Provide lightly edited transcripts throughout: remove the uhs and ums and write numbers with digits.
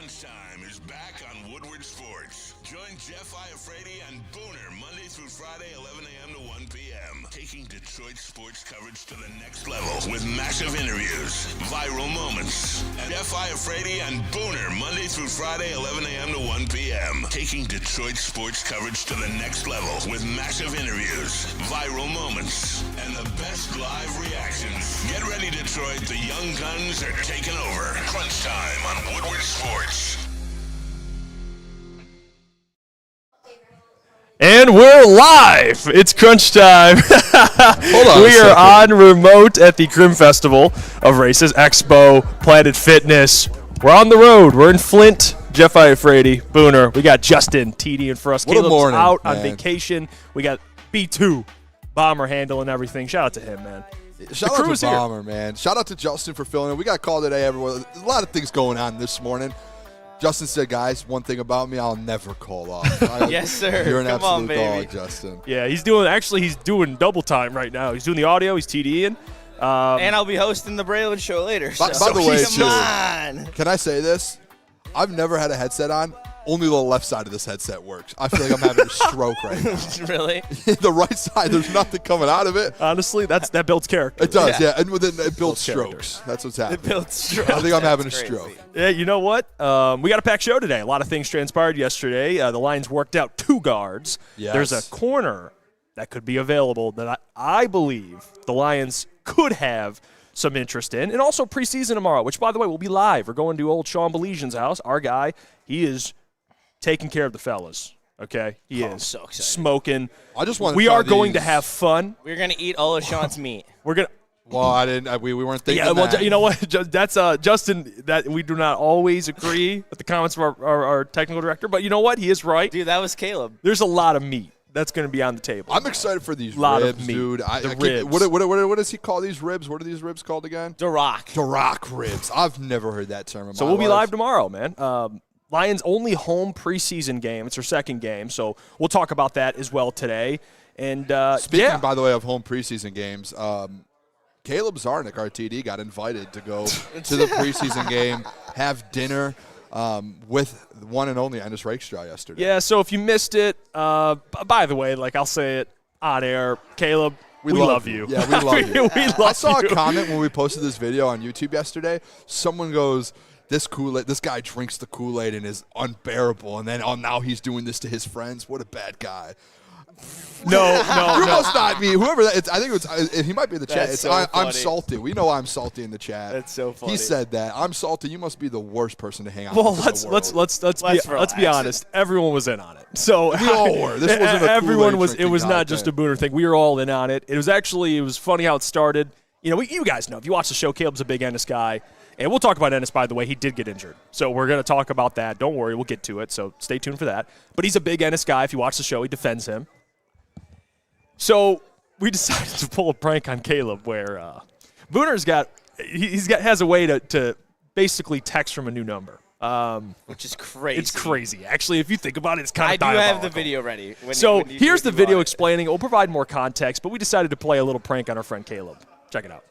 Crunch Time is back on Woodward Sports. Join Jeff Iafrate and Booner Monday through Friday, 11 a.m. to 1 p.m. Taking Detroit sports coverage to the next level with massive interviews, viral moments. And Jeff Iafrate and Booner Monday through Friday, 11 a.m. to 1 p.m. Taking Detroit sports coverage to the next level with massive interviews, viral moments, and the best live reactions. Get ready, Detroit. The young guns are taking over. Crunch Time on Woodward Sports. And we're live. It's crunch time. Hold on. We are on remote at the Grimm Festival of Races, Expo, Planet Fitness. We're on the road. We're in Flint. Jeff Iafrate, Booner. We got Justin TD in for us. What a Caleb's morning, out on man. vacation. We got B2 Bomber handling everything. Shout out to him, man. Shout out to Bomber, man. Shout out to Justin for filling in. We got called today, everyone. There's a lot of things going on this morning. Justin said, guys, one thing about me, I'll never call off. Yes, sir. You're an Come on, absolute baby. dog, Justin. Yeah, he's doing double time right now. He's doing the audio. He's TDing. And I'll be hosting the Braylon show later. By the way, come too, on. can I say this? I've never had a headset on. Only the left side of this headset works. I feel like I'm having a stroke right now. Really? The right side, there's nothing coming out of it. Honestly, that builds character. It does, Yeah. yeah. And within it builds character. strokes. That's what's happening. It builds strokes. I think I'm having a That's stroke. crazy. Yeah, you know what? We got a packed show today. A lot of things transpired yesterday. The Lions worked out 2 guards. Yes. There's a corner that could be available that I believe the Lions could have some interest in. And also preseason tomorrow, which, by the way, will be live. We're going to old Sean Belesian's house. Our guy, he is taking care of the fellas. Okay? He is so excited. smoking. I just want to We try are going to these. have fun. We're going to eat all of Sean's meat. We're going to. Well, I didn't. We weren't thinking Yeah, well, that. you know what? That's Justin. That we do not always agree with the comments of our technical director, but you know what? He is right. Dude, that was Caleb. There's a lot of meat that's going to be on the table. I'm excited for these Lot of ribs, meat. dude. The I can't- ribs. What does he call these ribs? What are these ribs called again? The Rock. Duroc ribs. I've never heard that term in So my we'll be life. live tomorrow, man. Lions' only home preseason game. It's their second game, so we'll talk about that as well today. And Speaking, by the way, of home preseason games, Caleb Zarnick, our TD, got invited to go to the preseason game, have dinner with the one and only Ennis Rakestraw yesterday. yeah. So if you missed it, by the way, like I'll say it on air, Caleb, we love you. Yeah, we love you. we love I saw you. a comment when we posted this video on YouTube yesterday. Someone goes, this guy drinks the Kool-Aid and is unbearable, and then now he's doing this to his friends. What a bad guy. No. You must not be whoever that. I think he might be in the chat. That's It's so I'm funny. salty. We know I'm salty in the chat. That's so funny. He said that I'm salty. You must be the worst person to hang out Well, with. in the world. let's be honest. Everyone was in on it. So We all were. This wasn't a everyone Kool-Aid was. It drinking was guy not just a thing. Booner thing. We were all in on it. It was funny how it started. You know, you guys know if you watch the show, Caleb's a big Ennis guy, and we'll talk about Ennis. By the way, he did get injured, so we're going to talk about that. Don't worry, we'll get to it. So stay tuned for that. But he's a big Ennis guy. If you watch the show, he defends him. So we decided to pull a prank on Caleb, where Booner's has a way to basically text from a new number. Which is crazy. It's crazy. Actually, if you think about it, it's kind I of do have the diabolical. video ready. So here's the video want it. explaining. We'll provide more context, but we decided to play a little prank on our friend Caleb. Check it out.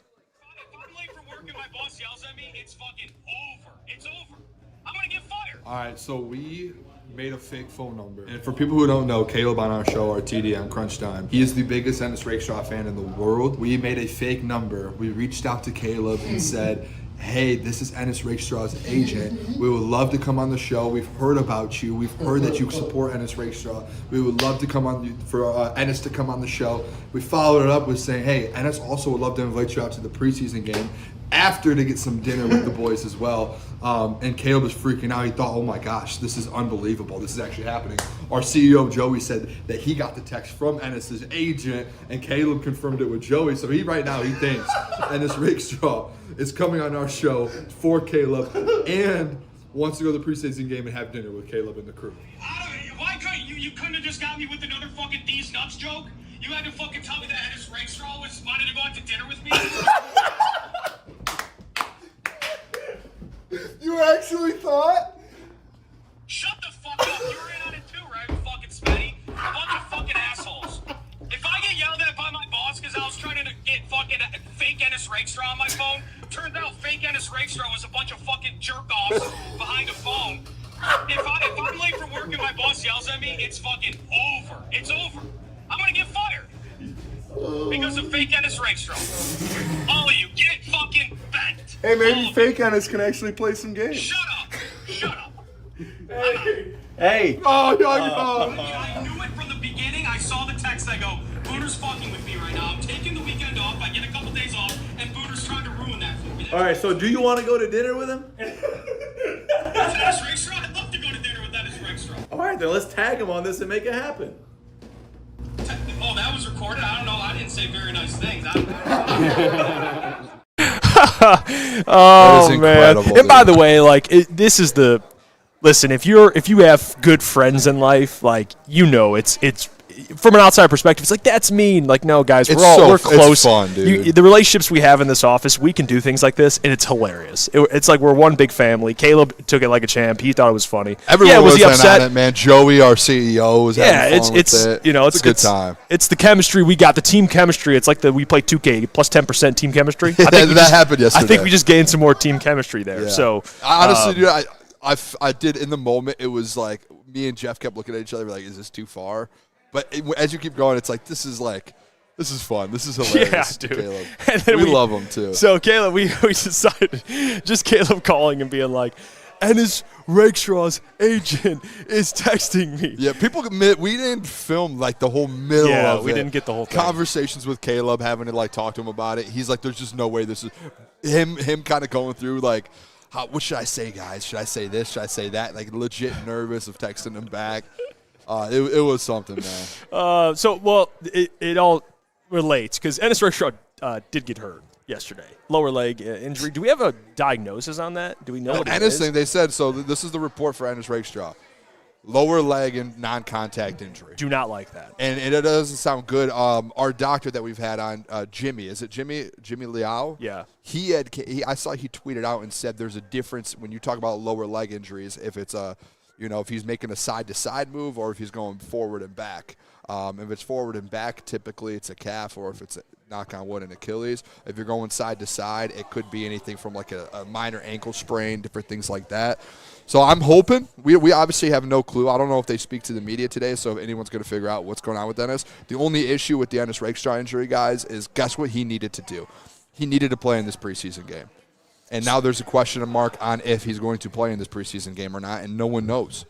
If I'm late for work and my boss yells at me, it's fucking over. It's over. I'm gonna get fired. All right, so we made a fake phone number. And for people who don't know, Caleb on our show, our TD on Crunch Time, he is the biggest Ennis Rakestraw fan in the world. We made a fake number. We reached out to Caleb and said, hey, this is Ennis Rakestraw's agent. We would love to come on the show. We've heard about you. We've heard that you support Ennis Rakestraw. We would love to come on for Ennis to come on the show. We followed it up with saying, hey, Ennis also would love to invite you out to the preseason game after to get some dinner with the boys as well. And Caleb was freaking out. He thought, oh my gosh, this is unbelievable. This is actually happening. Our CEO, Joey, said that he got the text from Ennis's agent, and Caleb confirmed it with Joey. So right now he thinks Ennis Rakestraw is coming on our show for Caleb and wants to go to the preseason game and have dinner with Caleb and the crew. Why couldn't you couldn't have just got me with another fucking D's nuts joke? You had to fucking tell me that Ennis Rakestraw wanted to go out to dinner with me? You actually thought? Shut the fuck up. You were in on it too, right? Fucking Smitty. A bunch of fucking assholes. If I get yelled at by my boss because I was trying to get fucking fake Ennis Rakestraw on my phone, turns out fake Ennis Rakestraw was a bunch of fucking jerk-offs behind a phone me, it's fucking over. It's over. I'm gonna get fired. Because of fake Ennis Rakestraw. All of you, get fucking bent. Hey, All maybe of fake Ennis can actually play some games. you. Shut up. Shut up. Hey, Oh, I knew it from the beginning. I saw the text. I go, Booner's fucking with me right now. I'm taking the weekend off. I get a couple days off, and Booner's trying to ruin that for me. all right. So, do you want to go to dinner with him? That's Ennis Rakestraw? I'd love to go to dinner with Ennis Rakestraw. All right, then let's tag him on this and make it happen. Oh, that was recorded? I don't know. I didn't say very nice things. Oh That is man! incredible, And by dude. the way, like this is the listen. If you have good friends in life, like it's from an outside perspective, it's like that's mean. Like no, guys, It's we're it's close. fun, dude. The relationships we have in this office, we can do things like this, and it's hilarious. It's like we're one big family. Caleb took it like a champ. He thought it was funny. Everyone yeah, was was he in upset? on it, man. Joey, our CEO, was Yeah, having fun with it's it. you know it's a good time. It's the chemistry we got, the team chemistry. It's like we play 2K plus 10% team chemistry. I think That happened I yesterday. think we just gained some more team chemistry there. Yeah. So honestly, dude, I did in the moment. It was like me and Jeff kept looking at each other like, "Is this too far?" But as you keep going, it's like this is fun. This is hilarious. Yeah, dude. Caleb. And then we love him too. So Caleb, we decided just Caleb calling and being like, Ennis Rakestraw's agent is texting me. Yeah, people admit we didn't film like the whole middle Yeah, of we it. didn't get the whole thing. Conversations with Caleb, having to like talk to him about it. He's like, "There's just no way this is." Him kind of going through like, what should I say, guys? Should I say this? Should I say that? Like legit nervous of texting him back. It was something, man. It all relates because Ennis Rakestraw did get hurt yesterday. Lower leg injury. Do we have a diagnosis on that? Do we know what it Ennis is? thing, they said, so this is the report for Ennis Rakestraw. Lower leg and non-contact injury. Do not like that. And it doesn't sound good. Our doctor that we've had on, Jimmy, is it Jimmy Liao? Yeah. I saw he tweeted out and said there's a difference when you talk about lower leg injuries, if it's if he's making a side-to-side move or if he's going forward and back. If it's forward and back, typically it's a calf, or if it's knock on wood, an Achilles. If you're going side to side, it could be anything from like a minor ankle sprain, different things like that. So I'm hoping. We obviously have no clue. I don't know if they speak to the media today, so if anyone's going to figure out what's going on with Ennis. The only issue with the Ennis Rakestraw injury, guys, is guess what he needed to do? He needed to play in this preseason game. And now there's a question mark on if he's going to play in this preseason game or not, and no one knows.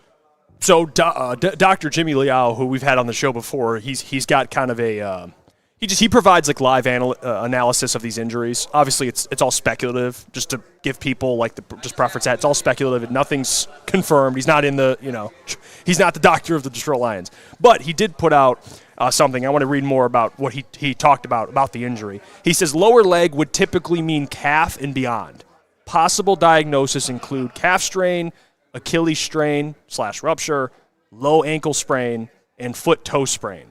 So Dr. Jimmy Liao, who we've had on the show before, he's got kind of a he provides like live analysis of these injuries. Obviously, it's all speculative, just to give people like just preference that it's all speculative. Nothing's confirmed. He's not he's not the doctor of the Detroit Lions, but he did put out something. I want to read more about what he talked about the injury. He says lower leg would typically mean calf and beyond. Possible diagnosis include calf strain, Achilles strain / rupture, low ankle sprain, and foot-toe sprain,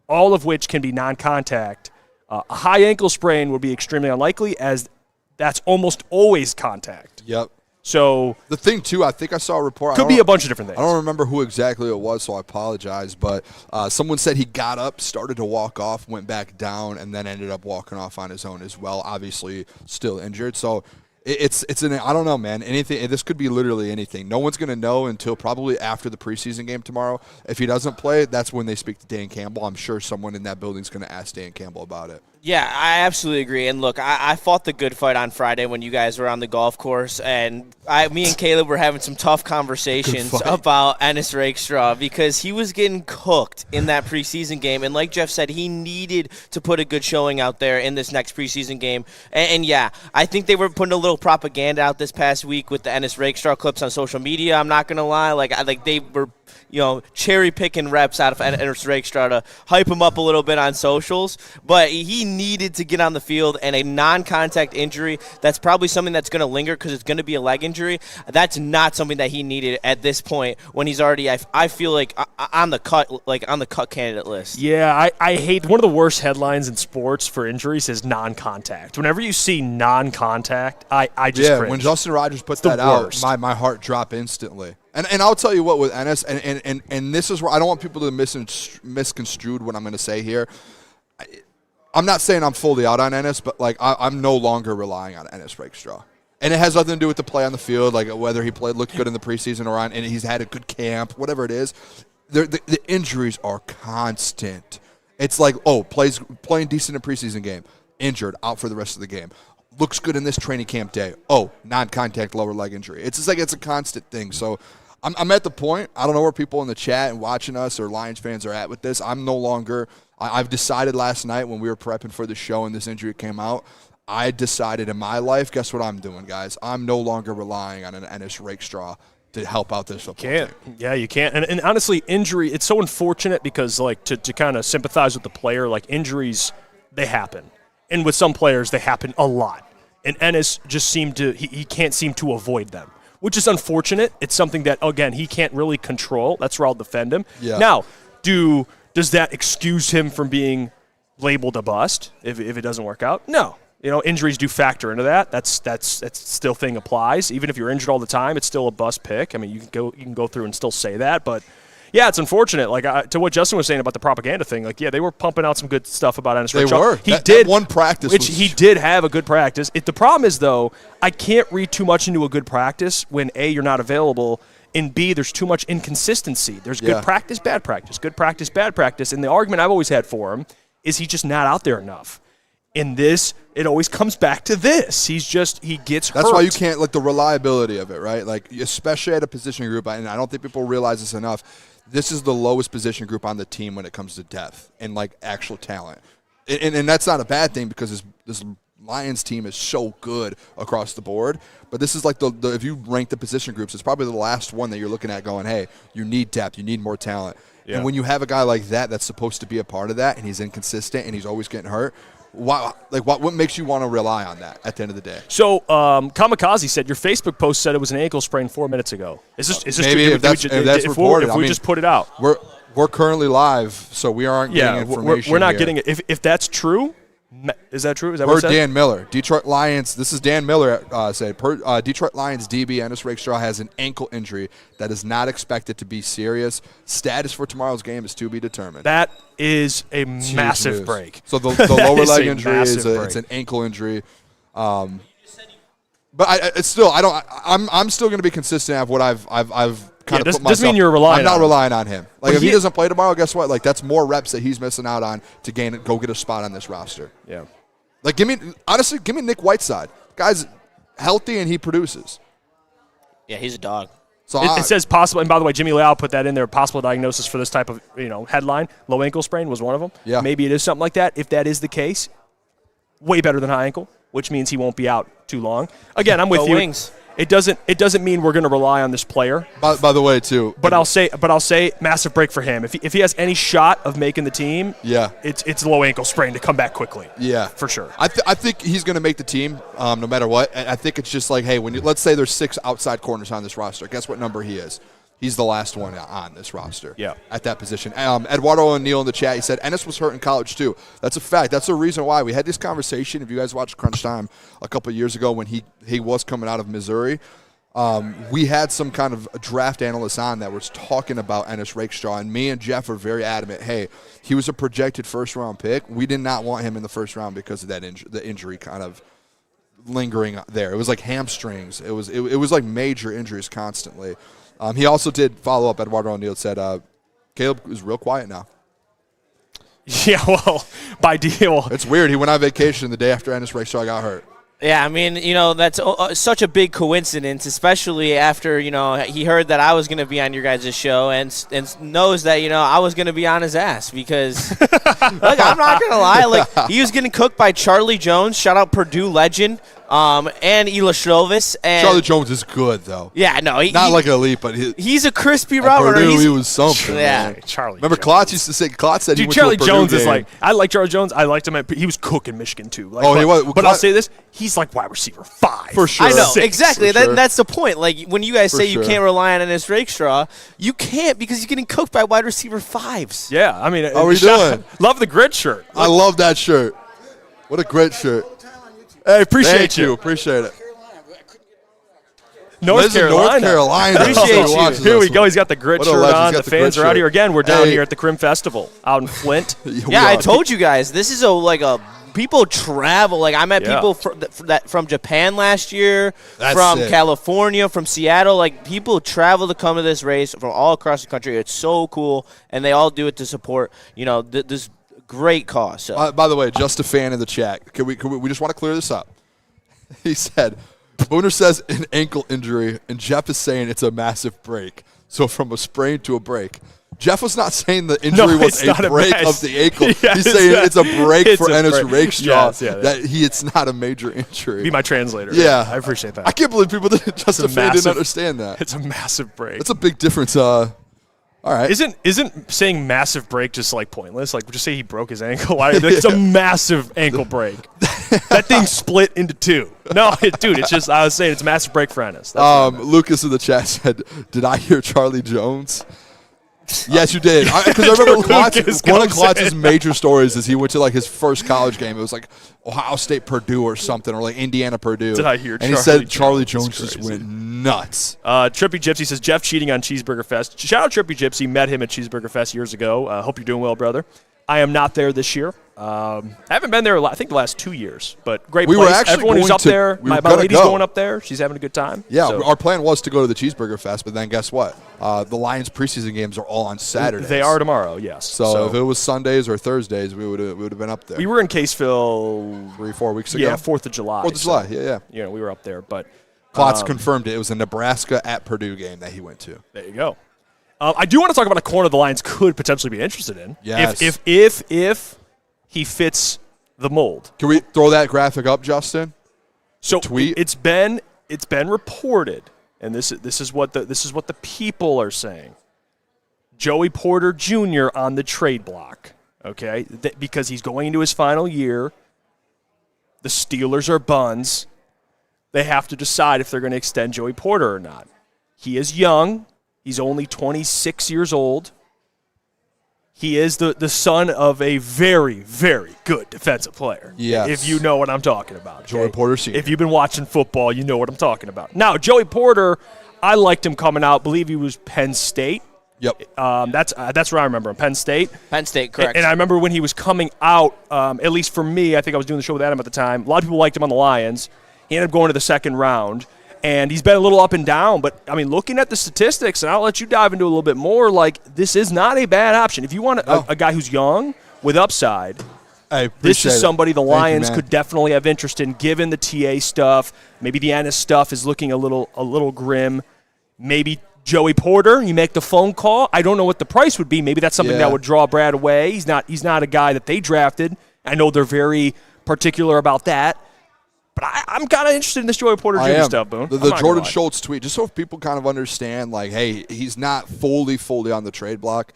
all of which can be non-contact. A high ankle sprain would be extremely unlikely, as that's almost always contact. Yep. So The thing, too, I think I saw a report. could be a bunch of different things. I don't remember who exactly it was, so I apologize. But someone said he got up, started to walk off, went back down, and then ended up walking off on his own as well. Obviously, still injured. So it's I don't know, man. Anything. This could be literally anything. No one's gonna know until probably after the preseason game tomorrow. If he doesn't play, that's when they speak to Dan Campbell. I'm sure someone in that building's gonna ask Dan Campbell about it. Yeah, I absolutely agree. And look, I fought the good fight on Friday when you guys were on the golf course, and me and Caleb were having some tough conversations about Ennis Rakestraw because he was getting cooked in that preseason game. And like Jeff said, he needed to put a good showing out there in this next preseason game. And yeah, I think they were putting a little propaganda out this past week with the Ennis Rakestraw clips on social media. I'm not going to lie. Like they were cherry picking reps out of Ennis Rakestraw to hype him up a little bit on socials, but he needed to get on the field, and a non-contact injury, that's probably something that's going to linger because it's going to be a leg injury. That's not something that he needed at this point when he's already, I feel like, on the cut candidate list. Yeah, I hate one of the worst headlines in sports for injuries is non-contact. Whenever you see non-contact, I just cringe. When Justin Rogers put the that out, worst. my heart dropped instantly. And I'll tell you what with Ennis, and this is where I don't want people to misconstrued what I'm going to say here. I'm not saying I'm fully out on Ennis, but like I'm no longer relying on Ennis Rakestraw. And it has nothing to do with the play on the field, like whether he looked good in the preseason or on, and he's had a good camp, whatever it is. the injuries are constant. It's like, playing decent in a preseason game, injured, out for the rest of the game. Looks good in this training camp day. Oh, non-contact lower leg injury. It's just like it's a constant thing. So I'm at the point, I don't know where people in the chat and watching us or Lions fans are at with this. I'm no longer – I've decided last night when we were prepping for the show and this injury came out, I decided in my life, guess what I'm doing, guys? I'm no longer relying on an Ennis Rakestraw to help out this football team. Yeah, you can't. And honestly, injury, it's so unfortunate because, like, to kind of sympathize with the player, like, injuries, they happen. And with some players, they happen a lot. And Ennis just seemed to – he can't seem to avoid them, which is unfortunate. It's something that, again, he can't really control. That's where I'll defend him. Yeah. Now, does that excuse him from being labeled a bust if it doesn't work out? No. You know, injuries do factor into that. That's still thing applies. Even if you're injured all the time, it's still a bust pick. I mean, you can go through and still say that, but yeah, it's unfortunate. Like to what Justin was saying about the propaganda thing. Like, yeah, they were pumping out some good stuff about Ennis. They were. He did that one practice, he did have a good practice. The problem is though, I can't read too much into a good practice when A, you're not available, and B, there's too much inconsistency. There's good practice, bad practice, good practice, bad practice, and the argument I've always had for him is he's just not out there enough. In this, it always comes back to this. He gets hurt. That's why you can't, like, the reliability of it, right? Like, especially at a position group, and I don't think people realize this enough, this is the lowest position group on the team when it comes to depth and, like, actual talent. And that's not a bad thing because this Lions team is so good across the board. But this is like if you rank the position groups, it's probably the last one that you're looking at going, hey, you need depth, you need more talent. Yeah. And when you have a guy like that that's supposed to be a part of that and he's inconsistent and he's always getting hurt, what makes you want to rely on that at the end of the day? So, Kamikaze said your Facebook post said it was an ankle sprain 4 minutes ago. Is this maybe true? If that's reported? If we just put it out, we're currently live, so we aren't getting information. We're not here. getting it. If that's true, is that true? Is that what it said? Dan Miller, Detroit Lions. This is Dan Miller said. Detroit Lions DB Ennis Rakestraw has an ankle injury that is not expected to be serious. Status for tomorrow's game is to be determined. That is a massive break. So the lower leg injury it's an ankle injury. But it's still I'm still going to be consistent of what I've kind of put myself. Doesn't mean you're relying. I'm not relying on him. Like if he doesn't play tomorrow, guess what? Like that's more reps that he's missing out on to go get a spot on this roster. Yeah. Like give me Nick Whiteside. Guy's healthy and he produces. Yeah, he's a dog. So it says possible, and by the way, Jimmy Leal put that in there. Possible diagnosis for this type of headline. Low ankle sprain was one of them. Yeah. Maybe it is something like that. If that is the case, way better than high ankle, which means he won't be out too long. Again, I'm with you. Wings. It doesn't mean we're going to rely on this player. By the way, too. But I'll say massive break for him. If he has any shot of making the team, yeah, it's a low ankle sprain to come back quickly. Yeah, for sure. I think he's going to make the team no matter what. And I think it's just like, hey, let's say there's 6 outside corners on this roster. Guess what number he is? He's the last one on this roster. Yeah. At that position. Eduardo O'Neill in the chat, he said Ennis was hurt in college too. That's a fact. That's the reason why we had this conversation. If you guys watched Crunch Time a couple of years ago when he was coming out of Missouri. We had some kind of a draft analyst on that was talking about Ennis Rakestraw, and me and Jeff were very adamant, hey, he was a projected first-round pick. We did not want him in the first round because of that the injury kind of lingering there. It was like hamstrings. It was like major injuries constantly. He also did follow up. Eduardo O'Neill said Caleb is real quiet now. Yeah, well, by deal. It's weird. He went on vacation the day after Ennis Rakestraw got hurt. Yeah, I mean, that's such a big coincidence, especially after, he heard that I was going to be on your guys' show and knows that, I was going to be on his ass because, look, I'm not going to lie. Like, he was getting cooked by Charlie Jones, shout out Purdue legend, and Ela Shlovis. Charlie Jones is good, though. Yeah, no. Not like elite, but he's a crispy route runner. Purdue, he was something. Yeah. Man. Charlie Remember, Klotz used to say, Klotz said he went Charlie to a Purdue Jones game. is like, I like Charlie Jones. I liked him. He was cooking Michigan, too. Like, he was. But I'll say this. He's like wide receiver 5. For sure. I know, 6. exactly. That's the point. Like, when you guys say you sure. can't rely on Ennis Rakestraw, you can't because you're getting cooked by wide receiver 5s. Yeah, I mean. How are we doing? Love the grit shirt. I love that shirt. What a great shirt. Hey, appreciate Thank you. Appreciate it. North Carolina. Appreciate you. Here we go. He's got the grit shirt on. The fans are out here. Again, we're down Hey. here at the Crim Festival out in Flint. Yeah, I told you guys, this is a people travel. Like, I met Yeah. people from Japan last year, That's from sick. California, from Seattle. Like, people travel to come to this race from all across the country. It's so cool, and they all do it to support, this great cause. So. By the way, just a fan in the chat. Can we just want to clear this up? He said, Booner says an ankle injury, and Jeff is saying it's a massive break. So from a sprain to a break. Jeff was not saying the injury was it's a not a break mess. of the ankle. Yeah, He's saying it's a break it's for a Ennis break. Rakestraw. Yes, yeah. It's not a major injury. Be my translator. Yeah. I appreciate that. I can't believe people didn't just a fan didn't massive- understand that. It's a massive break. That's a big difference. All right. Isn't saying massive break just like pointless? Like, just say he broke his ankle. It's a massive ankle break. That thing split into two. No, dude, it's just, I was saying it's a massive break for Ennis. That's what I meant. Lucas in the chat said, "Did I hear Charlie Jones?" Yes, you did. Because I remember Lucas one of comes Klotz's in. major stories is he went to like his first college game. It was like Ohio State Purdue or something, or like Indiana Purdue. Did I hear And he Charlie said Charlie Jones? Jones That's just crazy. went nuts. Trippy Gypsy says, Jeff cheating on Cheeseburger Fest. Shout out Trippy Gypsy. Met him at Cheeseburger Fest years ago. Hope you're doing well, brother. I am not there this year. Haven't been there, I think, the last 2 years. But great We were place. actually Everyone who's going up to- there, we my were gonna lady's go. going up there. She's having a good time. Yeah, So our plan was to go to the Cheeseburger Fest, but then guess what? The Lions preseason games are all on Saturdays. they are tomorrow, yes. So if it was Sundays or Thursdays, we would have been up there. we were in Caseville, 3-4 weeks ago. yeah, 4th of July. 4th of July. Yeah. You know, we were up there. But Klotz confirmed it. It was a Nebraska at Purdue game that he went to. there you go. I do want to talk about a corner the Lions could potentially be interested in. Yes. If he fits the mold. Can we throw that graphic up, Justin? So tweet? it's been reported, and this is what the people are saying. Joey Porter Jr. on the trade block, okay? Because he's going into his final year. The Steelers are buns. They have to decide if they're going to extend Joey Porter or not. He is young. He's only 26 years old. He is the son of a very, very good defensive player. Yes. If you know what I'm talking about. Okay? Joey Porter Sr. If you've been watching football, you know what I'm talking about. Now, Joey Porter, I liked him coming out. Believe he was Penn State. Yep. That's where I remember him, Penn State. Penn State, correct. And I remember when he was coming out, at least for me, I think I was doing the show with Adam at the time, a lot of people liked him on the Lions. He ended up going to the second round. And he's been a little up and down, but, I mean, looking at the statistics, and I'll let you dive into it a little bit more, like, this is not a bad option. If you want a guy who's young with upside, this is somebody the Lions could definitely have interest in, given the TA stuff. Maybe the Ennis stuff is looking a little grim. Maybe Joey Porter, you make the phone call. I don't know what the price would be. Maybe that's something that would draw Brad away. He's not a guy that they drafted. I know they're very particular about that. But I'm kind of interested in this Joey Porter Jr. stuff, Boone. The Jordan Schultz tweet, just so people kind of understand, like, hey, he's not fully on the trade block.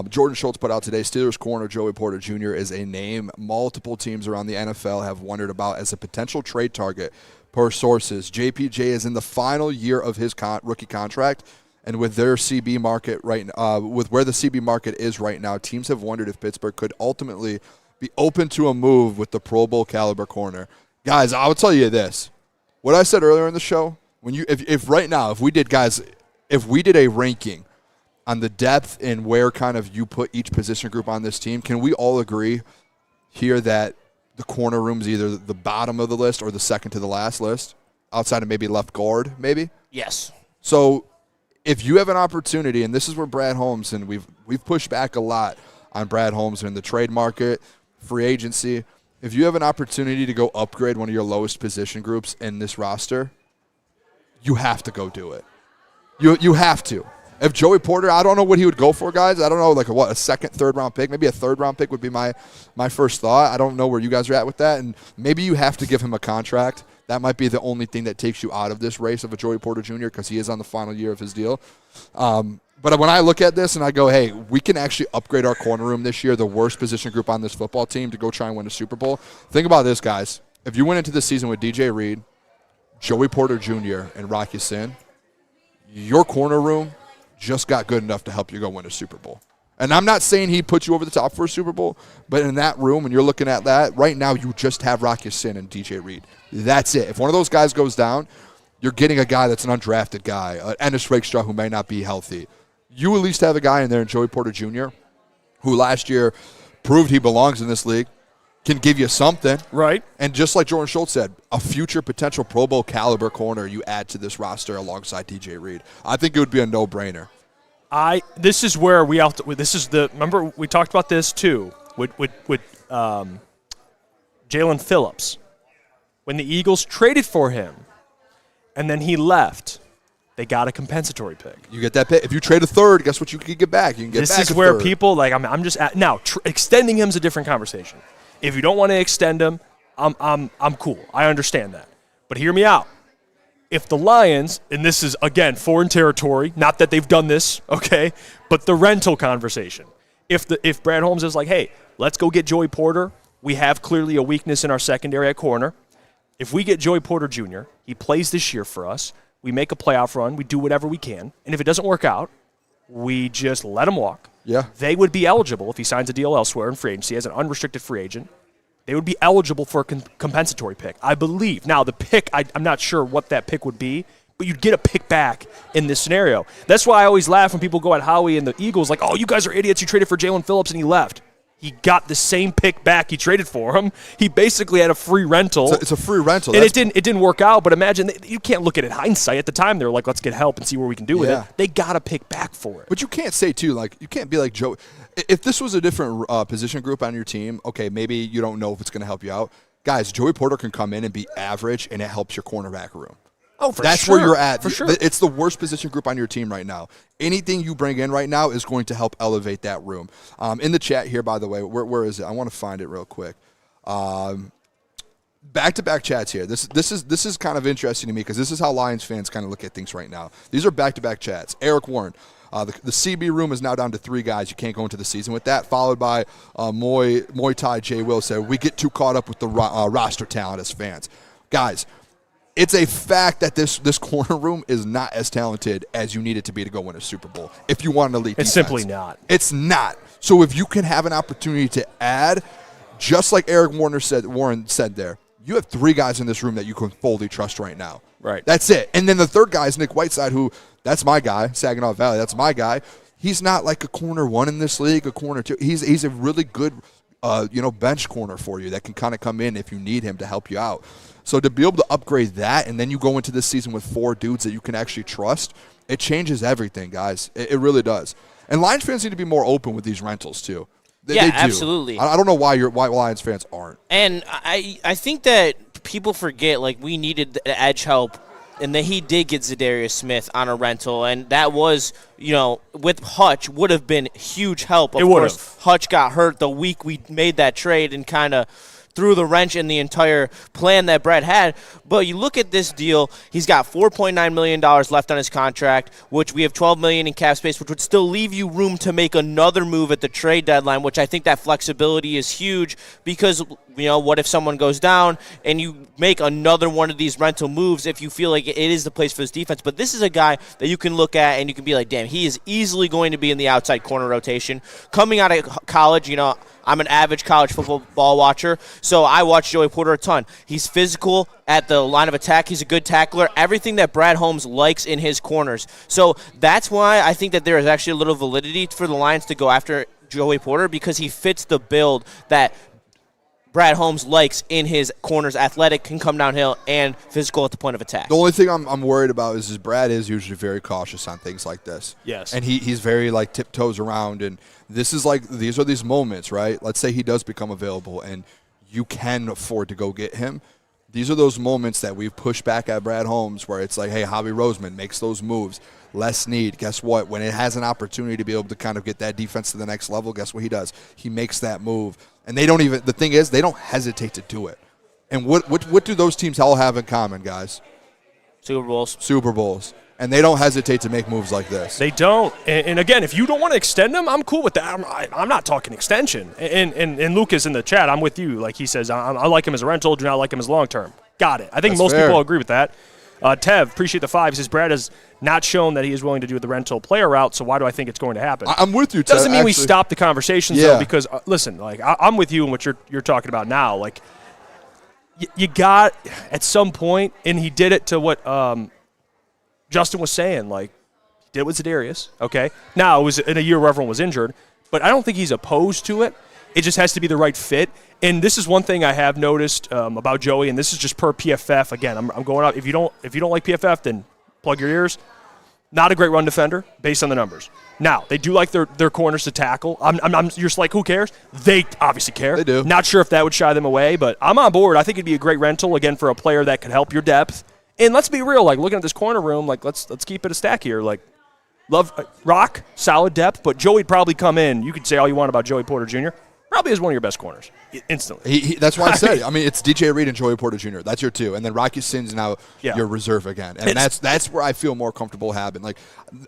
Jordan Schultz put out today, Steelers corner Joey Porter Jr. is a name multiple teams around the NFL have wondered about as a potential trade target per sources. JPJ is in the final year of his rookie contract, and with their CB market with where the CB market is right now, teams have wondered if Pittsburgh could ultimately be open to a move with the Pro Bowl caliber corner. Guys, I will tell you this. What I said earlier in the show, if right now, if we did a ranking on the depth and where kind of you put each position group on this team, can we all agree here that the corner room is either the bottom of the list or the second to the last list, outside of maybe left guard, maybe? Yes. So if you have an opportunity, and this is where Brad Holmes, and we've pushed back a lot on Brad Holmes in the trade market, free agency. If you have an opportunity to go upgrade one of your lowest position groups in this roster, you have to go do it. You have to. If Joey Porter, I don't know what he would go for, guys. I don't know, like a second, third round pick. Maybe a third round pick would be my first thought. I don't know where you guys are at with that. And maybe you have to give him a contract. That might be the only thing that takes you out of this race of a Joey Porter Jr. because he is on the final year of his deal. But when I look at this and I go, hey, we can actually upgrade our corner room this year, the worst position group on this football team, to go try and win a Super Bowl. Think about this, guys. If you went into this season with DJ Reed, Joey Porter Jr., and Rocky Sin, your corner room just got good enough to help you go win a Super Bowl. And I'm not saying he put you over the top for a Super Bowl, but in that room, when you're looking at that, right now you just have Rocky Sin and DJ Reed. That's it. If one of those guys goes down, you're getting a guy that's an undrafted guy, an Ennis Rakestraw who may not be healthy. You at least have a guy in there in Joey Porter Jr., who last year proved he belongs in this league. can give you something. Right. And just like Jordan Schultz said, a future potential Pro Bowl caliber corner you add to this roster alongside DJ Reed. I think it would be a no-brainer. This is where we have to. Remember we talked about this too with Jalen Phillips when the Eagles traded for him, and then he left. They got a compensatory pick. You get that pick. If you trade a third, guess what you can get back? You can get this back is a where third. people like. I'm just now extending him is a different conversation. If you don't want to extend him, I'm cool. I understand that. But hear me out. If the Lions, and this is, again, foreign territory, not that they've done this, okay, but the rental conversation. If Brad Holmes is like, hey, let's go get Joey Porter, we have clearly a weakness in our secondary at corner. If we get Joey Porter Jr., he plays this year for us, we make a playoff run, we do whatever we can, and if it doesn't work out, we just let him walk. Yeah. They would be eligible if he signs a deal elsewhere in free agency as an unrestricted free agent. They would be eligible for a compensatory pick, I believe. Now, the pick, I'm not sure what that pick would be, but you'd get a pick back in this scenario. That's why I always laugh when people go at Howie and the Eagles like, oh, you guys are idiots. You traded for Jalen Phillips and he left. He got the same pick back he traded for him. He basically had a free rental. It's a free rental. And it didn't work out, but imagine, you can't look at it hindsight. At the time, they were like, let's get help and see what we can do with it. They got a pick back for it. But you can't say, too, like, you can't be like Joe. If this was a different position group on your team, okay, maybe you don't know if it's going to help you out. Guys, Joey Porter can come in and be average, and it helps your cornerback room. Oh, for That's sure. where you're at. For sure. It's the worst position group on your team right now. Anything you bring in right now is going to help elevate that room. In the chat here, by the way, where is it? I want to find it real quick. Back-to-back chats here. This is kind of interesting to me because this is how Lions fans kind of look at things right now. These are back-to-back chats. Eric Warren. The CB room is now down to 3 guys. You can't go into the season with that. Followed by Muay Thai J. Will said, we get too caught up with the roster talent as fans. Guys, it's a fact that this corner room is not as talented as you need it to be to go win a Super Bowl. If you want an elite defense. It's simply not. It's not. So if you can have an opportunity to add, just like Eric Warren said there, you have 3 guys in this room that you can fully trust right now. Right. That's it. And then the third guy is Nick Whiteside, who, that's my guy, Saginaw Valley, that's my guy. He's not like a corner 1 in this league, a corner 2. He's a really good bench corner for you that can kind of come in if you need him to help you out. So to be able to upgrade that, and then you go into this season with 4 dudes that you can actually trust, it changes everything, guys. It really does. And Lions fans need to be more open with these rentals, too. They do. Absolutely. I don't know why Lions fans aren't. And I think that people forget, like, we needed the edge help, and that he did get Zadarius Smith on a rental, and that was, with Hutch, would have been huge help. Of course, Hutch got hurt the week we made that trade and kind of threw the wrench in the entire plan that Brett had. But you look at this deal, he's got $4.9 million left on his contract, which we have $12 million in cap space, which would still leave you room to make another move at the trade deadline, which I think that flexibility is huge because, what if someone goes down and you make another one of these rental moves if you feel like it is the place for this defense. But this is a guy that you can look at and you can be like, damn, he is easily going to be in the outside corner rotation. Coming out of college, I'm an average college football watcher, so I watch Joey Porter a ton. He's physical at the line of attack. He's a good tackler. Everything that Brad Holmes likes in his corners. So that's why I think that there is actually a little validity for the Lions to go after Joey Porter because he fits the build that Brad Holmes likes in his corners. Athletic, can come downhill, and physical at the point of attack. The only thing I'm worried about is Brad is usually very cautious on things like this. Yes. And he's very, tiptoes around. And these are these moments, right? Let's say he does become available and you can afford to go get him. These are those moments that we've pushed back at Brad Holmes where it's like, hey, Javi Roseman makes those moves. Less need. Guess what? When it has an opportunity to be able to kind of get that defense to the next level, guess what he does? He makes that move. And the thing is, they don't hesitate to do it. And what do those teams all have in common, guys? Super Bowls. And they don't hesitate to make moves like this. They don't. And again, if you don't want to extend them, I'm cool with that. I'm not talking extension. And Lucas in the chat, I'm with you. Like he says, I like him as a rental, do not like him as long-term. Got it. I think most people agree with that. Tev, appreciate the 5. He says, Brad has not shown that he is willing to do the rental player route, so why do I think it's going to happen? I'm with you, Tev. Doesn't mean we stop the conversations, though, because, listen, I'm with you in what you're talking about now. Like, you got, at some point, and he did it to what Justin was saying, he did it with Zadarius, okay? Now, it was in a year where everyone was injured, but I don't think he's opposed to it. It just has to be the right fit. And this is one thing I have noticed about Joey, and this is just per PFF. Again, I'm going out. If you don't like PFF, then plug your ears. Not a great run defender based on the numbers. Now, they do like their corners to tackle. You're just like, who cares? They obviously care. They do. Not sure if that would shy them away, but I'm on board. I think it'd be a great rental, again, for a player that could help your depth. And let's be real, like, looking at this corner room, like, let's keep it a stack here. Like, love Rock, solid depth, but Joey'd probably come in. You could say all you want about Joey Porter Jr., probably is one of your best corners instantly. That's why I said. I mean, it's DJ Reed and Joey Porter Jr. That's your two, and then Rocky Sin's now your reserve again, and that's where I feel more comfortable having. Like,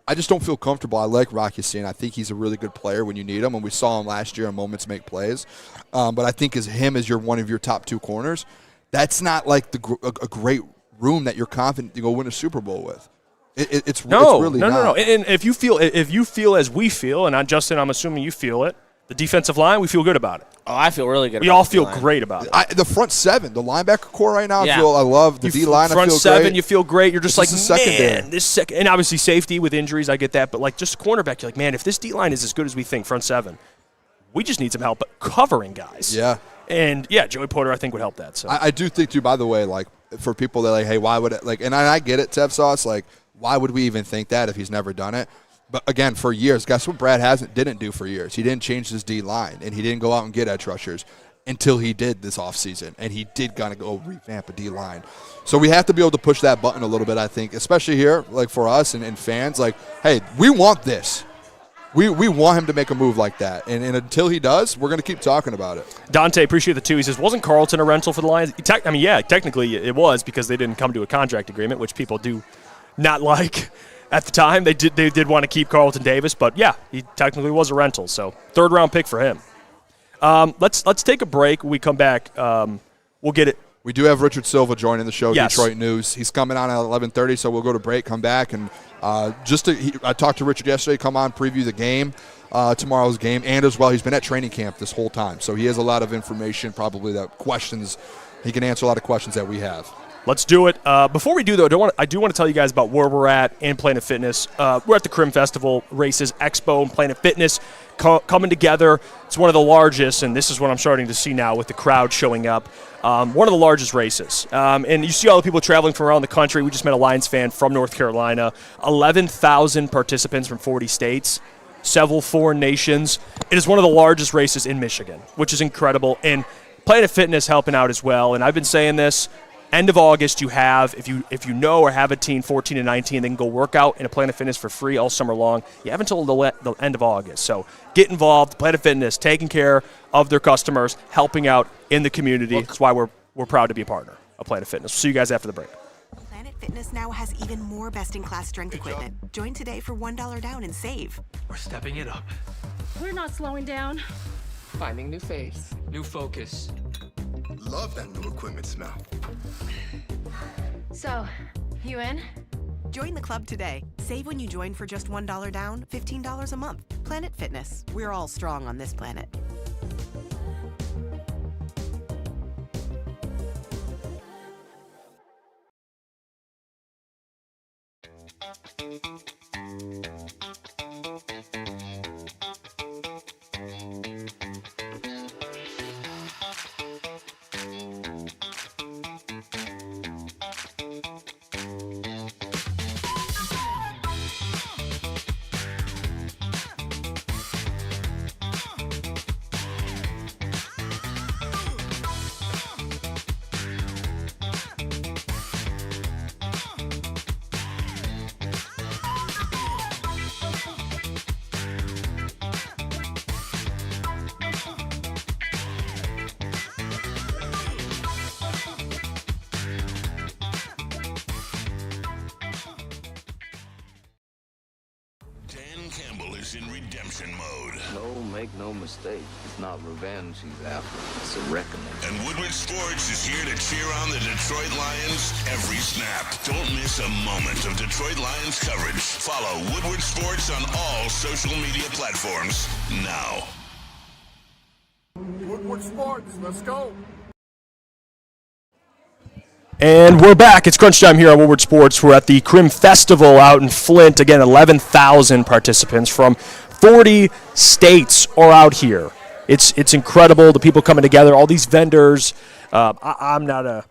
I just don't feel comfortable. I like Rocky Sin. I think he's a really good player when you need him, and we saw him last year in moments make plays. But I think as one of your top two corners, that's not like a great room that you're confident to go win a Super Bowl with. It's really not. No. And if you feel as we feel, and Justin, I'm assuming you feel it. The defensive line, we feel good about it. Oh, I feel really good we about it. We all feel great about it. The front seven, the linebacker core right now, I love. The D-line, I feel great. Front seven, you feel great. You're just like, man, this second. And obviously safety with injuries, I get that. But, like, just cornerback, you're like, man, if this D-line is as good as we think, front seven, we just need some help covering guys. Yeah. And, Joey Porter, I think, would help that. So I do think, too, by the way, like, for people that are like, hey, why would it, like, and I get it, Tev Sauce, like, why would we even think that if he's never done it? But, again, for years, guess what Brad didn't do for years? He didn't change his D-line, and he didn't go out and get edge rushers until he did this offseason, and he did kind of go revamp a D-line. So we have to be able to push that button a little bit, I think, especially here, like for us and fans, like, hey, we want this. We want him to make a move like that, and until he does, we're going to keep talking about it. Dante, appreciate the two. He says, wasn't Carlton a rental for the Lions? Technically it was because they didn't come to a contract agreement, which people do not like. At the time, they did want to keep Carlton Davis, but he technically was a rental. So third-round pick for him. Let's take a break. When we come back, we'll get it. We do have Richard Silva joining the show, yes. Detroit News. He's coming on at 11:30, so we'll go to break, come back, and I talked to Richard yesterday. Come on, preview the game, tomorrow's game, and as well, he's been at training camp this whole time, so he has a lot of information, probably he can answer a lot of questions that we have. Let's do it. Before we do, though, I do want to tell you guys about where we're at in Planet Fitness. We're at the Crim Festival Races Expo and Planet Fitness coming together. It's one of the largest, and this is what I'm starting to see now with the crowd showing up. One of the largest races. And you see all the people traveling from around the country. We just met a Lions fan from North Carolina. 11,000 participants from 40 states, several foreign nations. It is one of the largest races in Michigan, which is incredible. And Planet Fitness helping out as well. And I've been saying this. End of August, you have, if you know or have a teen 14 and 19, they can go work out in a Planet Fitness for free all summer long. You have until the end of August. So get involved. Planet Fitness, taking care of their customers, helping out in the community. That's why we're proud to be a partner of Planet Fitness. See you guys after the break. Planet Fitness now has even more best-in-class strength equipment. Join today for $1 down and save. We're stepping it up. We're not slowing down. Finding new face, new focus. Love that new equipment smell. So, you in? Join the club today. Save when you join for just $1 down, $15 a month. Planet Fitness. We're all strong on this planet. In redemption mode. No, make no mistake. It's not revenge he's after. It's a reckoning. And Woodward Sports is here to cheer on the Detroit Lions every snap. Don't miss a moment of Detroit Lions coverage. Follow Woodward Sports on all social media platforms now. Woodward Sports, let's go. And we're back. It's crunch time here on Woodward Sports. We're at the Crim Festival out in Flint. Again, 11,000 participants from 40 states are out here. It's incredible, the people coming together, all these vendors. I'm not a,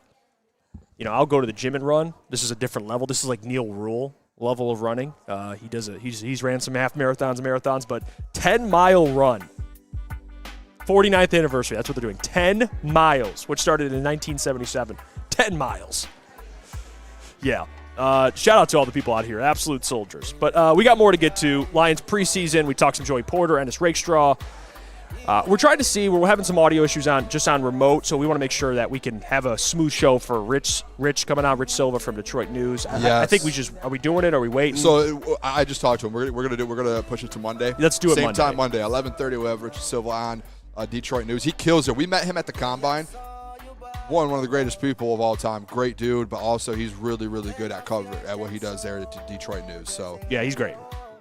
I'll go to the gym and run. This is a different level. This is like Neil Rule level of running. He's ran some half marathons, but 10-mile run. 49th anniversary. That's what they're doing. 10 miles, which started in 1977. 10 miles. Yeah. Shout out to all the people out here. Absolute soldiers. But we got more to get to. Lions preseason. We talked some Joey Porter, Ennis Rakestraw. We're trying to see. We're having some audio issues on remote, so we want to make sure that we can have a smooth show for Rich coming out. Rich Silva from Detroit News. Yes. I think are we doing it? Or are we waiting? So I just talked to him. We're gonna push it to Monday. Let's do it Same Monday. time Monday, 11:30. We have Rich Silva on Detroit News. He kills it. We met him at the Combine. One of the greatest people of all time. Great dude, but also he's really, really good at what he does there at Detroit News. So yeah, he's great.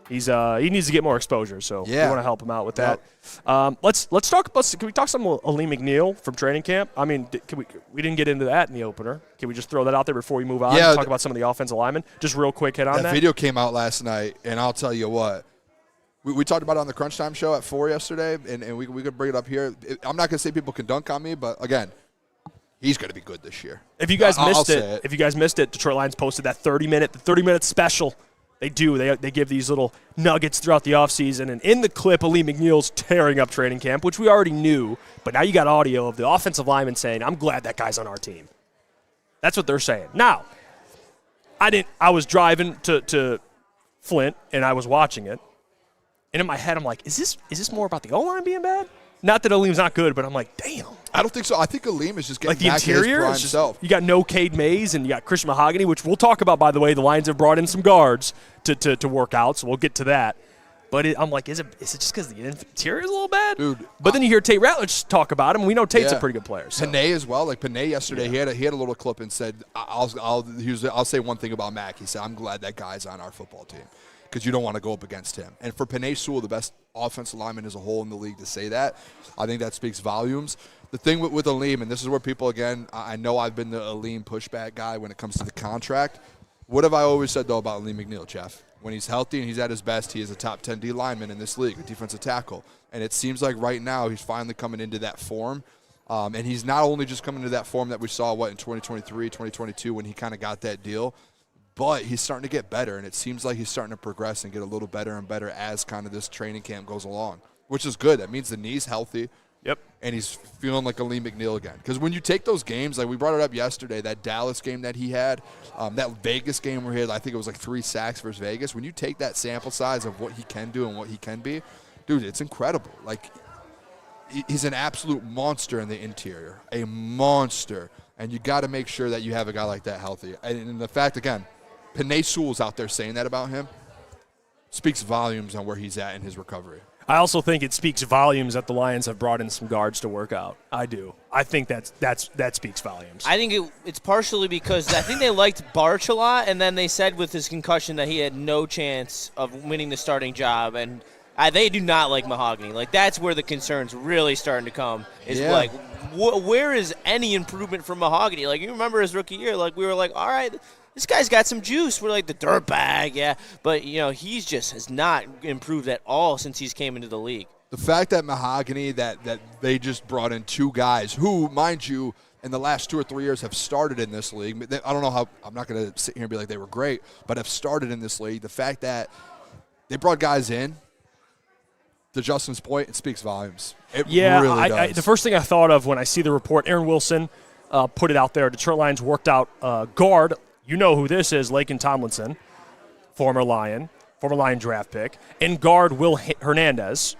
He needs to get more exposure, so we want to help him out with that. Let's talk about. Can we talk some Ali McNeil from training camp? I mean, we didn't get into that in the opener. Can we just throw that out there before we move on? Yeah, talk about some of the offensive linemen. Just real quick hit on that. That video came out last night, and I'll tell you what. We talked about it on the Crunch Time show at 4 yesterday, and we could bring it up here. I'm not going to say people can dunk on me, but again, he's going to be good this year. If you guys missed it, Detroit Lions posted that 30-minute special. They do. They give these little nuggets throughout the offseason. And in the clip, Ali McNeil's tearing up training camp, which we already knew. But now you got audio of the offensive lineman saying, I'm glad that guy's on our team. That's what they're saying. Now, I was driving to Flint, and I was watching it. And in my head, I'm like, is this more about the O-line being bad? Not that Aleem's not good, but I'm like, damn. I don't think so. I think Aleem is just getting like the back interior. to his prime self. You got no Cade Mays and you got Christian Mahogany, which we'll talk about, by the way. The Lions have brought in some guards to work out, so we'll get to that. But I'm like, is it just because the interior is a little bad? Dude. But then you hear Tate Ratledge talk about him. We know Tate's a pretty good player. So. Panay as well. Like Panay yesterday, he had a little clip and said, I'll say one thing about Mac. He said, I'm glad that guy's on our football team because you don't want to go up against him. And for Panay Sewell, the best offensive lineman as a whole in the league, to say that, I think that speaks volumes. The thing with Aleem, and this is where people, again, I know I've been the Aleem pushback guy when it comes to the contract. What have I always said, though, about Aleem McNeil, Jeff? When he's healthy and he's at his best, he is a top 10 D lineman in this league, a defensive tackle. And it seems like right now he's finally coming into that form. And he's not only just coming into that form that we saw, in 2023, 2022 when he kind of got that deal, but he's starting to get better. And it seems like he's starting to progress and get a little better and better as kind of this training camp goes along, which is good. That means the knee's healthy. Yep. And he's feeling like Aleem McNeil again. Because when you take those games, like we brought it up yesterday, that Dallas game that he had, that Vegas game where he had, I think it was like 3 sacks versus Vegas. When you take that sample size of what he can do and what he can be, dude, it's incredible. Like, he's an absolute monster in the interior, a monster. And you got to make sure that you have a guy like that healthy. And the fact, again, Panay Sewell's out there saying that about him speaks volumes on where he's at in his recovery. I also think it speaks volumes that the Lions have brought in some guards to work out. I do. I think that speaks volumes. I think it's partially because I think they liked Barch a lot, and then they said with his concussion that he had no chance of winning the starting job, and they do not like Mahogany. Like, that's where the concern's really starting to come. Is like, where is any improvement from Mahogany? Like, you remember his rookie year, like we were like, all right, this guy's got some juice. We're like the dirt bag, yeah. But, he's just has not improved at all since he's came into the league. The fact that Mahogany, that they just brought in 2 guys who, mind you, in the last 2 or 3 years have started in this league. I don't know how – I'm not going to sit here and be like they were great, but have started in this league. The fact that they brought guys in, to Justin's point, it speaks volumes. It really does. The first thing I thought of when I see the report, Aaron Wilson put it out there. Detroit Lions worked out guard. You know who this is, Laken Tomlinson, former Lion draft pick. And guard Will Hernandez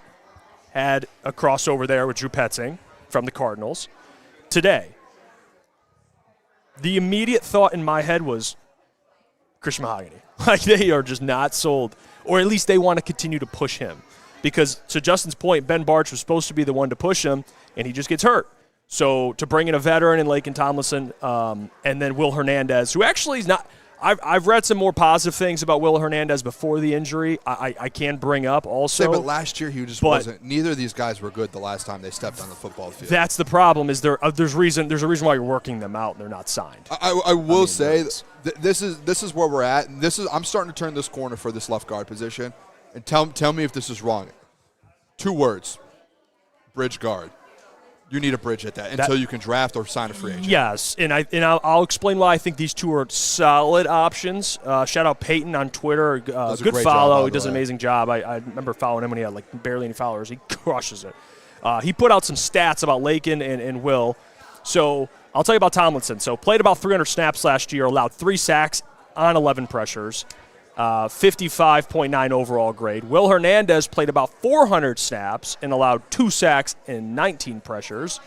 had a crossover there with Drew Petzing from the Cardinals today. The immediate thought in my head was Christian Mahogany. Like, they are just not sold, or at least they want to continue to push him. Because, to Justin's point, Ben Barch was supposed to be the one to push him, and he just gets hurt. So to bring in a veteran in Laken Tomlinson and then Will Hernandez, who actually is not – I've read some more positive things about Will Hernandez before the injury. I can bring up also. But last year he just wasn't – neither of these guys were good the last time they stepped on the football field. That's the problem is there's a reason why you're working them out and they're not signed. I will say this is where we're at. And I'm starting to turn this corner for this left guard position. And tell me if this is wrong. 2 words. bridge guard. You need a bridge at that until you can draft or sign a free agent. Yes, and I'll explain why I think these two are solid options. Shout out Peyton on Twitter. Good follow. He does an amazing job. I remember following him when he had like barely any followers. He crushes it. He put out some stats about Lakin and Will. So I'll tell you about Tomlinson. So played about 300 snaps last year, allowed 3 sacks on 11 pressures, 55.9 overall grade. Will Hernandez played about 400 snaps and allowed 2 sacks and 19 pressures.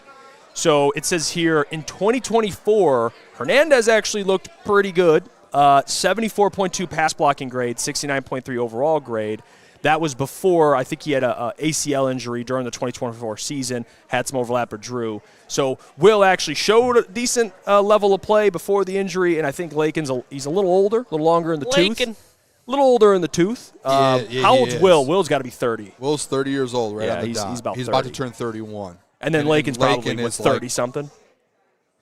So it says here in 2024, Hernandez actually looked pretty good. 74.2 pass blocking grade, 69.3 overall grade. That was before, I think he had a ACL injury during the 2024 season, had some overlap with Drew. So Will actually showed a decent level of play before the injury, and I think Lakin's he's a little older, a little longer in the tooth. A little older in the tooth. How old's Will? Will's got to be 30. Will's 30 years old, right on the dot. He's about 30. He's about to turn 31. And then Lakin's probably 30-something.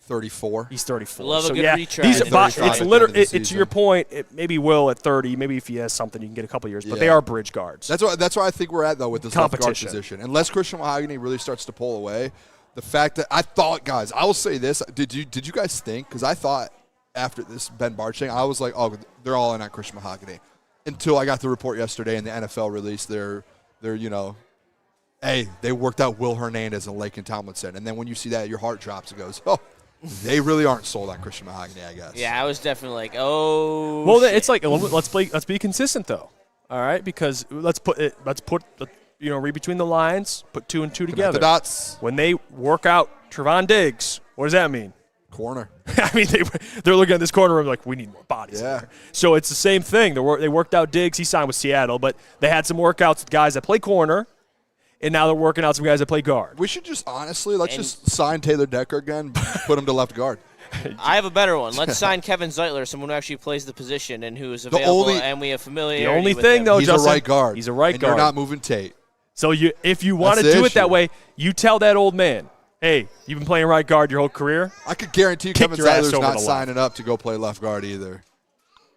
34. He's 34. Love a good retry. It's literally, it's to your point, maybe Will at 30, maybe if he has something, you can get a couple years. But they are bridge guards. That's why I think we're at, though, with this left guard position. Unless Christian Mahogany really starts to pull away, the fact that I thought, guys, I will say this. Did you guys think? Because I thought after this Ben Barch thing, I was like, oh, they're all in on Christian Mahogany. Until I got the report yesterday and the NFL released their hey, they worked out Will Hernandez and Lakin Tomlinson. And then when you see that, your heart drops and goes, oh, they really aren't sold on Christian Mahogany, I guess. Yeah, I was definitely like, oh. Well, shit. it's like let's be consistent though. All right, because let's put read between the lines, put 2 and 2 together. The dots. When they work out Trevon Diggs, what does that mean? Corner. I mean, they're looking at this corner room like, we need more bodies in there. So it's the same thing. They worked out Diggs. He signed with Seattle, but they had some workouts with guys that play corner, and now they're working out some guys that play guard. We should just, honestly, let's just sign Taylor Decker again, put him to left guard. I have a better one. Let's sign Kevin Zeitler, someone who actually plays the position and who is available, and we have familiarity. The only with thing, him. though, he's Justin, a right guard. He's a right guard. You're not moving Tate. So if you want to do it that way, you tell that old man, hey, you've been playing right guard your whole career. I could guarantee you Kevin Zeitler's not signing up to go play left guard either.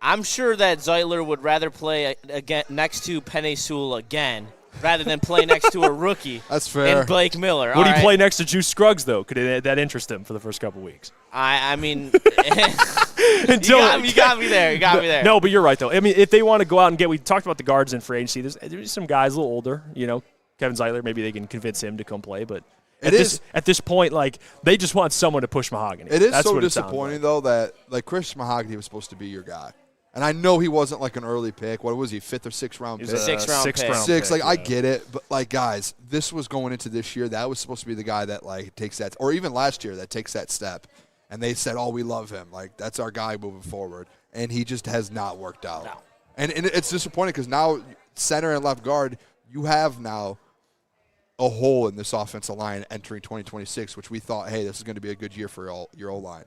I'm sure that Zeitler would rather play again next to Penei Sewell again rather than play next to a rookie. That's fair. And Blake Miller. Would he play next to Juice Scruggs, though? Could that interest him for the first couple weeks? I mean, you got me there. You got me there. No, but you're right, though. I mean, if they want to go out and we talked about the guards in free agency. There's some guys a little older, Kevin Zeitler, maybe they can convince him to come play, but at this point, like, they just want someone to push Mahogany. It is That's so disappointing, though, that like Chris Mahogany was supposed to be your guy. And I know he wasn't like an early pick. What was he, 5th or 6th round pick? He was a 6th round pick. Six. Like, I get it. But, like, guys, this was going into this year. That was supposed to be the guy that, like, takes that – or even last year that takes that step. And they said, oh, we love him. Like, that's our guy moving forward. And he just has not worked out. No. And it's disappointing because now center and left guard, you have now a hole in this offensive line entering 2026, which we thought, hey, this is going to be a good year for your O-line.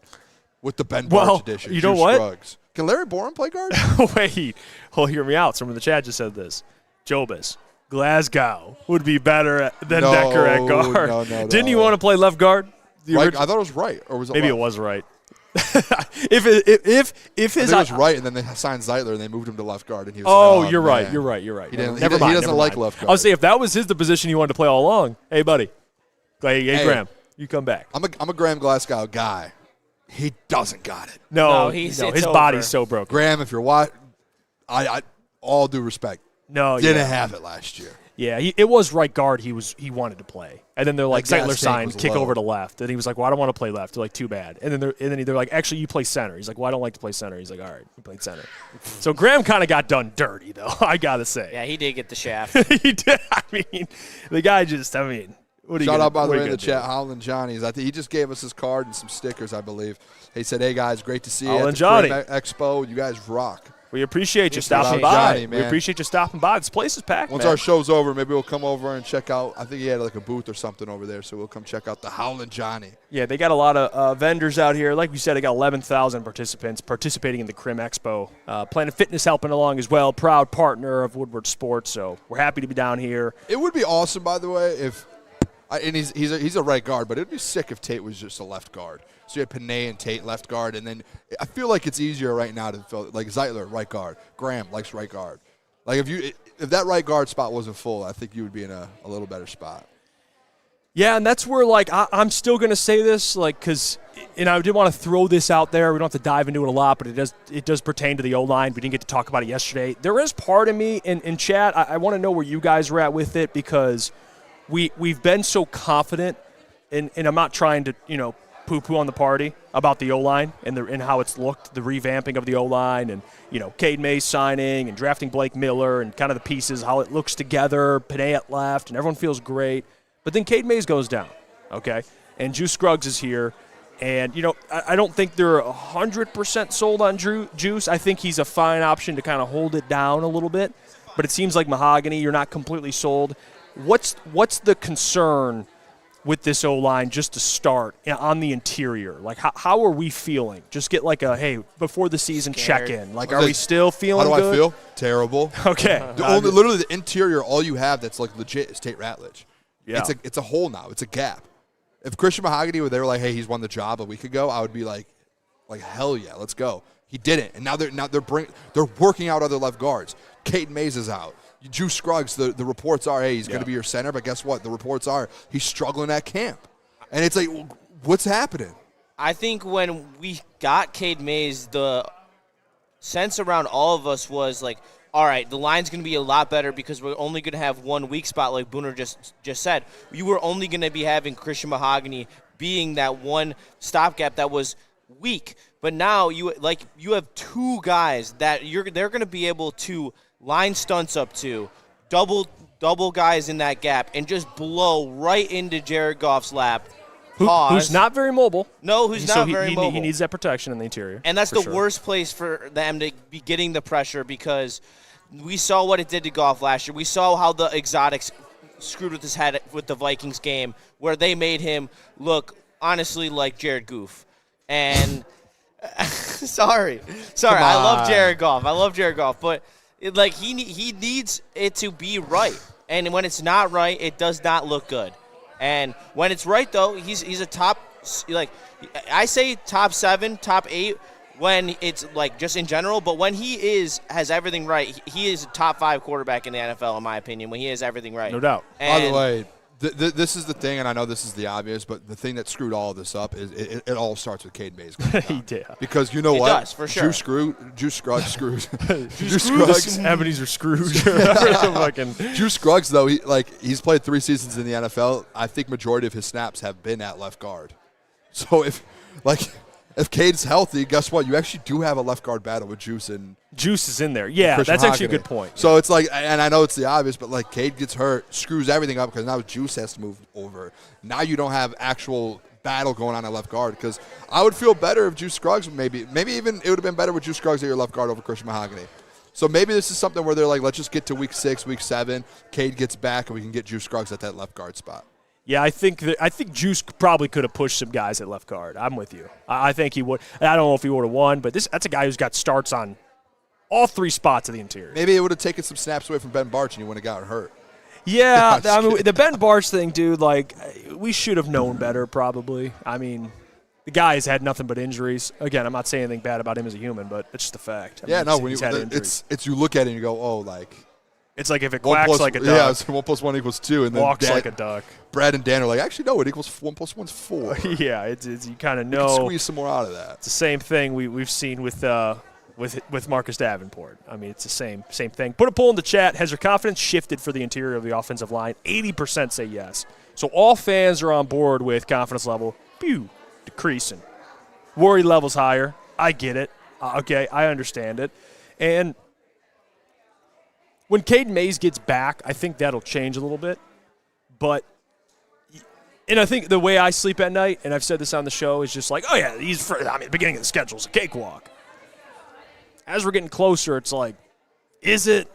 With the Ben Barch edition. You know what? Scruggs. Can Larry Borum play guard? Wait. Well, hear me out. Someone in the chat just said this. Jobis, Glasgow would be better than Decker at guard. No. Didn't you want to play left guard? Right, I thought it was right. Or was it Maybe left? it was right. if his I was right, and then they signed Zeitler, and they moved him to left guard, and he was oh, like, you're man. right. You're right. He doesn't never like mind. left guard. I was saying if that was the position he wanted to play all along, hey buddy, hey Graham, you come back. I'm a Graham Glasgow guy. He doesn't got it. No, his body's so broken. Graham, if you're watching, I all due respect. No, didn't have it last year. Yeah, it was right guard. He wanted to play, and then they're like Zeitler signed, kick low. over to left, and he was like, "Well, I don't want to play left." They're like, "Too bad." And then they're like, "Actually, you play center." He's like, "Well, I don't like to play center." He's like, "All right, you played center." So Graham kind of got done dirty, though. I gotta say. Yeah, he did get the shaft. He did. I mean, the guy just. I mean. Shout out, by the way, in the chat, Howland Johnny's. I think he just gave us his card and some stickers, I believe. He said, hey, guys, great to see you at the Johnny. Expo. You guys rock. We appreciate you stopping by. Johnny, we appreciate you stopping by. This place is packed, Once our show's over, maybe we'll come over and check out. I think he had like a booth or something over there, so we'll come check out the Howland Johnny. Yeah, they got a lot of vendors out here. Like we said, they got 11,000 participants participating in the Crim Expo. Planet Fitness helping along as well, proud partner of Woodward Sports, so we're happy to be down here. It would be awesome, by the way, if and he's a right guard, but it would be sick if Tate was just a left guard. So you had Penei and Tate left guard, and then I feel like it's easier right now to fill, like Zeitler right guard, Graham likes right guard. Like if that right guard spot wasn't full, I think you would be in a little better spot. Yeah, and that's where, like, I'm still going to say this, like, because, and I did want to throw this out there. We don't have to dive into it a lot, but it does pertain to the O-line. We didn't get to talk about it yesterday. There is part of me in chat, I want to know where you guys were at with it, because we've been so confident, and I'm not trying to, poo-poo on the party about the O-line and how it's looked, the revamping of the O-line, and, Cade Mays signing and drafting Blake Miller and kind of the pieces, how it looks together, Panay at left, and everyone feels great. But then Cade Mays goes down, okay? And Juice Scruggs is here. And, I don't think they're 100% sold on Juice. I think he's a fine option to kind of hold it down a little bit. But it seems like Mahogany, you're not completely sold. What's the concern with this O-line just to start on the interior? Like, how are we feeling? Just get like a, hey, before the season check-in. Like, are we still feeling good? How do I feel? Terrible. Okay. Literally the interior, all you have that's, like, legit is Tate Ratledge. Yeah. It's a hole now. It's a gap. If Christian Mahogany were there, like, hey, he's won the job a week ago, I would be like hell yeah, let's go. He didn't, and now they're working out other left guards. Cade Mays is out. Juice Scruggs, the reports are, hey, he's going to be your center, but guess what? The reports are he's struggling at camp, and it's like, what's happening? I think when we got Cade Mays, the sense around all of us was like, all right, the line's going to be a lot better because we're only going to have one weak spot, like Booner just said. You were only going to be having Christian Mahogany being that one stopgap that was weak. But now you have two guys that they're going to be able to line stunts up to, double guys in that gap, and just blow right into Jared Goff's lap. Who's not very mobile. No, who's not very mobile. He needs that protection in the interior. And that's the worst place for them to be getting the pressure, because we saw what it did to Goff last year. We saw how the exotics screwed with his head with the Vikings game, where they made him look, honestly, like Jared Goff. And sorry, I love Jared Goff, but he needs it to be right. And when it's not right, it does not look good. And when it's right, though, he's a top, I say top 7, top 8 when it's just in general. But when he has everything right, he is a top 5 quarterback in the NFL, in my opinion, when he has everything right. No doubt. By the way, this is the thing, and I know this is the obvious, but the thing that screwed all of this up is it all starts with Cade Mays. He did. Because you know what? It does, for sure. Juice Scruggs screws. Juice Scruggs. Ebenezer Scrooge. Juice Scruggs, though, he's played 3 seasons in the NFL. I think majority of his snaps have been at left guard. So if Cade's healthy, guess what? You actually do have a left guard battle with Juice and Juice is in there. Yeah, that's actually a good point. So it's like, and I know it's the obvious, but Cade gets hurt, screws everything up because now Juice has to move over. Now you don't have actual battle going on at left guard, because I would feel better if Juice Scruggs maybe even it would have been better with Juice Scruggs at your left guard over Christian Mahogany. So maybe this is something where they're like, let's just get to week 6, week 7, Cade gets back, and we can get Juice Scruggs at that left guard spot. Yeah, I think Juice probably could have pushed some guys at left guard. I'm with you. I think he would. I don't know if he would have won, but that's a guy who's got starts on all 3 spots of the interior. Maybe it would have taken some snaps away from Ben Barch and he wouldn't have gotten hurt. Yeah, I mean, the Ben Barch thing, dude, we should have known better probably. I mean, the guy has had nothing but injuries. Again, I'm not saying anything bad about him as a human, but it's just a fact. When you look at it and you go, oh, it's like if it quacks like a duck. Yeah, so 1 + 1 = 2. And then walks like a duck. Brad and Dan are like, actually, no, it equals 1 + 1 = 4. Yeah, it's you kind of know. You can squeeze some more out of that. It's the same thing we've seen with Marcus Davenport. I mean, it's the same thing. Put a poll in the chat. Has your confidence shifted for the interior of the offensive line? 80% say yes. So all fans are on board with confidence level decreasing. Worry levels higher. I get it. Okay, I understand it. And when Cade Mays gets back, I think that'll change a little bit. And I think the way I sleep at night, and I've said this on the show, is just like, oh, yeah, the beginning of the schedule is a cakewalk. As we're getting closer, it's like, is it?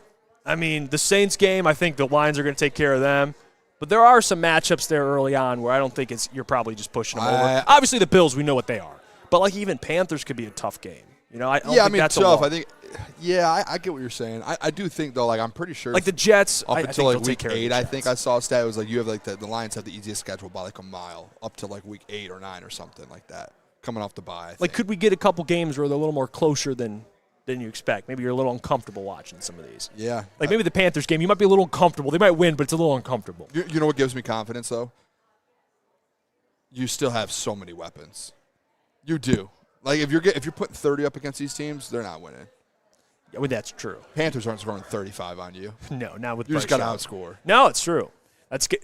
I mean, the Saints game, I think the Lions are going to take care of them. But there are some matchups there early on where I don't think you're probably just pushing them over. Obviously, the Bills, we know what they are. But, even Panthers could be a tough game. I think that's tough. I think, I get what you're saying. I do think, though, I'm pretty sure. The Jets, up until week 8, I think I saw a stat. It was you have the Lions have the easiest schedule by a mile up to week 8 or 9 or something like that, coming off the bye. Could we get a couple games where they're a little more closer than you expect? Maybe you're a little uncomfortable watching some of these. Yeah. Maybe the Panthers game, you might be a little uncomfortable. They might win, but it's a little uncomfortable. You know what gives me confidence, though? you still have so many weapons. You do. Like if you're putting 30 up against these teams, they're not winning. Yeah, well, that's true. Panthers aren't scoring 35 on you. No, not with You just Bryce got to Young. outscore. No, it's true.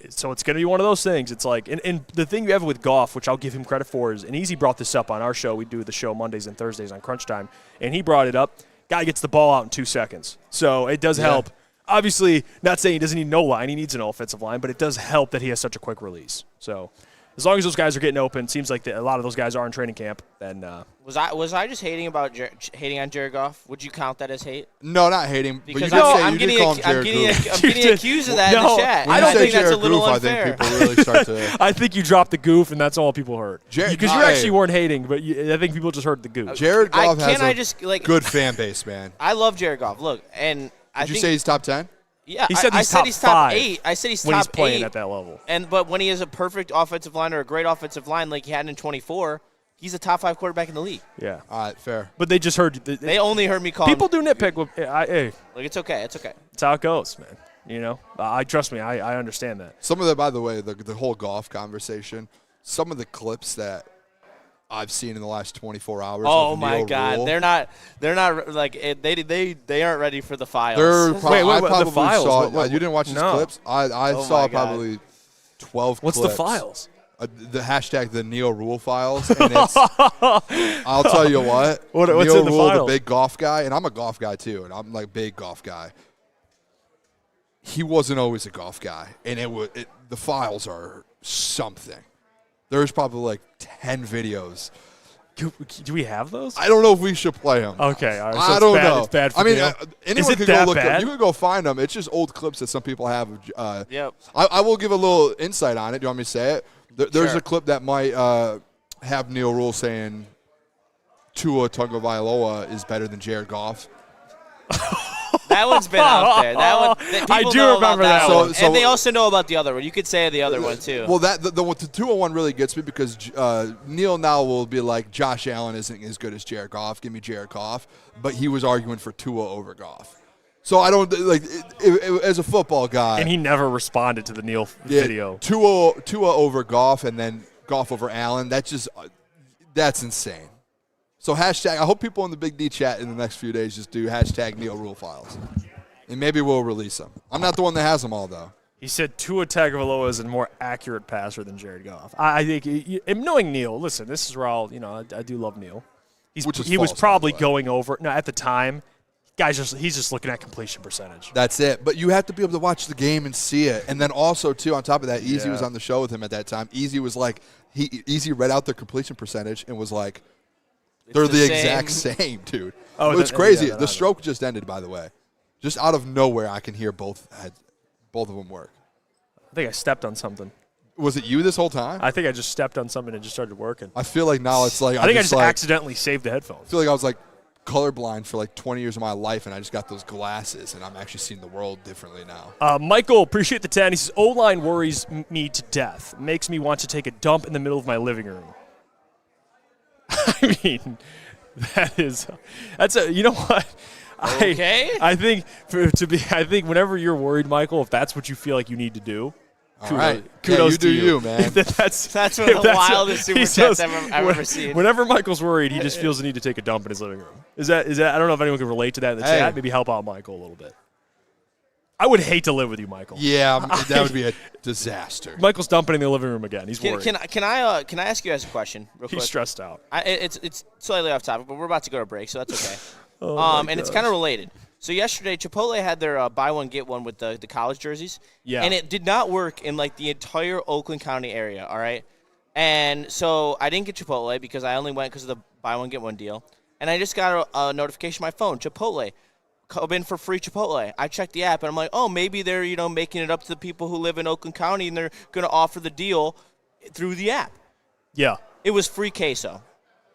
So it's going to be one of those things. It's like, and the thing you have with Goff, which I'll give him credit for, is, and Easy brought this up on our show. We do the show Mondays and Thursdays on Crunch Time, and he brought it up. Guy gets the ball out in 2 seconds. So it does help. Obviously, not saying he doesn't need no line. He needs an offensive line, but it does help that he has such a quick release. So as long as those guys are getting open, seems like a lot of those guys are in training camp, then Was I just hating on Jared Goff? Would you count that as hate? No, not hating. Because but I'm getting accused of that in the chat. When I don't think Jared that's a little Goof, unfair. I think people really start to. I think you dropped the goof, and that's all people heard. Because you actually weren't hating, but I think people just heard the goof. Jared Goff has a good fan base, man. I love Jared Goff. Look, and Did you say he's top 10? Yeah, he said I said he's top 5 8. I said he's when top he's playing 8. at that level. But when he has a perfect offensive line or a great offensive line like he had in 24, he's a top 5 quarterback in the league. Yeah. All right, fair. But they just heard. They only heard me call. People do nitpick. Hey, look, it's okay. It's okay. It's how it goes, man. You know, trust me. I understand that. Some of the, by the way, the whole golf conversation. Some of the clips that I've seen in the last 24 hours. Oh of my Neil God, Rule, they're not like they aren't ready for the files. Wait, I probably the files? saw. You didn't watch these clips? I saw probably 12 What's clips. the files? The hashtag the Neil Rule files, and it's. I'll tell you what. What's Neil in the Rule, files? the big golf guy, and I'm a golf guy too, and I'm like big golf guy. He wasn't always a golf guy, and the files are something. There's probably like 10 videos. Do we have those? I don't know if we should play them. Okay, all right. So I don't know. It's bad for I mean, Neil. anyone could go look up. You can go find them. It's just old clips that some people have. Yep. I will give a little insight on it. Do you want me to say it? There's Sure. a clip that might have Neil Rule saying Tua Tagovailoa is better than Jared Goff. That one's been out there. That one, I people do know remember about that one. one. And they also know about the other one. You could say the other one too. Well, the Tua one really gets me because Neil now will be like, Josh Allen isn't as good as Jared Goff. Give me Jared Goff. But he was arguing for Tua over Goff. So I don't like as a football guy. And he never responded to the Neil video. Tua over Goff and then Goff over Allen. That's insane. So hashtag. I hope people in the Big D chat in the next few days just do hashtag Neil Rule files, and maybe we'll release them. I'm not the one that has them all though. He said Tua Tagovailoa is a more accurate passer than Jared Goff. I think, knowing Neil, listen, this is where I do love Neil. He was probably going over. No, at the time, he's just looking at completion percentage. That's it. But you have to be able to watch the game and see it. And then also too, on top of that, Easy was on the show with him at that time. Easy was like, Easy read out their completion percentage and was like, they're the exact same, dude. Oh, it's crazy. The stroke just ended, by the way. Just out of nowhere, I can hear both of them work. I think I stepped on something. Was it you this whole time? I think I just stepped on something and just started working. I feel like now it's like I think I just accidentally saved the headphones. I feel like I was like colorblind for like 20 years of my life, and I just got those glasses, and I'm actually seeing the world differently now. Michael, appreciate the 10. He says, O-line worries me to death. Makes me want to take a dump in the middle of my living room. I mean, you know what? Okay. I think whenever you're worried, Michael, if that's what you feel like you need to do, all right. Kudos you do to you. Man. That's one of the wildest super chats I've ever seen. Whenever Michael's worried, he just feels the need to take a dump in his living room. Is that? I don't know if anyone can relate to that in the chat. Maybe help out Michael a little bit. I would hate to live with you, Michael. Yeah, that would be a disaster. Michael's dumping in the living room again. He's worried. Can I ask you guys a question real quick? He's stressed out. It's slightly off topic, but we're about to go to break, so that's okay. And it's gosh. kind of related. So yesterday, Chipotle had their buy one get one with the college jerseys. Yeah. And it did not work in like the entire Oakland County area. All right. And so I didn't get Chipotle because I only went because of the buy one get one deal. And I just got a notification on my phone. Chipotle. Come in for free Chipotle. I checked the app and I'm like, oh, maybe they're making it up to the people who live in Oakland County and they're going to offer the deal through the app. Yeah, it was free queso.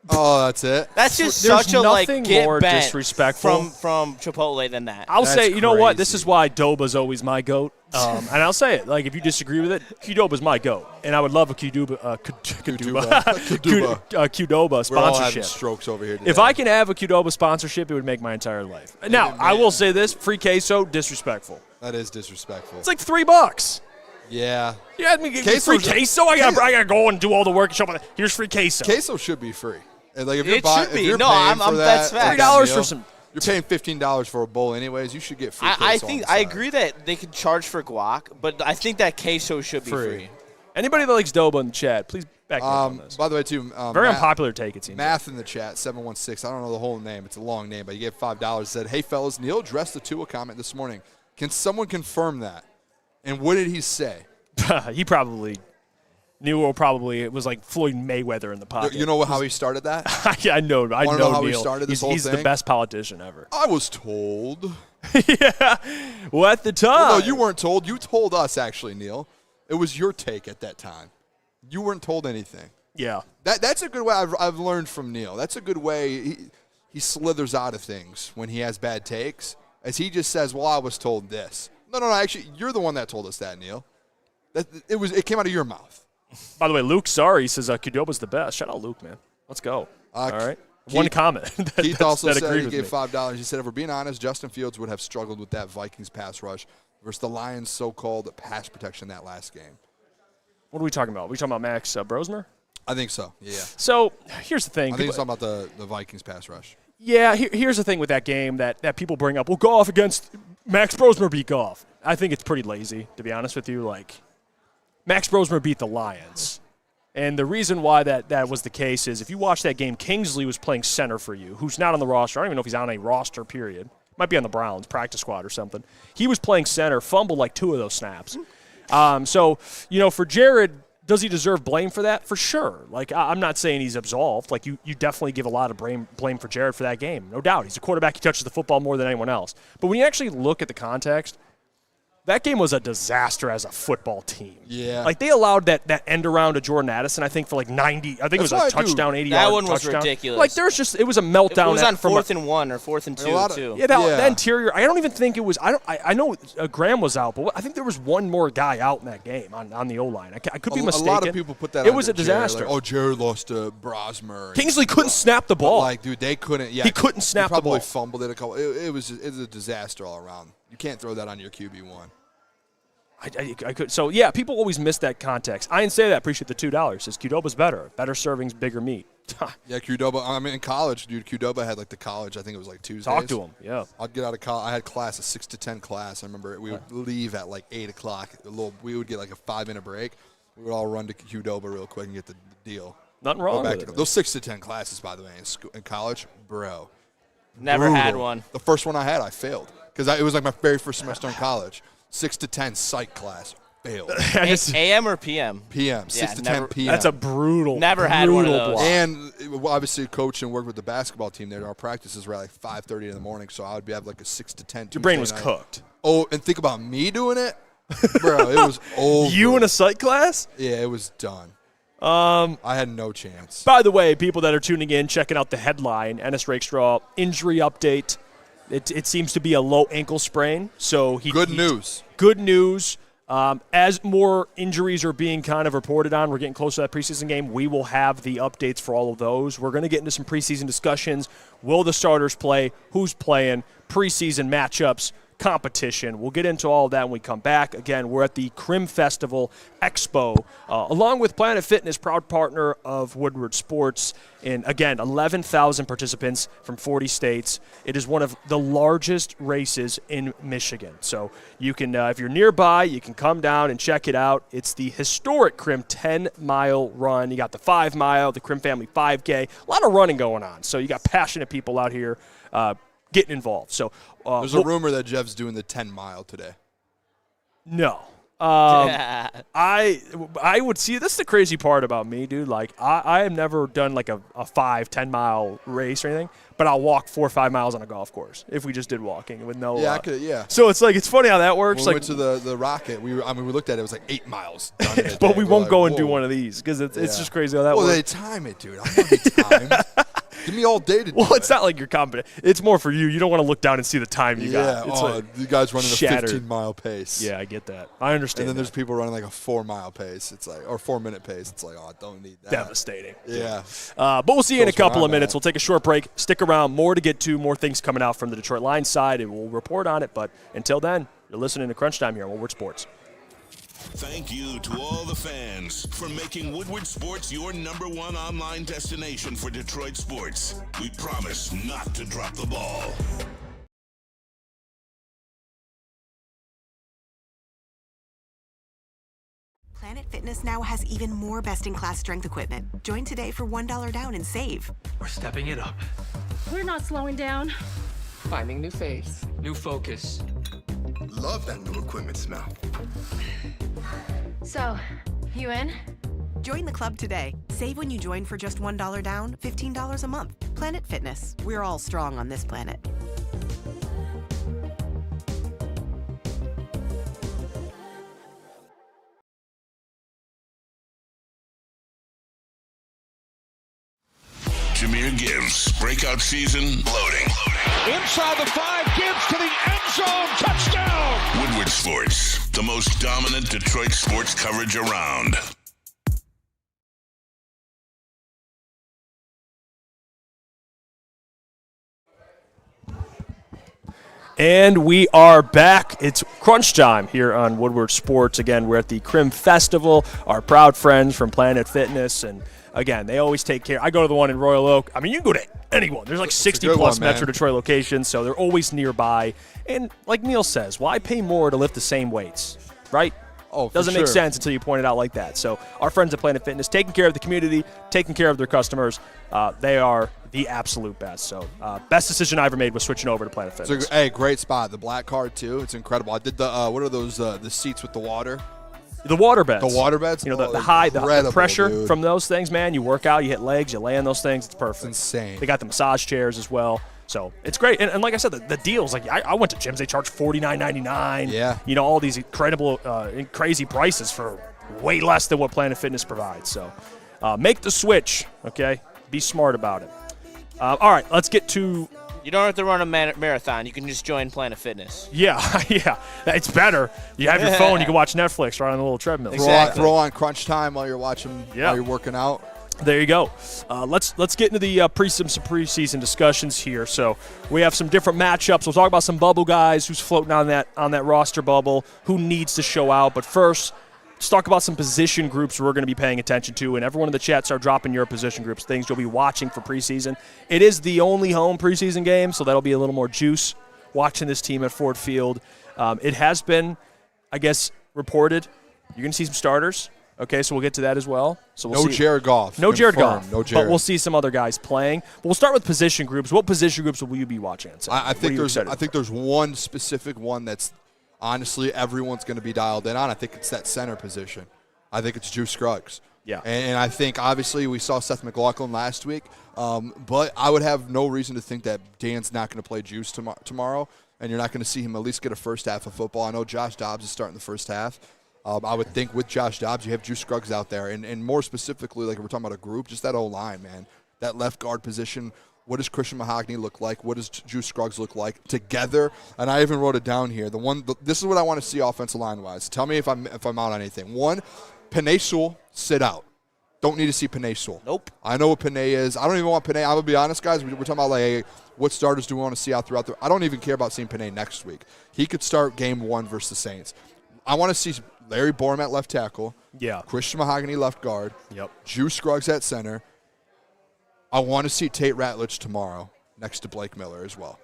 Oh, that's it. That's just There's such a nothing get more bent disrespectful from Chipotle than that. I'll That's say, you know what? This crazy. is why Doba's always my goat. And I'll say it. Like, if you disagree with it, Qdoba's my goat. And I would love a Qdoba Qdoba We're all having sponsorship. strokes over here today. If I can have a Qdoba sponsorship, it would make my entire life. Now, I will say this. Free queso, disrespectful. That is disrespectful. It's like $3. Yeah. You had me give me free queso. I gotta go and do all the work and show up. Here's free queso. Queso should be free. And like if It you're should be. if you're No, paying I'm for that's that, facts. $3 for some. You're paying $15 for a bowl anyways. You should get free queso. I on think the I side. agree that they could charge for guac, but I think that queso should be free. Anybody that likes Doba in the chat, please back me up on this. By the way, too, Very unpopular take, it seems. Math in the chat, 716. I don't know the whole name. It's a long name, but he gave $5. Said, "Hey fellas, Neil addressed the Tua comment this morning. Can someone confirm that? And what did he say?" He probably knew, or probably it was like Floyd Mayweather in the pocket. You know how he started that? Yeah, I know. I Wanna know know how he Neil. started this whole He's the thing? best politician ever. I was told. Yeah. Well, at the time. Well, no, you weren't told. You told us, actually, Neil. It was your take at that time. You weren't told anything. Yeah. That's a good way. I've learned from Neil. That's a good way. He slithers out of things when he has bad takes, as he just says, "Well, I was told this." No. Actually, you're the one that told us that, Neil. It came out of your mouth. By the way, Luke Sorry says Qdoba's the best. Shout out Luke, man. Let's go. All right. One comment. Keith also that said agreed he with gave me. $5. He said, if we're being honest, Justin Fields would have struggled with that Vikings pass rush versus the Lions' so-called pass protection that last game. What are we talking about? Are we talking about Max Brosmer? I think so, yeah. So here's the thing. I think he's talking about the Vikings pass rush. Yeah, here's the thing with that game that people bring up. Well, Goff against Max Brosmer beat Goff. I think it's pretty lazy, to be honest with you. Like, Max Brosmer beat the Lions. And the reason why that was the case is if you watch that game, Kingsley was playing center for you, who's not on the roster. I don't even know if he's on a roster, period. Might be on the Browns practice squad or something. He was playing center, fumbled like 2 of those snaps. So, for Jared, does he deserve blame for that? For sure. Like, I'm not saying he's absolved. Like, you definitely give a lot of blame for Jared for that game. No doubt. He's a quarterback. He touches the football more than anyone else. But when you actually look at the context, that game was a disaster as a football team. Yeah. Like, they allowed that end around to Jordan Addison, I think, for like 90. I think it was a touchdown, 80 yard That one was touchdown. ridiculous. Like, it was a meltdown. It was on from 4th and 1 or 4th and 2, too. Yeah, that interior. I don't even think it was. I know Graham was out, but I think there was one more guy out in that game on the O-line. I could be mistaken. A lot of people put that It on was a Jared, disaster. like, Jared lost to Brosmer. Kingsley couldn't snap the ball. But, like, dude, they couldn't. Yeah, he couldn't snap the ball. Probably fumbled it a couple. It was a disaster all around. You can't throw that on your QB1. I could. So, yeah, people always miss that context. I didn't say that. Appreciate the $2. Says Qdoba's better. Better servings, bigger meat. Yeah, Qdoba. I mean, in college, dude, Qdoba had like the college. I think it was like Tuesdays. Talk to him. Yeah. I'd get out of college. I had class, a 6 to 10 class. I remember we would leave at like 8 o'clock. We would get like a 5-minute break. We would all run to Qdoba real quick and get the deal. Nothing wrong with it. Those 6 to 10 classes, by the way, in college, bro. Never had one. The first one I had, I failed because it was like my very first semester in college. 6 to 10 psych class. Failed. AM or PM? PM. 6 to 10 PM. That's a brutal. Never had one of those. block. And obviously, coach and work with the basketball team there. Our practices were at like 5:30 in the morning, so I would have like a 6 to 10. Your brain was Tuesday night. cooked. Oh, and think about me doing it, bro. It was over. You in a psych class? Yeah, it was done. I had no chance. By the way, people that are tuning in, checking out the headline, Ennis Rakestraw injury update. It seems to be a low ankle sprain. So Good news. Good news. As more injuries are being kind of reported on, we're getting close to that preseason game. We will have the updates for all of those. We're going to get into some preseason discussions. Will the starters play? Who's playing? Preseason matchups, competition. We'll get into all of that when we come back. Again, we're at the Crim Festival Expo, along with Planet Fitness, proud partner of Woodward Sports. And again, 11,000 participants from 40 states. It is one of the largest races in Michigan. So you can, if you're nearby, you can come down and check it out. It's the historic Crim 10-mile run. You got the 5-mile, the Crim Family 5K. A lot of running going on. So you got passionate people out here getting involved. So there's a rumor that Jeff's doing the 10-mile today. No. I would see, this is the crazy part about me, dude. Like, I have never done like a 5-10-mile race or anything, but I'll walk 4 or 5 miles on a golf course if we just did walking with no. Yeah, I could. Yeah. So it's like, it's funny how that works. When we like, went to the Rocket, we looked at it. It was like 8 miles. Done in a but day. we We're won't like, go and do whoa. one of these because it's just crazy how that well, works. they time it, dude. I don't need time. Give me all day to do Well, it. it's not like you're confident. It's more for you. You don't want to look down and see the time you Yeah. got. It's Oh, like the guy's running shattered. a 15-mile pace. Yeah, I get that. I understand. And then there's that. people running like a 4-mile pace. It's like, or 4-minute pace. It's like, oh, I don't need that. Devastating. Yeah. But we'll see you in a Goes where couple of I'm minutes. at. We'll take a short break. Stick around. More to get to. More things coming out from the Detroit Lions side, and we'll report on it. But until then, you're listening to Crunch Time here on Woodward Sports. Thank you to all the fans for making Woodward Sports your #1 online destination for Detroit sports. We promise not to drop the ball. Planet Fitness now has even more best-in-class strength equipment. Join today for $1 down and save. We're stepping it up. We're not slowing down. Finding new faith, new focus. Love that new equipment smell. So, you in? Join the club today. Save when you join for just $1 down, $15 a month. Planet Fitness. We're all strong on this planet. Jameer Gibbs, breakout season, loading. Inside the 5, Gibbs to the end zone, touchdown! Woodward Sports, the most dominant Detroit sports coverage around. And we are back. It's crunch time here on Woodward Sports. Again, we're at the Crim Festival. Our proud friends from Planet Fitness, and again, they always take care. I go to the one in Royal Oak. I mean, you can go to anyone. There's like 60-plus Metro Detroit locations, so they're always nearby. And like Neil says, why pay more to lift the same weights, right? Oh, Doesn't make sense until you point it out like that. So our friends at Planet Fitness, taking care of the community, taking care of their customers, they are the absolute best. So best decision I ever made was switching over to Planet Fitness. Hey, great spot. The black card, too. It's incredible. I did the, what are those, the seats with the water? The water beds. The water beds? You know, the high, the pressure dude. from those things, man. You work out, you hit legs, you lay on those things. It's perfect. It's insane. They got the massage chairs as well. So it's great. And like I said, the deals, like I went to gyms, they charge $49.99. Yeah. You know, all these incredible, crazy prices for way less than what Planet Fitness provides. So make the switch, okay? Be smart about it. All right, let's get to. You don't have to run a marathon. You can just join Planet Fitness. Yeah, yeah. It's better. You have your phone, you can watch Netflix right on the little treadmill. Exactly. Throw on crunch time while you're watching, while you're working out. There you go. Let's get into the some preseason discussions here. So we have some different matchups. We'll talk about some bubble guys, who's floating on that roster bubble, who needs to show out. But first, let's talk about some position groups we're going to be paying attention to. And everyone in the chat, start dropping your position groups, things you'll be watching for preseason. It is the only home preseason game, so that'll be a little more juice watching this team at Ford Field. It has been, I guess, reported you're going to see some starters. Okay, so we'll get to that as well. So we'll see. Jared Goff. No Jared Goff. No Jared. But we'll see some other guys playing. But we'll start with position groups. What position groups will you be watching? I think there's one specific one that's honestly everyone's going to be dialed in on. I think it's that center position. I think it's Juice Scruggs. Yeah. And I think obviously we saw Seth McLaughlin last week, but I would have no reason to think that Dan's not going to play Juice tomorrow, and you're not going to see him at least get a first half of football. I know Josh Dobbs is starting the first half. I would think with Josh Dobbs, you have Juice Scruggs out there. And more specifically, like we're talking about a group, just that O-line, man. That left guard position. What does Christian Mahogany look like? What does Juice Scruggs look like together? And I even wrote it down here. This is what I want to see offensive line-wise. Tell me if I'm out on anything. One, Penei Sewell, sit out. Don't need to see Penei Sewell. Nope. I know what Penei is. I don't even want Penei. I'm going to be honest, guys. We're talking about, like, hey, what starters do we want to see out throughout I don't even care about seeing Penei next week. He could start game 1 versus the Saints. I want to see Larry Borum at left tackle. Yeah. Christian Mahogany left guard. Yep. Juice Scruggs at center. I want to see Tate Ratledge tomorrow next to Blake Miller as well.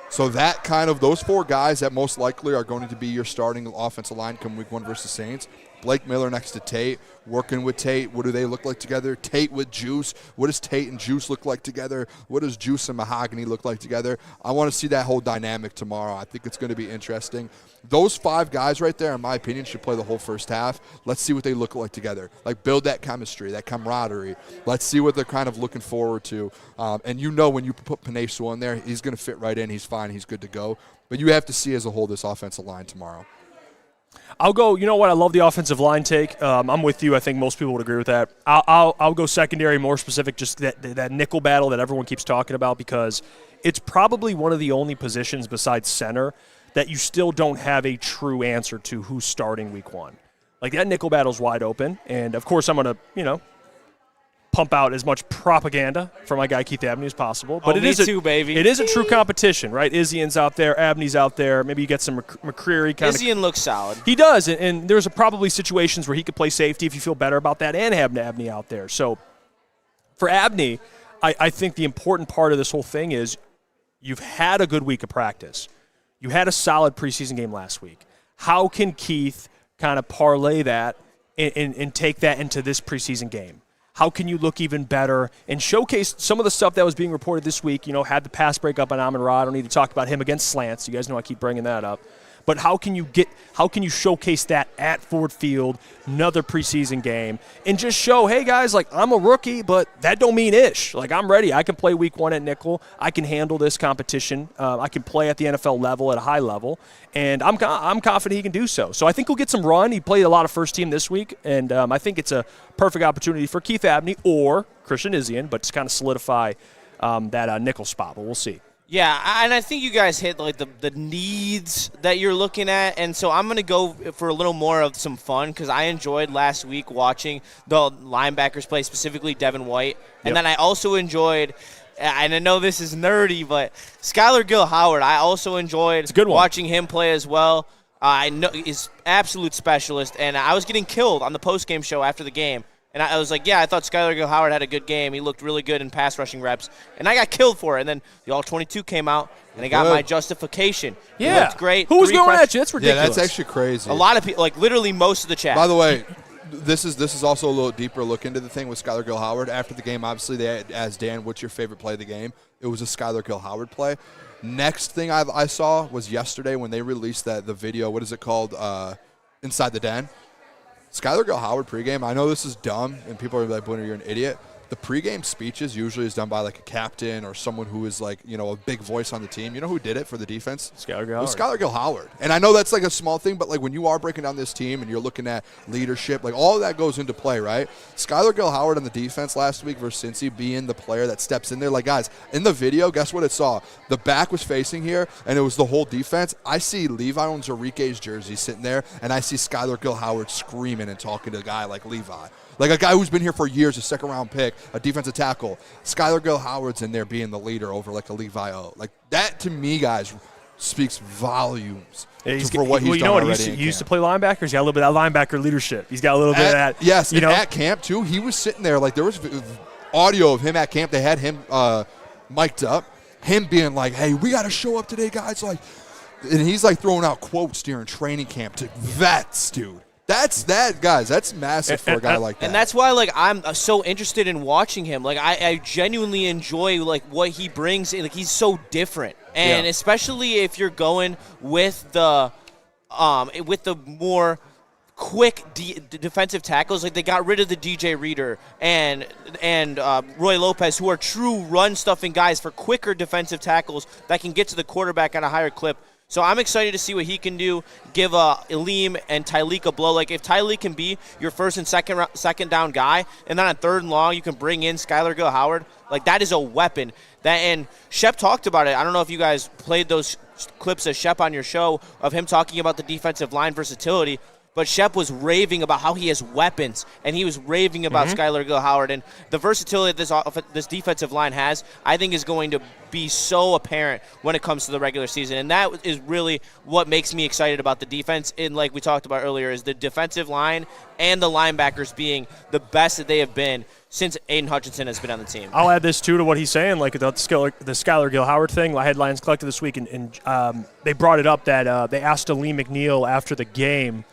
So that kind of those 4 guys that most likely are going to be your starting offensive line come week 1 versus Saints. Blake Miller next to Tate, working with Tate. What do they look like together? Tate with Juice. What does Tate and Juice look like together? What does Juice and Mahogany look like together? I want to see that whole dynamic tomorrow. I think it's going to be interesting. Those 5 guys right there, in my opinion, should play the whole first half. Let's see what they look like together. Like, build that chemistry, that camaraderie. Let's see what they're kind of looking forward to. And you know when you put Penei Sewell in there, he's going to fit right in. He's fine. He's good to go. But you have to see as a whole this offensive line tomorrow. I'll go. You know what? I love the offensive line take. I'm with you. I think most people would agree with that. I'll go secondary, more specific, just that nickel battle that everyone keeps talking about, because it's probably one of the only positions besides center that you still don't have a true answer to who's starting week 1. Like, that nickel battle's wide open, and of course I'm going to, pump out as much propaganda for my guy Keith Abney as possible. But me too, baby. It is a true competition, right? Izzian's out there, Abney's out there. Maybe you get some McCreary kind of. Izzian looks solid. He does, and there's probably situations where he could play safety if you feel better about that, and have Abney out there. So for Abney, I think the important part of this whole thing is you've had a good week of practice. You had a solid preseason game last week. How can Keith kind of parlay that and take that into this preseason game? How can you look even better and showcase some of the stuff that was being reported this week? Had the pass breakup on Amon-Ra. I don't need to talk about him against slants. You guys know I keep bringing that up. But how can you showcase that at Ford Field, another preseason game, and just show, hey guys, like I'm a rookie, but that don't mean ish. Like I'm ready. I can play week 1 at nickel. I can handle this competition. I can play at the NFL level, at a high level, and I'm confident he can do so. So I think he'll get some run. He played a lot of first team this week, and I think it's a perfect opportunity for Keith Abney or Christian Izzian, but to kind of solidify that nickel spot. But we'll see. Yeah, and I think you guys hit like the needs that you're looking at, and so I'm going to go for a little more of some fun because I enjoyed last week watching the linebackers play, specifically Devin White, and then I also enjoyed, and I know this is nerdy, but Skylar Gill-Howard, I also enjoyed watching him play as well. I know he's absolute specialist, and I was getting killed on the post-game show after the game. And I was like, yeah, I thought Skylar Gill-Howard had a good game. He looked really good in pass rushing reps. And I got killed for it. And then the All-22 came out, and I got my justification. Yeah. He looked great. Who was going at you? That's ridiculous. Yeah, that's actually crazy. A lot of people, like literally most of the chat. By the way, this is also a little deeper look into the thing with Skylar Gill-Howard. After the game, obviously, they asked Dan, what's your favorite play of the game? It was a Skylar Gill-Howard play. Next thing I saw was yesterday when they released the video, what is it called, Inside the Den. Skylar Gill-Howard pregame, I know this is dumb, and people are like, Booner, you're an idiot. The pregame speeches usually is done by like a captain or someone who is like, a big voice on the team. You know who did it for the defense? Skylar Gill-Howard. It was Skylar Gill-Howard. And I know that's like a small thing, but like when you are breaking down this team and you're looking at leadership, like all of that goes into play, right? Skylar Gill-Howard on the defense last week versus Cincy being the player that steps in there. Like, guys, in the video, guess what it saw? The back was facing here, and it was the whole defense. I see Levi Onwuzurike's jersey sitting there, and I see Skylar Gill-Howard screaming and talking to a guy like Levi. Like a guy who's been here for years, a second-round pick, a defensive tackle. Skylar Gill-Howard's in there being the leader over like a Levi O. Like that, to me, guys, speaks volumes for what he's done already. He used to play linebackers. He's got a little bit of that linebacker leadership. He's got a little bit of that. Yes, at camp, too, he was sitting there. Like there was audio of him at camp. They had him mic'd up. Him being like, hey, we got to show up today, guys. Like, and he's like throwing out quotes during training camp to vets, dude. That's massive for a guy like that. And that's why, like, I'm so interested in watching him. Like, I genuinely enjoy, like, what he brings. Like, he's so different. And especially if you're going with the more quick defensive tackles. Like, they got rid of the DJ Reader and Roy Lopez, who are true run-stuffing guys for quicker defensive tackles that can get to the quarterback at a higher clip. So I'm excited to see what he can do, give Aleem and Tyleek a blow. Like if Tyleek can be your first and second down guy, and then on third and long you can bring in Skylar Gill-Howard, like that is a weapon. And Shep talked about it. I don't know if you guys played those clips of Shep on your show of him talking about the defensive line versatility. But Shep was raving about how he has weapons, and he was raving about Skylar Gill-Howard. And the versatility that this defensive line has, I think, is going to be so apparent when it comes to the regular season. And that is really what makes me excited about the defense. And like we talked about earlier, is the defensive line and the linebackers being the best that they have been since Aiden Hutchinson has been on the team. I'll add this, too, to what he's saying, like the Skylar Gill-Howard thing. I had Lions Collective this week, and they brought it up that they asked Aleem McNeil after the game,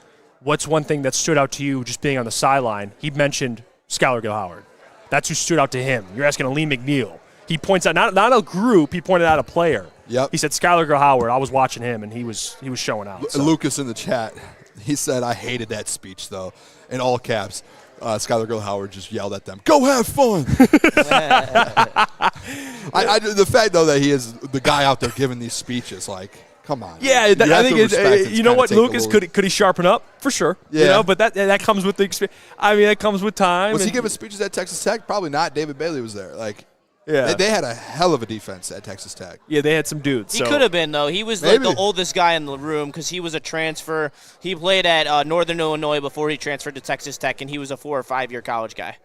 what's one thing that stood out to you just being on the sideline? He mentioned Skylar Gill-Howard. That's who stood out to him. You're asking Aleem McNeil. He points out, not a group, he pointed out a player. Yep. He said Skylar Gill-Howard. I was watching him, and he was showing out. So. Lucas in the chat, he said, I hated that speech, though. In all caps, Skylar Gill-Howard just yelled at them, go have fun. The fact, though, that he is the guy out there giving these speeches, like, come on. Yeah, I think you know what, Lucas, could he sharpen up? For sure. Yeah. But that comes with the experience. I mean, that comes with time. Was he giving speeches at Texas Tech? Probably not. David Bailey was there. Like, yeah, they had a hell of a defense at Texas Tech. Yeah, they had some dudes. He could have been, though. He was like the oldest guy in the room because he was a transfer. He played at Northern Illinois before he transferred to Texas Tech, and he was a 4 or 5 year college guy.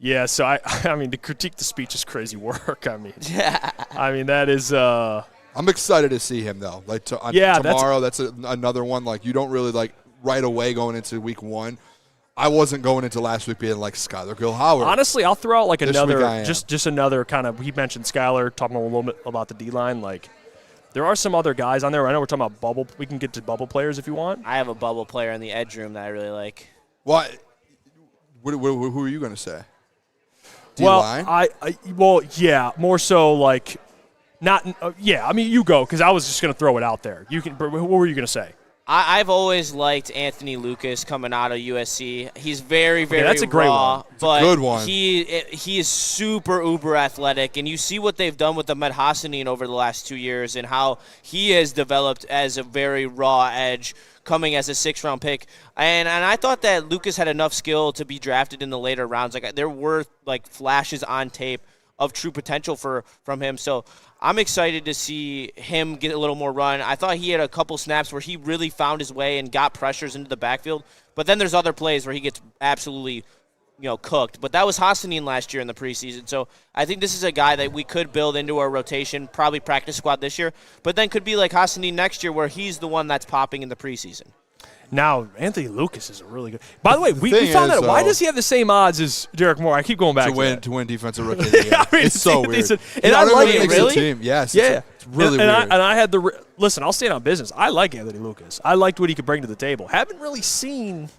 Yeah, so I mean, to critique the speech is crazy work. I mean, that is. I'm excited to see him though. Like tomorrow, that's another one. Like you don't really like right away going into week 1. I wasn't going into last week being like Skylar Gill-Howard. Honestly, I'll throw out like another, just another kind of. He mentioned Skylar, talking a little bit about the D-line. Like, there are some other guys on there. I know we're talking about bubble. We can get to bubble players if you want. I have a bubble player in the edge room that I really like. What? Who are you going to say? D-line? Well, yeah, more so like, not. Yeah, I mean, you go because I was just going to throw it out there. You can. What were you going to say? I've always liked Anthony Lucas coming out of USC. He's very, very that's a great raw, one. But a good one. He is super uber athletic, and you see what they've done with Ahmed Hassanin over the last 2 years and how he has developed as a very raw edge coming as a 6th-round pick. And I thought that Lucas had enough skill to be drafted in the later rounds. Like there were like flashes on tape of true potential from him. So I'm excited to see him get a little more run. I thought he had a couple snaps where he really found his way and got pressures into the backfield. But then there's other plays where he gets absolutely, cooked. But that was Hassanin last year in the preseason. So I think this is a guy that we could build into our rotation, probably practice squad this year, but then could be like Hassanin next year where he's the one that's popping in the preseason. Now, Anthony Lucas is a really good. By the way, we found out why does he have the same odds as Derek Moore? I keep going back to win defensive rookie of the year. It's so weird. And I like it, really. Team. Yes, yeah, it's really weird. And I had listen. I'll stand on business. I like Anthony Lucas. I liked what he could bring to the table. Haven't really seen.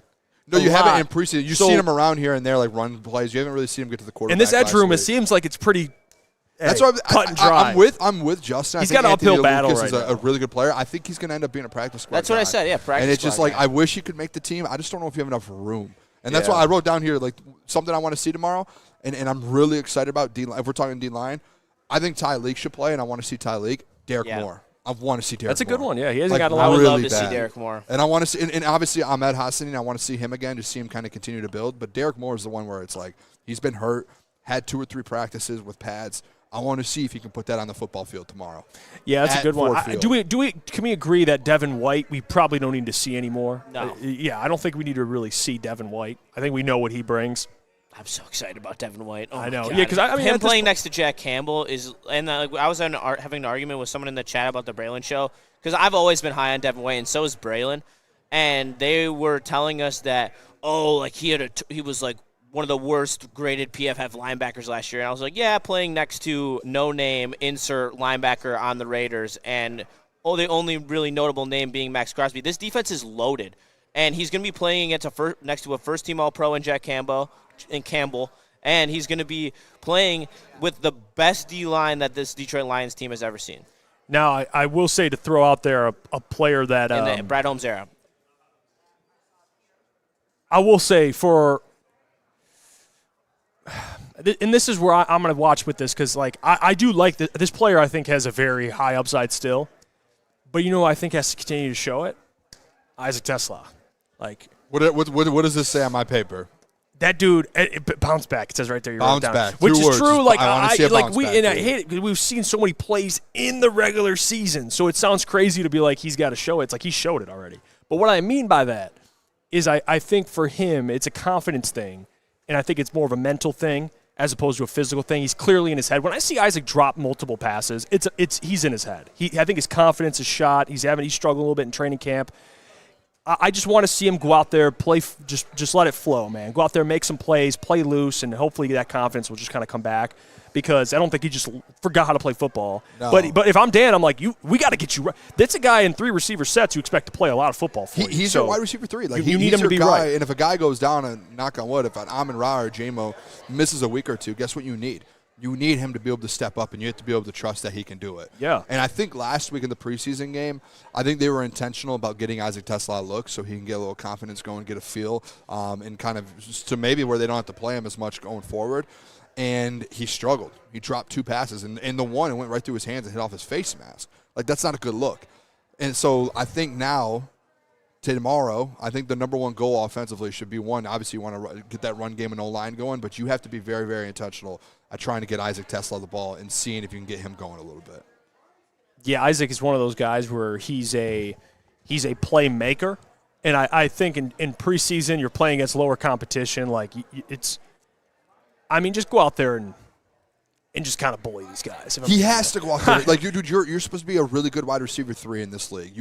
No, you haven't in preseason. You've seen him around here and there, like run plays. You haven't really seen him get to the quarterback. In this edge room, it seems like it's pretty. That's why cut and dry. I'm with Justin. He's got an uphill battle Lucas right is a really good player. I think he's going to end up being a practice squad. That's what I said. Yeah, practice. And it's just squad like guy. I wish he could make the team. I just don't know if you have enough room. And that's why I wrote down here like something I want to see tomorrow. And I'm really excited about D-line. If we're talking D-line, I think Ty Leak should play, and I want to see Ty Leak. Derek Moore. I want to see Derek Moore. That's a good one. Yeah, he hasn't got a I lot. would love to bad. see Derek Moore. And I want to see, and obviously Ahmed Hassanin, I want to see him again, just see him kind of continue to build. But Derek Moore is the one where it's like he's been hurt, had 2 or 3 practices with pads. I want to see if he can put that on the football field tomorrow. Yeah, that's a good one. Can we agree that Devin White we probably don't need to see anymore? No. I don't think we need to really see Devin White. I think we know what he brings. I'm so excited about Devin White. Oh I know. God. Yeah, because I mean, him playing next to Jack Campbell is, and I was having an argument with someone in the chat about the Braylon show because I've always been high on Devin White, and so is Braylon, and they were telling us that he was like one of the worst graded PFF linebackers last year. And I was like, yeah, playing next to no-name insert linebacker on the Raiders, and the only really notable name being Max Crosby. This defense is loaded, and he's going to be playing next to a first-team All-Pro in Jack Campbell, and he's going to be playing with the best D-line that this Detroit Lions team has ever seen. Now, I will say to throw out there a player that in the Brad Holmes era. I will say and this is where I'm going to watch with this because, like, I do like this player. I think has a very high upside still, but I think has to continue to show it. Isaac Tesla, like, what does this say on my paper? That dude, bounce back. It says right there. Bounce back. Which is words. true. Like I hate it because we've seen so many plays in the regular season. So it sounds crazy to be like he's got to show it. It's like he showed it already. But what I mean by that is I think for him it's a confidence thing, and I think it's more of a mental thing as opposed to a physical thing. He's clearly in his head. When I see Isaac drop multiple passes, he's in his head. I think his confidence is shot. He's struggled a little bit in training camp. I just want to see him go out there, play, just let it flow, man. Go out there, make some plays, play loose, and hopefully that confidence will just kind of come back because I don't think he just forgot how to play football. No. But if I'm Dan, I'm like, we got to get you right. That's a guy in 3 receiver sets you expect to play a lot of football for. He's your wide receiver 3. Like you need him to be guy, right. And if a guy goes down, and knock on wood, if an Amon-Ra or J-Mo misses a week or two, guess what you need? You need him to be able to step up, and you have to be able to trust that he can do it. Yeah. And I think last week in the preseason game, I think they were intentional about getting Isaac Tesla a look so he can get a little confidence going, get a feel, and kind of to maybe where they don't have to play him as much going forward. And he struggled. He dropped 2 passes, and the one it went right through his hands and hit off his face mask. Like, that's not a good look. And so I think now, tomorrow, I think the number one goal offensively should be one. Obviously, you want to get that run game and O-line going, but you have to be very, very intentional at trying to get Isaac Tesla the ball and seeing if you can get him going a little bit. Yeah, Isaac is one of those guys where he's a playmaker, and I think in preseason you're playing against lower competition. Like I mean, just go out there and just kind of bully these guys. He has to go out there. Like, dude, you're supposed to be a really good wide receiver 3 in this league.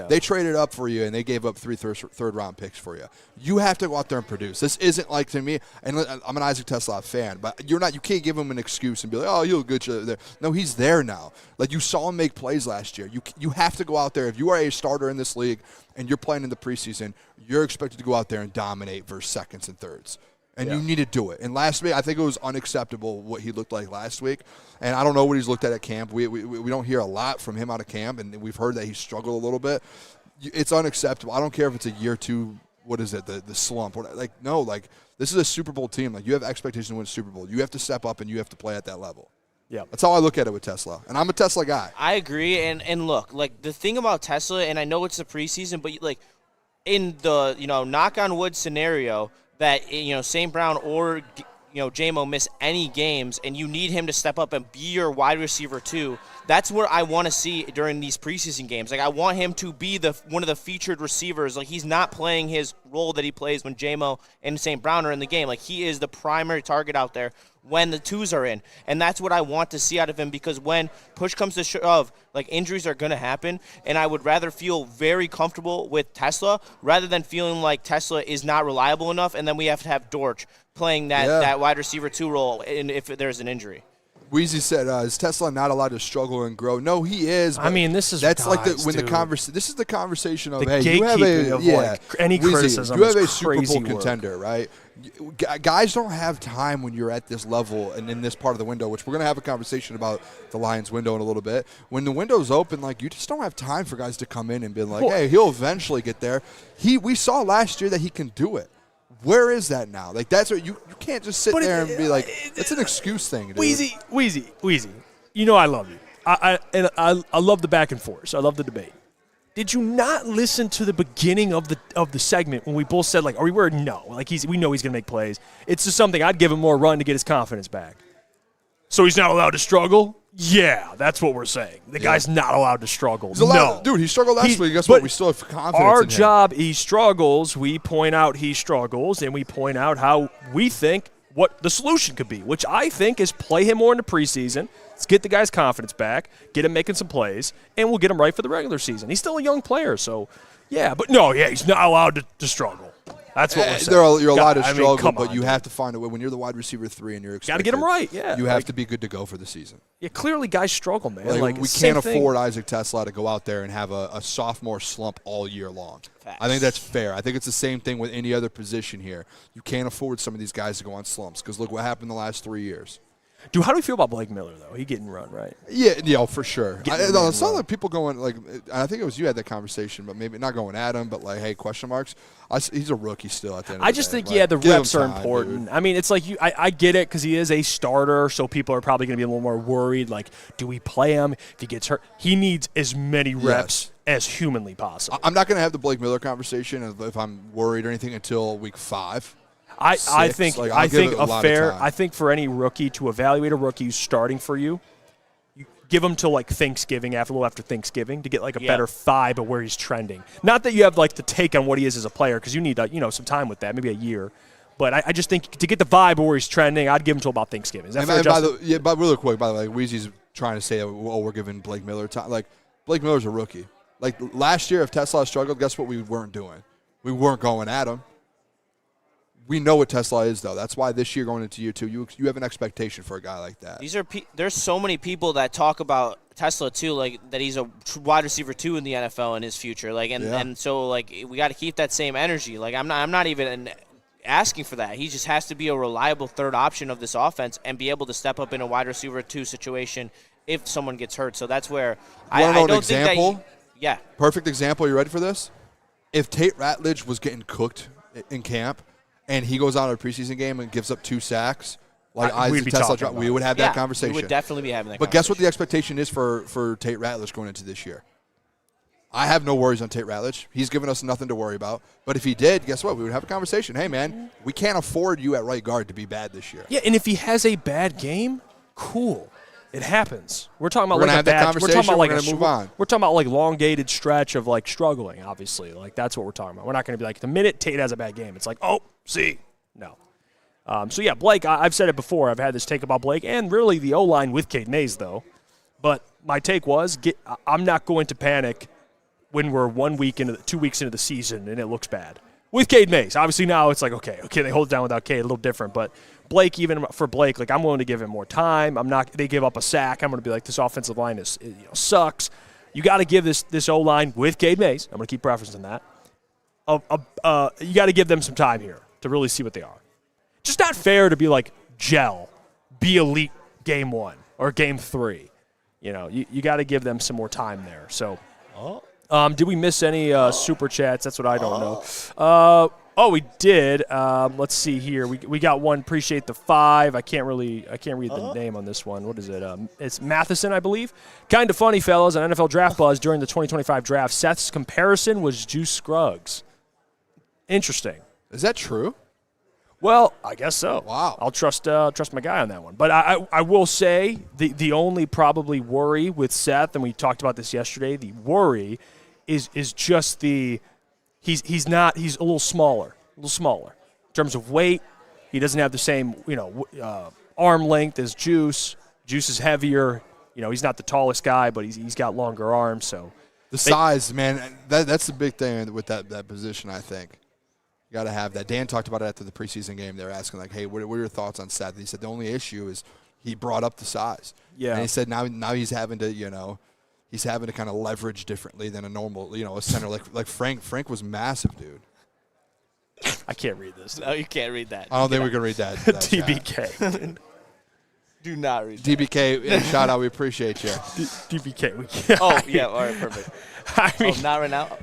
They traded up for you, and they gave up 3 third-round picks for you. You have to go out there and produce. This isn't like, to me, and I'm an Isaac Tesla fan, but you can't give him an excuse and be like, oh, you'll get you there. No, he's there now. Like, you saw him make plays last year. You have to go out there. If you are a starter in this league and you're playing in the preseason, you're expected to go out there and dominate versus seconds and thirds. And you need to do it. And last week, I think it was unacceptable what he looked like last week. And I don't know what he's looked at camp. We don't hear a lot from him out of camp, and we've heard that he struggled a little bit. It's unacceptable. I don't care if it's a year 2, what is it, the slump. This is a Super Bowl team. Like, you have expectations to win a Super Bowl. You have to step up, and you have to play at that level. Yeah, that's how I look at it with Tesla. And I'm a Tesla guy. I agree. And look, like, the thing about Tesla, and I know it's the preseason, but, like, in the, knock on wood scenario – that, St. Brown or, J-Mo miss any games and you need him to step up and be your wide receiver too, that's where I want to see during these preseason games. Like, I want him to be one of the featured receivers. Like, he's not playing his role that he plays when J-Mo and St. Brown are in the game. Like, he is the primary target out there when the twos are in. And that's what I want to see out of him, because when push comes to shove, like, injuries are going to happen, and I would rather feel very comfortable with Tesla rather than feeling like Tesla is not reliable enough and then we have to have Dortch playing that wide receiver 2 role if there's an injury. Weezy said, "Is Tesla not allowed to struggle and grow?" No, he is. I mean, this is this is the conversation of, the hey, you have any Weezy, criticism. You have a Super Bowl contender, right? Guys don't have time when you're at this level and in this part of the window, which we're going to have a conversation about the Lions window in a little bit. When the window's open, like, you just don't have time for guys to come in and be like, hey, he'll eventually get there. We saw last year that he can do it. Where is that now? Like, that's what you can't just sit there and be like, it's an excuse thing, dude. Weezy. I love you. I love the back and forth. I love the debate. Did you not listen to the beginning of the segment when we both said, like, are we worried? No. Like, we know he's going to make plays. It's just something I'd give him more run to get his confidence back. So he's not allowed to struggle? Yeah, that's what we're saying. The guy's not allowed to struggle. Dude, he struggled last week. Guess what? We still have confidence our in him. job, he struggles. We point out he struggles, and we point out how we think what the solution could be, which I think is play him more in the preseason. Let's get the guy's confidence back, get him making some plays, and we'll get him right for the regular season. He's still a young player, so, he's not allowed to struggle. That's what we're saying. You're allowed to struggle, but you have to find a way. When you're the wide receiver 3 and you're expected, got to get him right, yeah. You have to be good to go for the season. Yeah, clearly guys struggle, man. We can't afford Isaac Tesla to go out there and have a sophomore slump all year long. Facts. I think that's fair. I think it's the same thing with any other position here. You can't afford some of these guys to go on slumps, because look what happened the last 3 years. Dude, how do we feel about Blake Miller, though? He getting run, right? Yeah, for sure. It's not like people going, like, I think it was you had that conversation, but maybe not going at him, but like, hey, question marks. He's a rookie still at the end of the day. I just think, the reps are important. Dude. I mean, it's like, I get it, because he is a starter, so people are probably going to be a little more worried. Like, do we play him if he gets hurt? He needs as many reps as humanly possible. I'm not going to have the Blake Miller conversation if I'm worried or anything until week 5. I think for any rookie to evaluate a rookie who's starting for you give him till like Thanksgiving, a little after Thanksgiving, to get like a better vibe of where he's trending. Not that you have like to take on what he is as a player, because you need some time with that, maybe a year. But I just think to get the vibe of where he's trending, I'd give him till about Thanksgiving. Is that fair, Justin? But really quick, by the way, Weezy's trying to say that we're giving Blake Miller time. Like, Blake Miller's a rookie. Like, last year, if Tesla struggled, guess what we weren't doing? We weren't going at him. We know what Tesla is, though. That's why this year going into year 2, you have an expectation for a guy like that. There's so many people that talk about Tesla too, like that he's a wide receiver 2 in the NFL in his future. Like, and so like we got to keep that same energy. Like, I'm not even asking for that. He just has to be a reliable third option of this offense and be able to step up in a wide receiver 2 situation if someone gets hurt. So that's where I don't think that. Perfect example. You ready for this? If Tate Ratledge was getting cooked in camp, and he goes out in a preseason game and gives up 2 sacks, like Isaac Tesla, we would have that conversation. We would definitely be having that conversation. But guess what the expectation is for Tate Ratledge going into this year? I have no worries on Tate Ratledge. He's given us nothing to worry about. But if he did, guess what? We would have a conversation. Hey, man, we can't afford you at right guard to be bad this year. Yeah, and if he has a bad game, cool. It happens. We're talking about we're like a bad. We're talking about like move on. We're talking about like elongated stretch of like struggling. Obviously, like that's what we're talking about. We're not going to be like the minute Tate has a bad game, it's like, oh, see, no. So, yeah, Blake, I've said it before. I've had this take about Blake and really the O-line with Cade Mays, though. But my take was I'm not going to panic when we're 2 weeks into the season and it looks bad. With Cade Mays. Obviously now it's like, okay, they hold it down without Cade, a little different. But Blake, even for Blake, like I'm willing to give him more time. They give up a sack. I'm going to be like, this offensive line sucks. You got to give this O-line with Cade Mays. I'm going to keep referencing that. You got to give them some time here to really see what they are. Just not fair to be like gel, be elite game 1 or game 3. You got to give them some more time there. So, did we miss any super chats? That's what I don't know. We did. Let's see here. We got one. Appreciate the 5. I can't read the name on this one. What is it? It's Matheson, I believe. Kind of funny, fellas. On NFL Draft Buzz during the 2025 draft, Seth's comparison was Juice Scruggs. Interesting. Is that true? Well, I guess so. Wow. I'll trust my guy on that one. But I will say the only probably worry with Seth, and we talked about this yesterday, the worry is just he's a little smaller in terms of weight. He doesn't have the same arm length as Juice. Juice is heavier. He's not the tallest guy, but he's got longer arms. So the size, man, that's the big thing with that position, I think. You got to have that. Dan talked about it after the preseason game. They were asking, like, hey, what are your thoughts on Seth? He said the only issue is he brought up the size. Yeah. And he said now he's having to, kind of leverage differently than a normal, a center. Like Frank. Frank was massive, dude. I can't read this. No, you can't read that. I don't think we can read that. DBK. Do not read that. DBK, shout out. We appreciate you. DBK. Oh, yeah. All right, perfect. I mean, not right now?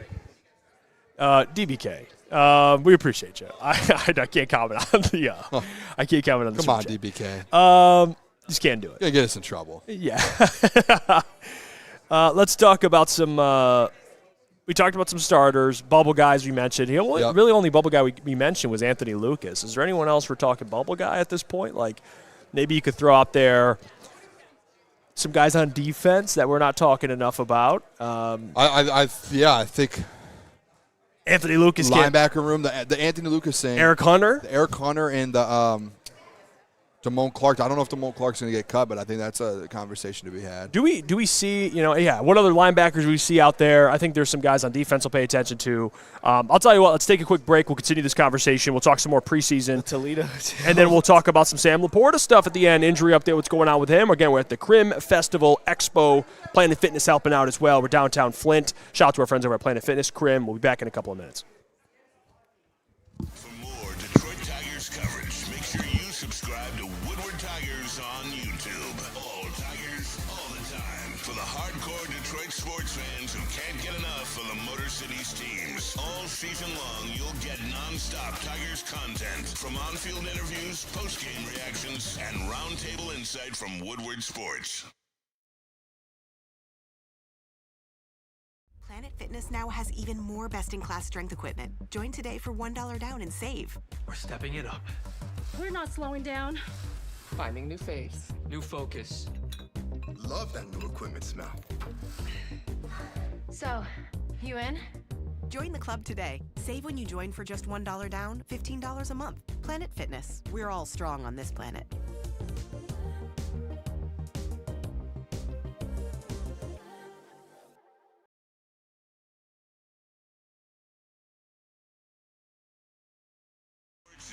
DBK. We appreciate you. I can't comment on the. I can't comment on the. Come on, chat. DBK. Just can't do it. Gonna get us in trouble. Yeah. Let's talk about some. We talked about some starters, bubble guys we mentioned. Really only bubble guy we mentioned was Anthony Lucas. Is there anyone else we're talking bubble guy at this point? Like maybe you could throw out there some guys on defense that we're not talking enough about. I think. Anthony Lucas. Linebacker room, the Anthony Lucas thing. Eric Hunter. And the Damone Clark. I don't know if Damone Clark's going to get cut, but I think that's a conversation to be had. Do we see, what other linebackers do we see out there? I think there's some guys on defense I'll pay attention to. I'll tell you what, let's take a quick break. We'll continue this conversation. We'll talk some more preseason. Toledo. And then we'll talk about some Sam Laporta stuff at the end, injury update, what's going on with him. Again, we're at the Crim Festival Expo, Planet Fitness helping out as well. We're downtown Flint. Shout out to our friends over at Planet Fitness. Crim, we'll be back in a couple of minutes. For more Detroit Tigers coverage, make sure you subscribe to Woodward Tigers on YouTube. All Tigers, all the time. For the hardcore Detroit sports fans who can't get enough of the Motor City's teams. All season long, you'll get non-stop Tigers content. From on-field interviews, post-game reactions, and roundtable insight from Woodward Sports. Planet Fitness now has even more best-in-class strength equipment. Join today for $1 down and save. We're stepping it up. We're not slowing down. Finding new faith, new focus. Love that new equipment smell. So, you in? Join the club today. Save when you join for just $1 down, $15 a month. Planet Fitness. We're all strong on this planet.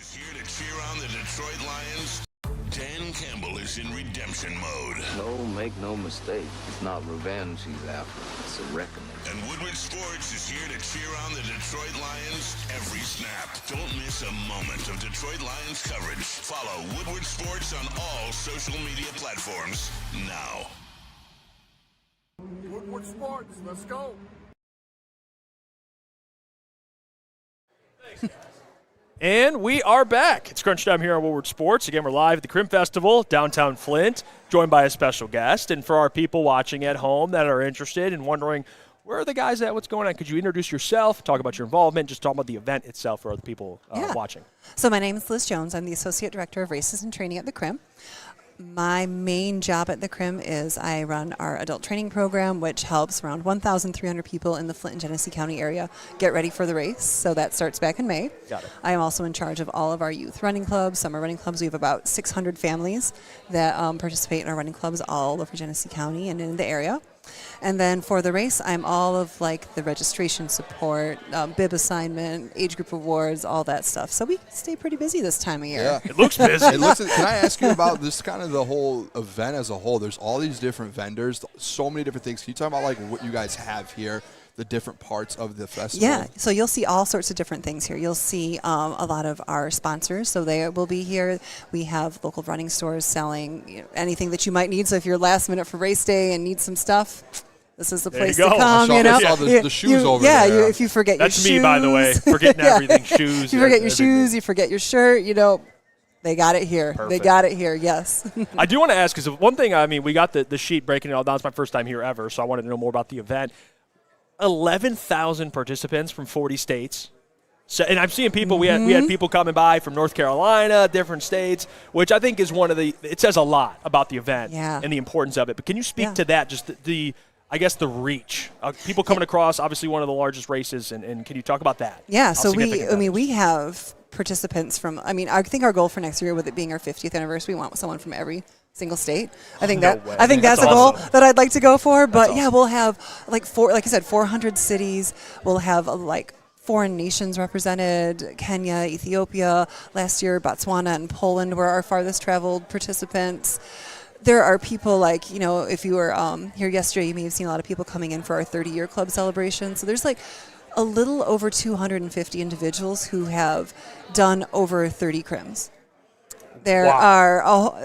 Is here to cheer on the Detroit Lions. Dan Campbell is in redemption mode. No, make no mistake. It's not revenge he's after. It's a reckoning. And Woodward Sports is here to cheer on the Detroit Lions every snap. Don't miss a moment of Detroit Lions coverage. Follow Woodward Sports on all social media platforms now. Woodward Sports, let's go. And we are back. It's crunch time here on Woodward Sports. Again, we're live at the Crim Festival, downtown Flint, joined by a special guest. And for our people watching at home that are interested and wondering, where are the guys at? What's going on? Could you introduce yourself, talk about your involvement, just talk about the event itself for other people watching? So my name is Liz Jones. I'm the Associate Director of Races and Training at the Crim. My main job at the Crim is I run our adult training program, which helps around 1,300 people in the Flint and Genesee County area get ready for the race. So that starts back in May. Got it. I am also in charge of all of our youth running clubs, summer running clubs. We have about 600 families that participate in our running clubs all over Genesee County and in the area. And then for the race, I'm all of like the registration support, bib assignment, age group awards, all that stuff. So we stay pretty busy this time of year. Yeah. It looks busy. Can I ask you about this kind of the whole event as a whole? There's all these different vendors, so many different things. Can you talk about like what you guys have here, the different parts of the festival? Yeah, so you'll see all sorts of different things here. You'll see a lot of our sponsors, so they will be here. We have local running stores selling anything that you might need. So if you're last minute for race day and need some stuff, this is the place to come. I saw the shoes over there. Yeah, if you forget your shoes. That's me, by the way, forgetting everything. Shoes. You forget your shoes, you forget your shirt, they got it here. Perfect. They got it here, yes. I do want to ask, because one thing, we got the sheet breaking it all down. It's my first time here ever, so I wanted to know more about the event. 11,000 participants from 40 states. So, and I'm seeing people, we had people coming by from North Carolina, different states, which I think is it says a lot about the event and the importance of it. But can you speak to that, just the reach? People coming across, obviously one of the largest races, and can you talk about that? Yeah, so we have participants from, I think our goal for next year, with it being our 50th anniversary, we want someone from every single state. I think that's a goal that I'd like to go for. But awesome. We'll have like 400 cities. We'll have foreign nations represented: Kenya, Ethiopia. Last year, Botswana and Poland were our farthest traveled participants. There are people if you were here yesterday, you may have seen a lot of people coming in for our 30-year club celebration. So there's a little over 250 individuals who have done over 30 crims. There are,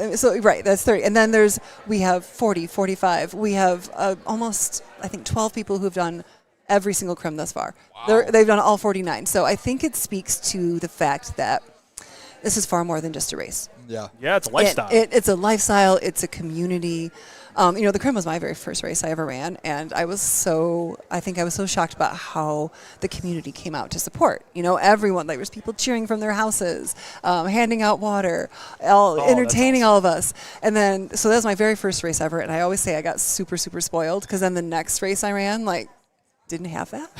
that's 30. And then we have 40, 45. We have almost, 12 people who have done every single crim thus far. Wow. They've done all 49. So I think it speaks to the fact that this is far more than just a race. Yeah. Yeah, it's a lifestyle. It's a lifestyle. It's a community. The Crim was my very first race I ever ran, and I was so shocked about how the community came out to support. Everyone, there was people cheering from their houses, handing out water, entertaining all of us. And then, so that was my very first race ever, and I always say I got super, super spoiled, because then the next race I ran, didn't have that.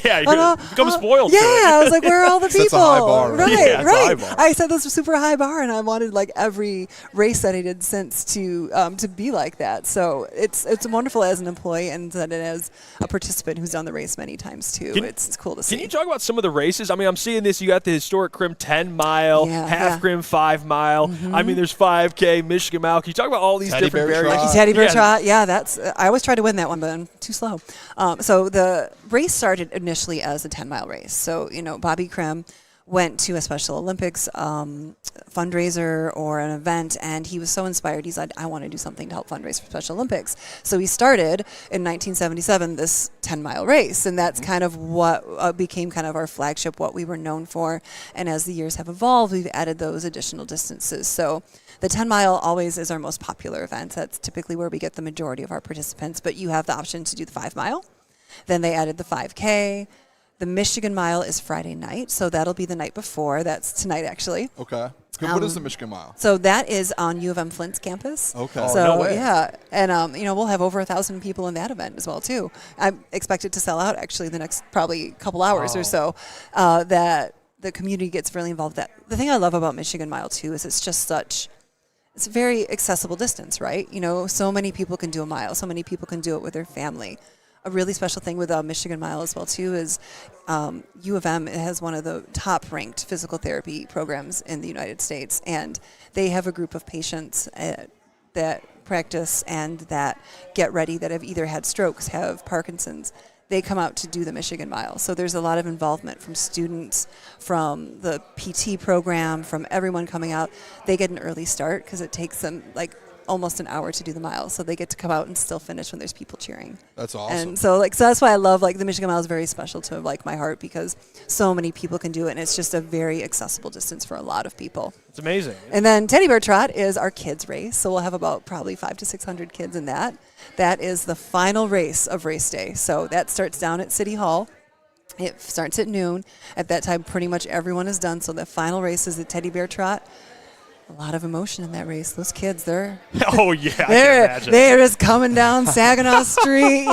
Yeah, you become spoiled. Yeah, I was like, where are all the people? That's a high bar. Right, yeah, right. I set this super high bar, and I wanted every race that I did since to be like that. So it's wonderful as an employee, and then as a participant who's done the race many times too. It's cool to see. Can you talk about some of the races? I'm seeing this. You got the historic Crim 10 mile, half Crim 5 mile. Mm-hmm. There's 5K, Michigan Mile. Can you talk about all these different variations? Teddy Bear Trot. Yeah, I always try to win that one, but I'm too slow. So the race started initially as a 10-mile race. So, Bobby Crim went to a Special Olympics fundraiser or an event, and he was so inspired. He said, I want to do something to help fundraise for Special Olympics. So he started in 1977 this 10-mile race, and that's kind of what became kind of our flagship, what we were known for. And as the years have evolved, we've added those additional distances. So the 10-mile always is our most popular event. That's typically where we get the majority of our participants, but you have the option to do the 5-mile. Then they added the 5K. The Michigan Mile is Friday night, so that'll be the night before. That's tonight, actually. Okay. What is the Michigan Mile? So that is on U of M Flint's campus. Okay. So, no way. Yeah. And, we'll have over 1,000 people in that event as well, too. I expect it to sell out, actually, the next probably couple hours or so, that the community gets really involved. The thing I love about Michigan Mile, too, is it's a very accessible distance, right? So many people can do a mile. So many people can do it with their family. A really special thing with Michigan Mile as well, too, is U of M has one of the top-ranked physical therapy programs in the United States, and they have a group of patients that practice and that get ready that have either had strokes, have Parkinson's. They come out to do the Michigan Mile. So there's a lot of involvement from students, from the PT program, from everyone coming out. They get an early start because it takes them almost an hour to do the mile, so they get to come out and still finish when there's people cheering. That's awesome. And so that's why I love the Michigan Mile is very special to my heart, because so many people can do it, and it's just a very accessible distance for a lot of people. It's amazing. And then Teddy Bear Trot is our kids race, so we'll have about probably 500 to 600 kids in that. That is the final race of race day. So that starts down at City Hall. It starts at noon. At that time, pretty much everyone is done. So the final race is the Teddy Bear Trot. A lot of emotion in that race. Those kids, they're Oh yeah, I can imagine. they're just coming down Saginaw Street,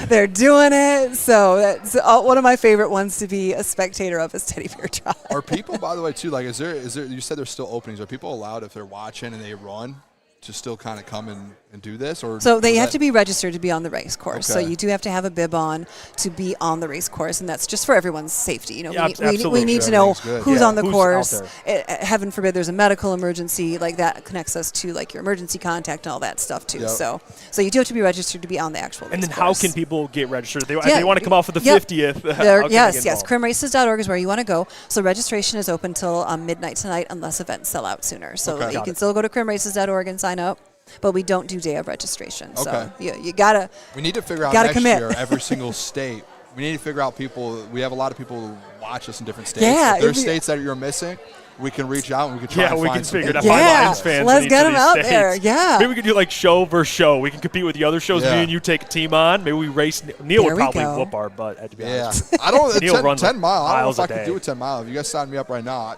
They're doing it. So that's one of my favorite ones to be a spectator of is Teddy Bear Drive. Are people, by the way, too, like, is there? You said there's still openings. Are people allowed, if they're watching and they run, to still kind of come and do this? Or so they have to be registered to be on the race course. Okay. So you do have to have a bib on to be on the race course, and that's just for everyone's safety. Yeah, We need to know who's on the who's course. out Heaven forbid there's a medical emergency, like that connects us to like your emergency contact and all that stuff too. Yep. So you do have to be registered to be on the actual race And then course. how can people get registered? If they want to come off for the 50th. Yes. Crimraces.org is where you want to go. So registration is open till midnight tonight unless events sell out sooner. So Okay. you can still go to crimraces.org and sign up. But we don't do day of registration. Okay. So you gotta. We need to figure out gotta next commit. year every single state. We need to figure out people. We have a lot of people who watch us in different states. Yeah, if there's states that you're missing, we can reach out and we can try and we find can some figure it out. people. Find Yeah, Lions fans let's in each get of them these out states. there. Yeah. Maybe we could do like show versus show. We can compete with the other shows. Yeah. Me and you take a team on. Maybe we race. Neil There would we probably go. whoop our butt. To be Yeah, honest. I don't. Neil 10, runs 10 like mile. I don't know miles if I a could day. do a 10 mile. If you guys sign me up right now,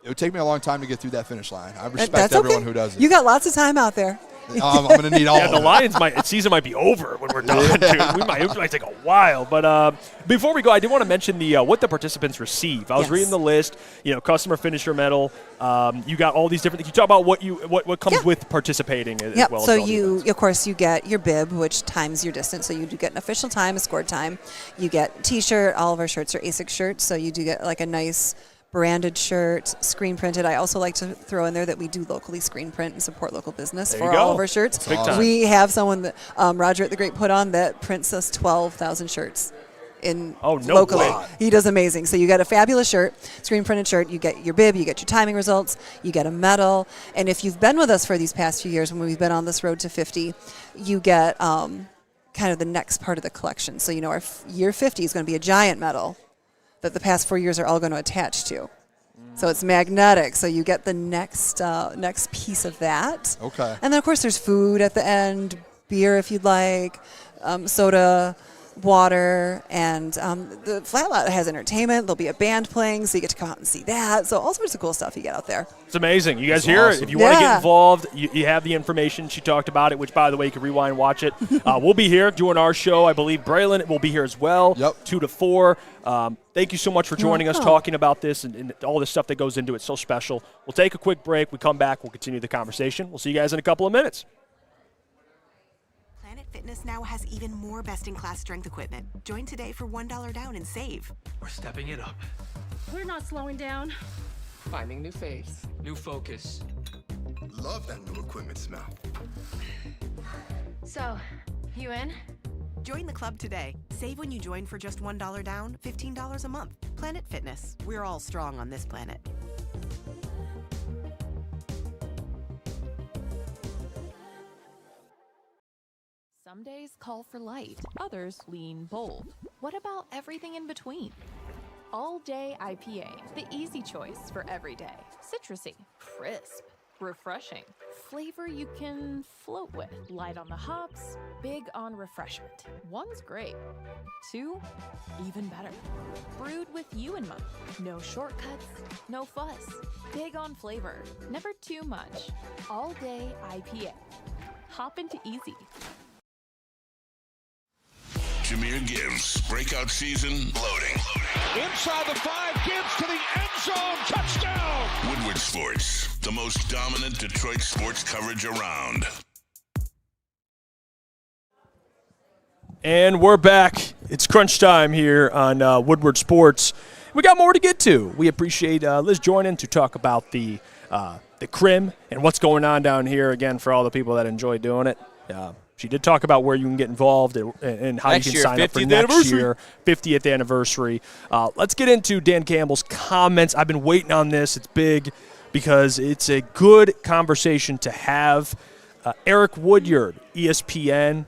it would take me a long time to get through that finish line. I respect That's everyone okay. who does it. You got lots of time out there. I'm going to need all Yeah, of the it. Lions season might be over when we're done, dude. It might take a while. But before we go, I did want to mention the what the participants receive. I was Yes. reading the list. Customer finisher medal. You got all these different. Can you talk about what comes with participating as Yep. well? So as all the events? of course, you get your bib, which times your distance. So you do get an official time, a scored time. You get T-shirt. All of our shirts are ASIC shirts, so you do get like a nice branded shirt, screen printed. I also like to throw in there that we do locally screen print and support local business There for you go. all of our shirts. That's big time. We have someone that Roger at the Great put on that prints us 12,000 shirts. Locally. way. He does amazing. So you get a fabulous shirt, screen printed shirt, you get your bib, you get your timing results, you get a medal, and if you've been with us for these past few years when we've been on this road to 50, you get kind of the next part of the collection. So our year 50 is going to be a giant medal that the past 4 years are all going to attach to. So it's magnetic. So you get the next piece of that. Okay. And then of course there's food at the end, beer if you'd like, soda, water, and the flat lot has entertainment. There'll be a band playing, so you get to come out and see that. So all sorts of cool stuff you get out there. It's amazing. You guys That's hear it. awesome. If you want to get Yeah. involved, you have the information. She talked about it, which, by the way, you can rewind and watch it. We'll be here doing our show. I believe Braylon will be here as well, Yep. 2 to 4. Thank you so much for joining us, talking about this and all the stuff that goes into it. It's so special. We'll take a quick break. We come back. We'll continue the conversation. We'll see you guys in a couple of minutes. Planet Fitness now has even more best-in-class strength equipment. Join today for $1 down and save. We're stepping it up. We're not slowing down. Finding new faith, new focus. Love that new equipment smell. So, you in? Join the club today. Save when you join for just $1 down, $15 a month. Planet Fitness. We're all strong on this planet. Some days call for light, others lean bold. What about everything in between? All Day IPA, the easy choice for every day. Citrusy, crisp, refreshing. Flavor you can float with. Light on the hops, big on refreshment. One's great. 2, even better. Brewed with you in mind. No shortcuts, no fuss. Big on flavor, never too much. All Day IPA. Hop into easy. Jameer Gibbs, breakout season loading. Inside the 5, Gibbs to the end zone, touchdown! Woodward Sports, the most dominant Detroit sports coverage around. And we're back. It's crunch time here on Woodward Sports. We got more to get to. We appreciate Liz joining to talk about the Crim and what's going on down here, again, for all the people that enjoy doing it. She did talk about where you can get involved and how Next you can year, sign up for 50th next anniversary. year, 50th anniversary. Let's get into Dan Campbell's comments. I've been waiting on this. It's big because it's a good conversation to have. Eric Woodward, ESPN.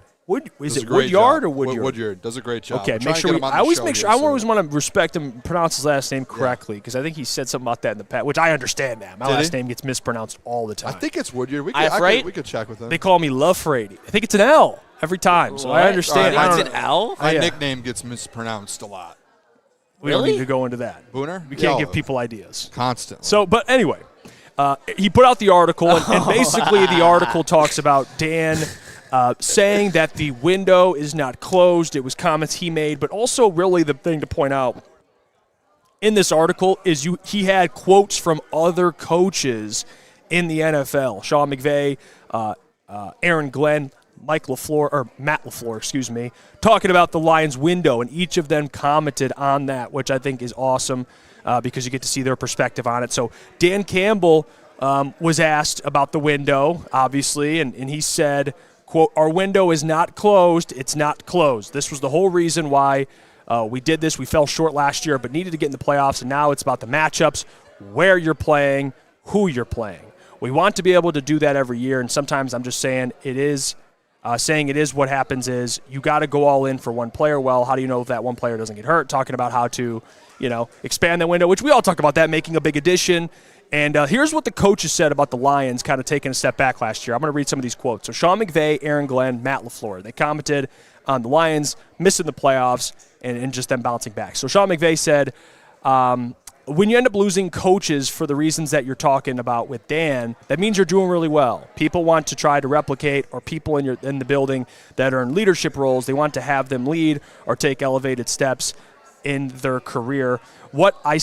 Is it Woodyard or Woodyard? Woodyard does a great job. Okay, We're make trying to sure get we. him on I the always show make here sure. I soon. always want to respect him, pronounce his last name correctly because I think he said something about that in the past, which I understand that. My Did last he? name gets mispronounced all the I time. think it's Woodyard. Iafrate? We could check with him. They call me Iafrate. I think it's an L every time, so I What? understand. All right, I It's don't an know. L? My yeah. nickname gets mispronounced a lot. We don't Really? need to go into that. Booner? We can't Yo, give people ideas. constantly. So, but anyway, he put out the article, and basically the article talks about Dan saying that the window is not closed. It was comments he made, but also really the thing to point out in this article is he had quotes from other coaches in the NFL. Sean McVay, Aaron Glenn, Matt LaFleur, talking about the Lions window, and each of them commented on that, which I think is awesome because you get to see their perspective on it. So Dan Campbell was asked about the window, obviously, and he said, quote, "Our window is not closed. It's not closed. This was the whole reason why we did this. We fell short last year, but needed to get in the playoffs, and now it's about the matchups, where you're playing, who you're playing. We want to be able to do that every year, and sometimes I'm just saying it is what happens is you got to go all in for one player. Well, how do you know if that one player doesn't get hurt? Talking about how to, expand the window, which we all talk about that, making a big addition. And here's what the coaches said about the Lions kind of taking a step back last year. I'm going to read some of these quotes. So Sean McVay, Aaron Glenn, Matt LaFleur. They commented on the Lions missing the playoffs and just them bouncing back. So Sean McVay said, when you end up losing coaches for the reasons that you're talking about with Dan, that means you're doing really well. People want to try to replicate, or people in the building that are in leadership roles, they want to have them lead or take elevated steps in their career. What I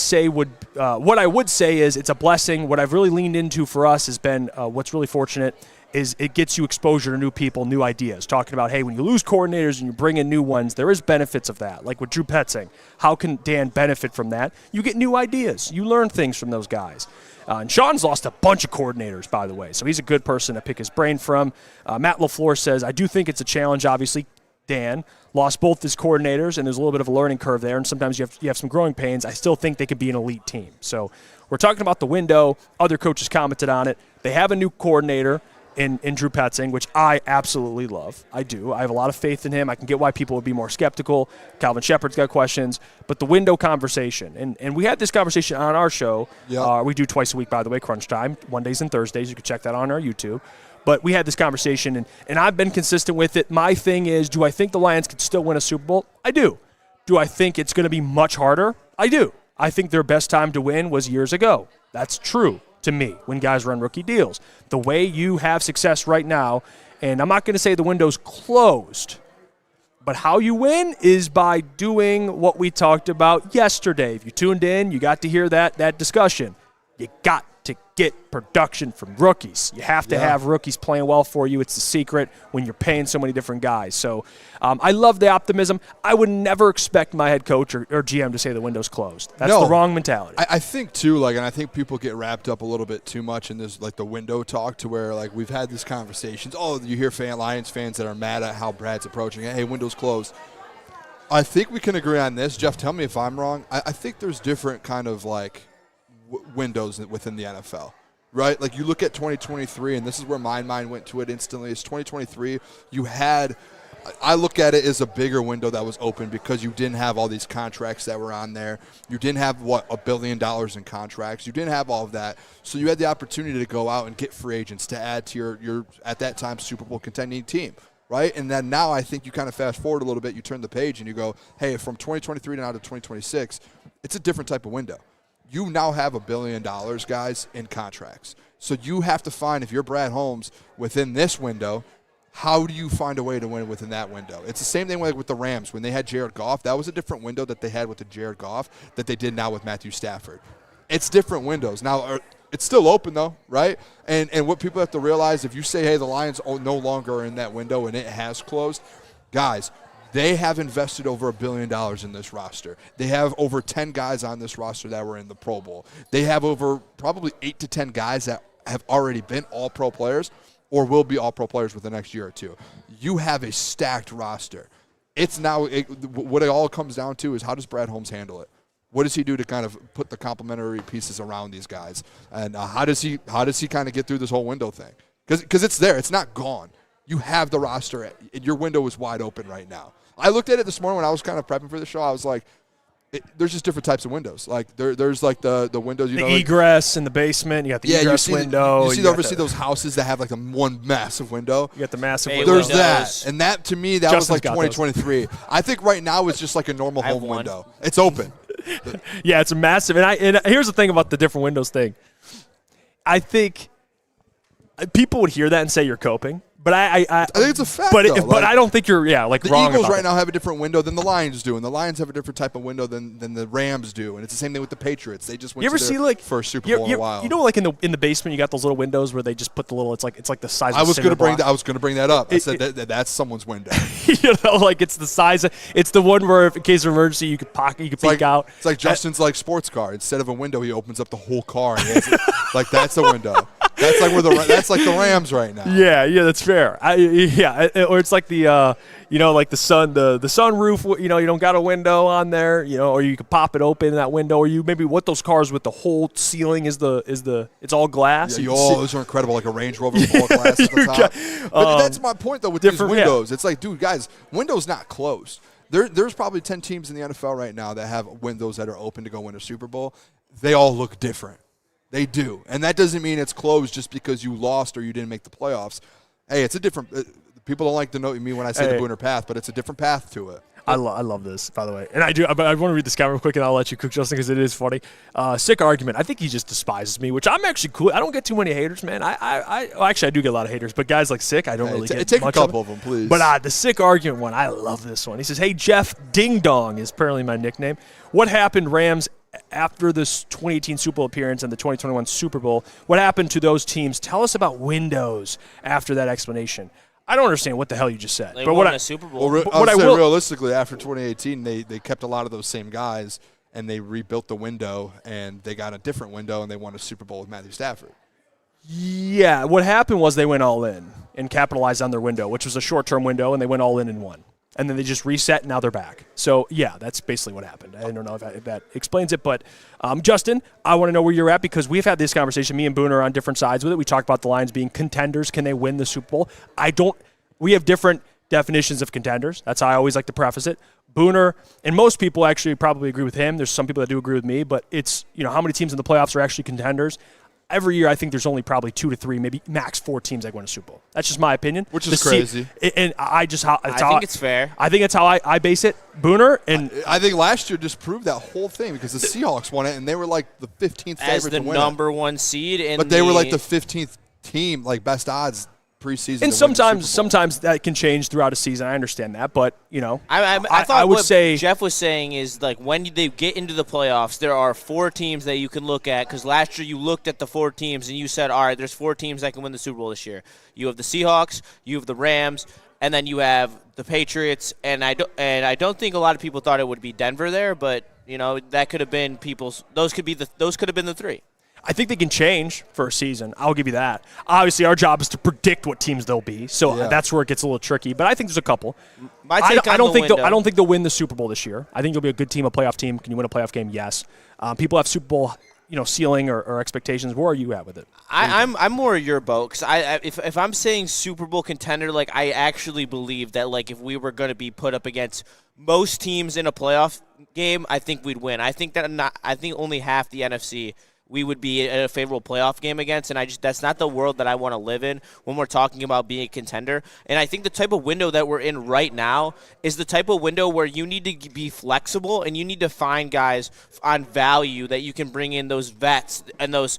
would say is it's a blessing. What I've really leaned into for us has been what's really fortunate is it gets you exposure to new people, new ideas. Talking about, hey, when you lose coordinators and you bring in new ones, there is benefits of that. Like with Drew Petzing, how can Dan benefit from that? You get new ideas. You learn things from those guys. And Sean's lost a bunch of coordinators, by the way, so he's a good person to pick his brain from. Matt LaFleur says, I do think it's a challenge, obviously. Dan lost both his coordinators, and there's a little bit of a learning curve there, and sometimes you have some growing pains. I still think they could be an elite team. So we're talking about the window. Other coaches commented on it. They have a new coordinator in Drew Petzing, which I absolutely love. I do. I have a lot of faith in him. I can get why people would be more skeptical. Calvin Shepard's got questions. But the window conversation, and we had this conversation on our show. Yep. We do twice a week, by the way, Crunch Time, Mondays and Thursdays. You can check that on our YouTube. But we had this conversation, and I've been consistent with it. My thing is, do I think the Lions could still win a Super Bowl? I do. Do I think it's going to be much harder? I do. I think their best time to win was years ago. That's true to me when guys run rookie deals. The way you have success right now, and I'm not going to say the window's closed, but how you win is by doing what we talked about yesterday. If you tuned in, you got to hear that discussion. You got to get production from rookies. You have to have rookies playing well for you. It's the secret when you're paying so many different guys. So I love the optimism. I would never expect my head coach or GM to say the window's closed. That's the wrong mentality. I think, too, and I think people get wrapped up a little bit too much in this, the window talk to where, we've had these conversations. Oh, you hear Lions fans that are mad at how Brad's approaching it. Hey, window's closed. I think we can agree on this. Jeff, tell me if I'm wrong. I think there's different kind of, windows within the NFL, right? You look at 2023, and this is where my mind went to it instantly. It's 2023. I look at it as a bigger window that was open because you didn't have all these contracts that were on there. You didn't have, $1 billion in contracts. You didn't have all of that. So you had the opportunity to go out and get free agents to add to your at that time, Super Bowl contending team, right? And then now I think you kind of fast forward a little bit. You turn the page and you go, hey, from 2023 now to 2026, it's a different type of window. You now have $1 billion, guys, in contracts. So you have to find, if you're Brad Holmes, within this window, how do you find a way to win within that window? It's the same thing with the Rams. When they had Jared Goff, that was a different window that they had with the Jared Goff that they did now with Matthew Stafford. It's different windows. Now, it's still open, though, right? And what people have to realize, if you say, hey, the Lions no longer are in that window and it has closed, guys, they have invested over $1 billion in this roster. They have over 10 guys on this roster that were in the Pro Bowl. They have over probably 8 to 10 guys that have already been all-pro players or will be all-pro players within the next year or two. You have a stacked roster. What it all comes down to is how does Brad Holmes handle it? What does he do to kind of put the complementary pieces around these guys? And how does he kind of get through this whole window thing? Because it's there. It's not gone. You have the roster. Your window is wide open right now. I looked at it this morning when I was kind of prepping for the show. I was like, there's just different types of windows. There's the windows, the egress in the basement. You got the egress window. You see those houses that have the one massive window. You got the massive window. There's that, and that to me that Justin's was 2023. I think right now it's just a normal home window. It's open. Yeah, it's a massive. And here's the thing about the different windows thing. I think people would hear that and say you're coping. But I think it's a fact, But though. I don't think you're the wrong Eagles about right it. now have a different window than the Lions do, and the Lions have a different type of window than the Rams do, and it's the same thing with the Patriots. They just went You ever to see their first Super Bowl in a while. You know, like in the basement, you got those little windows where they just put the little. It's like the size. I of was going to bring that up. I said that's someone's window. You know, like it's the size. It's the one where, if in case of emergency, you could peek out. It's like Justin's like sports car. Instead of a window, he opens up the whole car. And he has it, like that's a window. That's like that's like the Rams right now. Yeah, that's fair. Or it's like the like the sunroof. You don't got a window on there. Or you could pop it open in that window. Or you maybe those cars with the whole ceiling is it's all glass. Yeah, those are incredible. Like a Range Rover with all glass at the top. But that's my point though with these windows. It's like, dude, guys, windows not closed. There's probably 10 teams in the NFL right now that have windows that are open to go win a Super Bowl. They all look different. They do. And that doesn't mean it's closed just because you lost or you didn't make the playoffs. Hey, it's a different people don't like to know me when I say the Booner path, but it's a different path to it. I love this, by the way. And I do. But I want to read this comment real quick, and I'll let you cook, Justin, because it is funny. Sick argument. I think he just despises me, which I'm actually cool. I don't get too many haters, man. Actually, I do get a lot of haters, but guys like Sick, I don't really get take much a couple of them, please. But the Sick argument one, I love this one. He says, "Hey, Jeff Ding Dong is apparently my nickname. What happened, Rams, after this 2018 Super Bowl appearance and the 2021 Super Bowl? What happened to those teams? Tell us about windows after that explanation." I don't understand what the hell you just said. They but won what a Super Bowl. Well, realistically, after 2018, they kept a lot of those same guys, and they rebuilt the window, and they got a different window, and they won a Super Bowl with Matthew Stafford. Yeah, what happened was they went all in and capitalized on their window, which was a short-term window, and they went all in and won. And then they just reset, and now they're back. So, yeah, that's basically what happened. I don't know if that explains it. But, Justin, I want to know where you're at because we've had this conversation. Me and Booner are on different sides with it. We talked about the Lions being contenders. Can they win the Super Bowl? We have different definitions of contenders. That's how I always like to preface it. Booner, and most people actually probably agree with him. There's some people that do agree with me. But it's, how many teams in the playoffs are actually contenders? Every year, I think there's only probably 2 to 3, maybe max 4 teams that win a Super Bowl. That's just my opinion. Which is crazy. And I think it's fair. I think it's how I base it. Booner and I think last year just proved that whole thing because the Seahawks won it and they were like the 15th favorite as the to win number it. 1 seed. But they were like the 15th team, like best odds preseason. And sometimes that can change throughout a season. I understand that, but I thought I would what say Jeff was saying is like when they get into the playoffs, there are 4 teams that you can look at because last year you looked at the 4 teams and you said, all right, there's 4 teams that can win the Super Bowl this year. You have the Seahawks, you have the Rams, and then you have the Patriots. And I don't think a lot of people thought it would be Denver there, but that could have been those could have been the 3. I think they can change for a season. I'll give you that. Obviously, our job is to predict what teams they'll be, so that's where it gets a little tricky. But I think there's a couple. I don't think they'll win the Super Bowl this year. I think they'll be a good team, a playoff team. Can you win a playoff game? Yes. People have Super Bowl, ceiling or expectations. Where are you at with it? I'm more your boat because if I'm saying Super Bowl contender, like I actually believe that like if we were going to be put up against most teams in a playoff game, I think we'd win. I think only half the NFC we would be in a favorable playoff game against, and that's not the world that I want to live in when we're talking about being a contender. And I think the type of window that we're in right now is the type of window where you need to be flexible and you need to find guys on value that you can bring in those vets and those,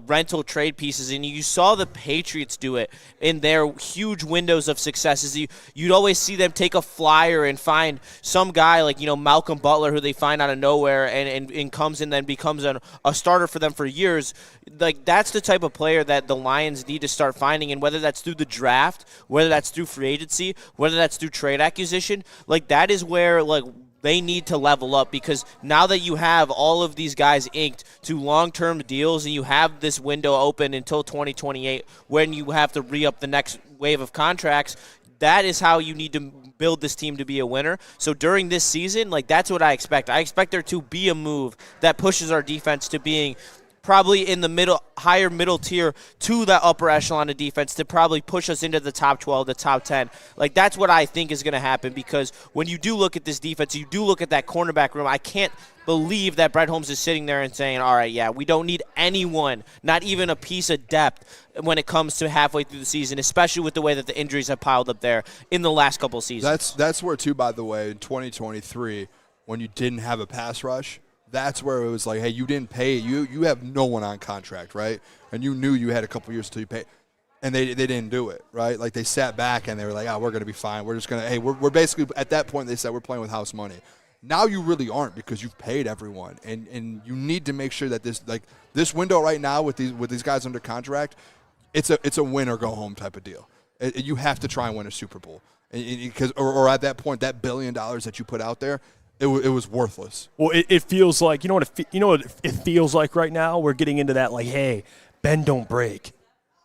rental trade pieces. And you saw the Patriots do it in their huge windows of successes. You'd always see them take a flyer and find some guy like, Malcolm Butler, who they find out of nowhere and comes and then becomes a starter for them for years. Like that's the type of player that the Lions need to start finding, and whether that's through the draft, whether that's through free agency, whether that's through trade acquisition, like that is where like they need to level up, because now that you have all of these guys inked to long-term deals and you have this window open until 2028 when you have to re-up the next wave of contracts, that is how you need to build this team to be a winner. So during this season, like that's what I expect. I expect there to be a move that pushes our defense to being probably in the higher middle tier to that upper echelon of defense to probably push us into the top 12, the top 10. Like that's what I think is going to happen, because when you do look at this defense, you do look at that cornerback room, I can't believe that Brett Holmes is sitting there and saying, all right, yeah, we don't need anyone, not even a piece of depth when it comes to halfway through the season, especially with the way that the injuries have piled up there in the last couple of seasons. That's where, too, by the way, in 2023, when you didn't have a pass rush, That's where it was like, hey, you didn't pay. You have no one on contract, right? And you knew you had a couple years until you pay. And they didn't do it, right? Like they sat back and they were like, we're going to be fine. We're just going to, hey, we're basically, at that point they said we're playing with house money. Now you really aren't because you've paid everyone. And you need to make sure that this window right now with these guys under contract, it's a win or go home type of deal. You have to try and win a Super Bowl. Because or at that point, that $1 billion that you put out there, it was worthless. Well, it feels like, you know what it feels like right now? We're getting into that like, hey, bend don't break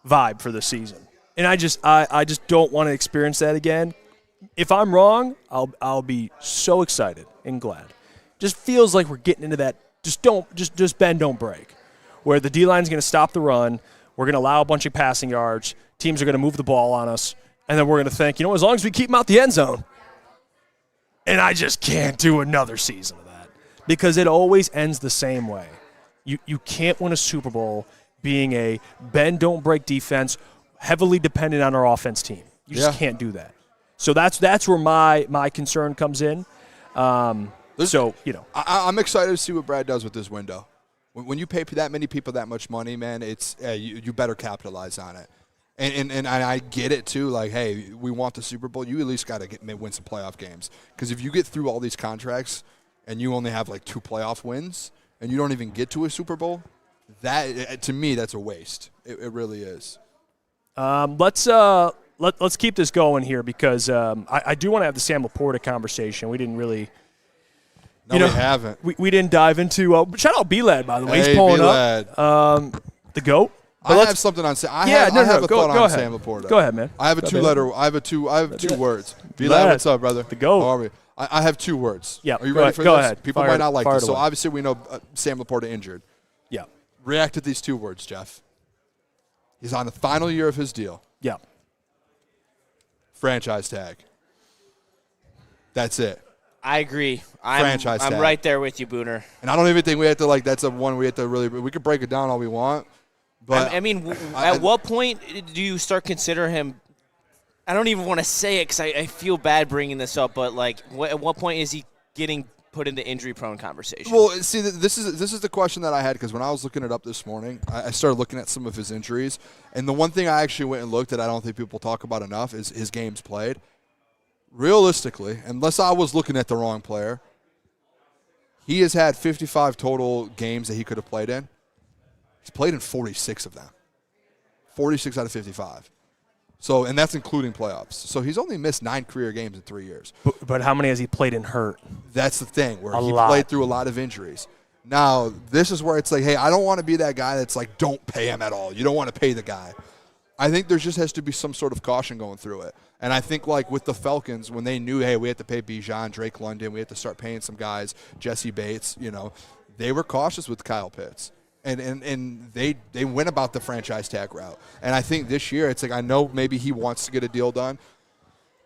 vibe for the season. And I just don't want to experience that again. If I'm wrong, I'll be so excited and glad. Just feels like we're getting into that just bend don't break. Where the D-line's going to stop the run, we're going to allow a bunch of passing yards, teams are going to move the ball on us, and then we're going to think, as long as we keep them out the end zone. And I just can't do another season of that because it always ends the same way. You can't win a Super Bowl being a bend, don't break defense, heavily dependent on our offense team. You just can't do that. So that's where my concern comes in. I'm excited to see what Brad does with this window. When you pay that many people that much money, man, it's you better capitalize on it. And I get it, too. Like, hey, we want the Super Bowl. You at least got to win some playoff games. Because if you get through all these contracts and you only have, 2 playoff wins and you don't even get to a Super Bowl, that to me, that's a waste. It really is. Let's keep this going here because I do want to have the Sam Laporta conversation. We didn't really – we haven't. We didn't dive into shout out B-Lad, by the way. Hey, he's pulling B-Lad. up. The GOAT. I have something on Sam. I have a thought on Sam Laporta. Go ahead, man. I have two words. B-Lad, what's up, brother? The GOAT. How are we? I have 2 words. Yeah. Are you ready for this? Go ahead. People might not like this. So obviously we know Sam Laporta injured. Yeah. React to these 2 words, Jeff. He's on the final year of his deal. Yeah. Franchise tag. That's it. I agree. Franchise tag. I'm right there with you, Booner. And I don't even think we have to that's a one we have to really. We could break it down all we want. But at what point do you start considering him? I don't even want to say it because I feel bad bringing this up, but at what point is he getting put into injury-prone conversation? Well, see, this is the question that I had because when I was looking it up this morning, I started looking at some of his injuries, and the one thing I actually went and looked at, I don't think people talk about enough, is his games played. Realistically, unless I was looking at the wrong player, he has had 55 total games that he could have played in. He's played in 46 of them. 46 out of 55. So, and that's including playoffs. So he's only missed 9 career games in 3 years. But how many has he played in hurt? That's the thing, where he lot. played through a lot of injuries. Now, this is where it's like, hey, I don't want to be that guy that's like, don't pay him at all. You don't want to pay the guy. I think there just has to be some sort of caution going through it. And I think with the Falcons, when they knew, hey, we had to pay Bijan, Drake London, we had to start paying some guys, Jesse Bates, they were cautious with Kyle Pitts. And they went about the franchise tag route. And I think this year it's I know maybe he wants to get a deal done.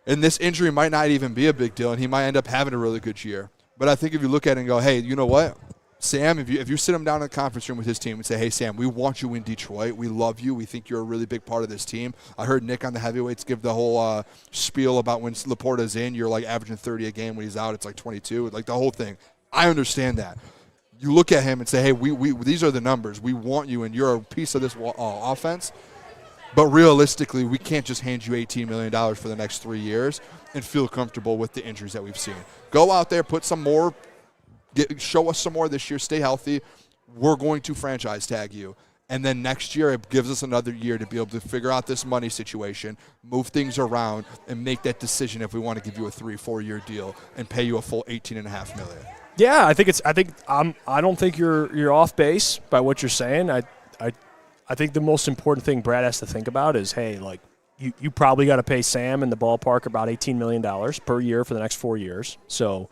And this injury might not even be a big deal, and he might end up having a really good year. But I think if you look at it and go, hey, you know what? Sam, if you sit him down in the conference room with his team and say, hey, Sam, we want you in Detroit. We love you. We think you're a really big part of this team. I heard Nick on the heavyweights give the whole spiel about when Laporta's in, you're averaging 30 a game. When he's out, it's 22. The whole thing. I understand that. You look at him and say, hey, we these are the numbers. We want you, and you're a piece of this offense. But realistically, we can't just hand you $18 million for the next 3 years and feel comfortable with the injuries that we've seen. Go out there, put some more, show us some more this year, stay healthy. We're going to franchise tag you. And then next year, it gives us another year to be able to figure out this money situation, move things around, and make that decision if we want to give you a 3-4 year deal and pay you a full $18.5 million. Yeah, I don't think you're off base by what you're saying. I think the most important thing Brad has to think about is, hey, you probably got to pay Sam in the ballpark about $18 million per year for the next 4 years. So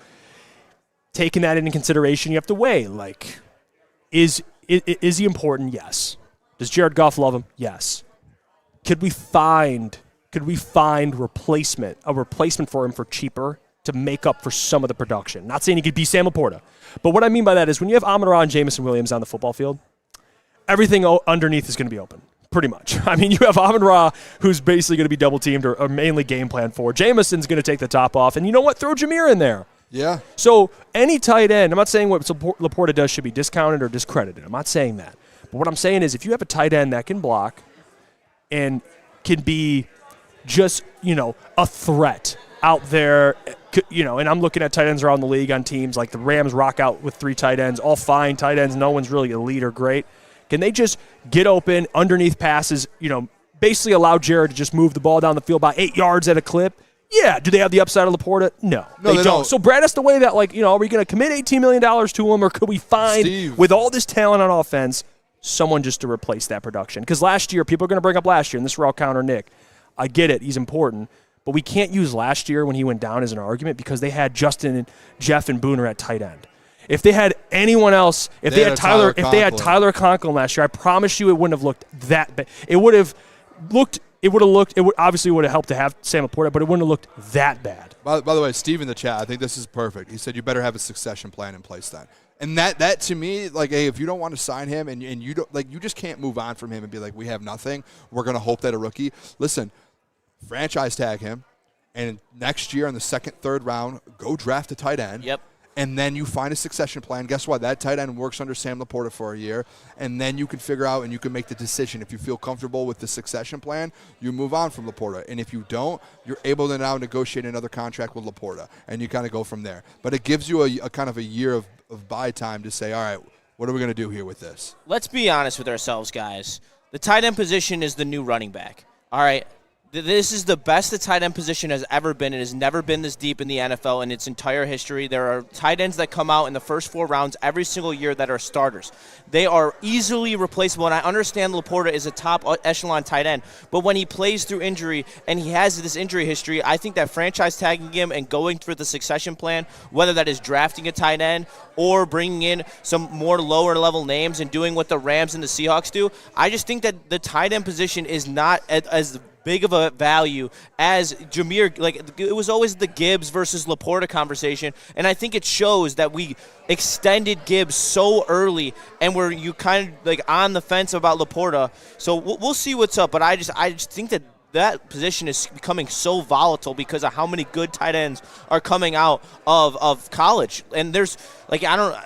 taking that into consideration, you have to weigh, is he important? Yes. Does Jared Goff love him? Yes. Could we find a replacement for him for cheaper to make up for some of the production? Not saying he could be Sam Laporta. But what I mean by that is when you have Amon-Ra and Jameson Williams on the football field, everything underneath is going to be open, pretty much. I mean, you have Amon-Ra, who's basically going to be double-teamed or mainly game planned for. Jameson's going to take the top off. And you know what? Throw Jameer in there. Yeah. So any tight end, I'm not saying what Laporta does should be discounted or discredited. I'm not saying that. But what I'm saying is if you have a tight end that can block and can be just, a threat out there, and I'm looking at tight ends around the league on teams like the Rams rock out with 3 tight ends, all fine tight ends, no one's really elite or great. Can they just get open underneath passes, basically allow Jared to just move the ball down the field by 8 yards at a clip? Yeah. Do they have the upside of Laporta? No, they don't. So, Brad, that's the way that, are we going to commit $18 million to him, or could we find, with all this talent on offense, someone just to replace that production? Because last year, people are going to bring up last year, and this is where I'll counter Nick. I get it. He's important. But we can't use last year when he went down as an argument because they had Justin, and Jeff, and Booner at tight end. If they had anyone else, if they had Tyler Conklin last year, I promise you it wouldn't have looked that bad. It would obviously would have helped to have Sam Laporta, but it wouldn't have looked that bad. By the way, Steve in the chat, I think this is perfect. He said you better have a succession plan in place then. And that to me, hey, if you don't want to sign him and you don't you just can't move on from him and be like, we have nothing. We're going to hope that a rookie. Listen, franchise tag him, and next year in the second, third round, go draft a tight end. Yep. And then you find a succession plan. Guess what? That tight end works under Sam Laporta for a year, and then you can figure out and you can make the decision. If you feel comfortable with the succession plan, you move on from Laporta. And if you don't, you're able to now negotiate another contract with Laporta, and you kind of go from there. But it gives you a kind of a year of buy time to say, all right, what are we going to do here with this? Let's be honest with ourselves, guys. The tight end position is the new running back. All right. This is the best the tight end position has ever been. It has never been this deep in the NFL in its entire history. There are tight ends that come out in the first 4 rounds every single year that are starters. They are easily replaceable, and I understand Laporta is a top echelon tight end, but when he plays through injury and he has this injury history, I think that franchise tagging him and going for the succession plan, whether that is drafting a tight end or bringing in some more lower-level names and doing what the Rams and the Seahawks do, I just think that the tight end position is not as big of a value as Jameer. It was always the Gibbs versus Laporta conversation, and I think it shows that we extended Gibbs so early, and you kind of on the fence about Laporta. So we'll see what's up, but I just think that position is becoming so volatile because of how many good tight ends are coming out of college. And there's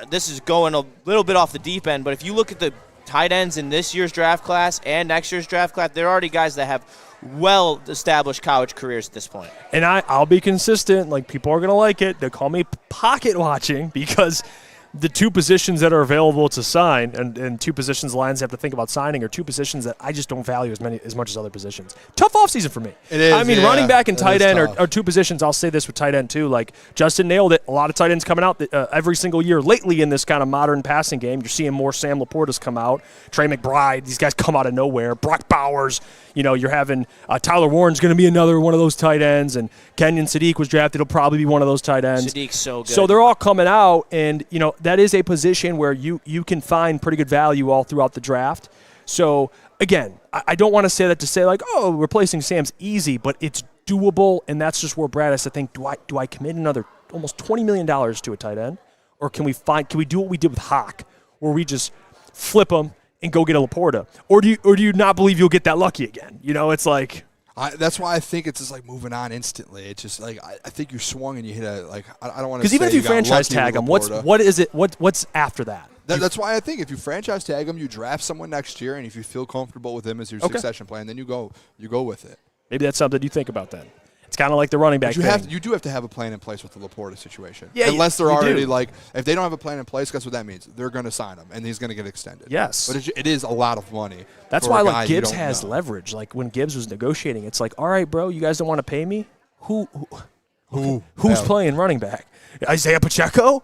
this is going a little bit off the deep end, but if you look at the tight ends in this year's draft class and next year's draft class, there are already guys that have well-established college careers at this point. And I'll be consistent. People are going to like it. They call me pocket watching because the 2 positions that are available to sign and 2 positions Lions have to think about signing are 2 positions that I just don't value as much as other positions. Tough offseason for me. It is. Running back and tight end are 2 positions. I'll say this with tight end too. Justin nailed it. A lot of tight ends coming out every single year lately in this kind of modern passing game. You're seeing more Sam Laportas come out. Trey McBride. These guys come out of nowhere. Brock Bowers. You're having Tyler Warren's going to be another one of those tight ends, and Kenyon Sadiq was drafted. He'll probably be one of those tight ends. Sadiq's so good. So they're all coming out, and that is a position where you can find pretty good value all throughout the draft. So again, I don't want to say that to say replacing Sam's easy, but it's doable, and that's just where Brad has to think: do I commit another almost $20 million to a tight end, or can we do what we did with Hawk, where we just flip them and go get a Laporta, or do you not believe you'll get that lucky again? It's that's why I think it's just moving on instantly. It's just I think you swung and you hit I don't want to. Because even if you franchise tag them, what is it? What's after that? That's why I think if you franchise tag them, you draft someone next year, and if you feel comfortable with him as your succession plan, then you go with it. Maybe that's something you think about then. It's kind of like the running back thing. You do have to have a plan in place with the Laporta situation. Yeah, unless they're already if they don't have a plan in place, guess what that means? They're going to sign him, and he's going to get exted. Yes. But it is a lot of money. That's why Gibbs has leverage. When Gibbs was negotiating, it's all right, bro, you guys don't want to pay me? Who's playing running back? Isaiah Pacheco?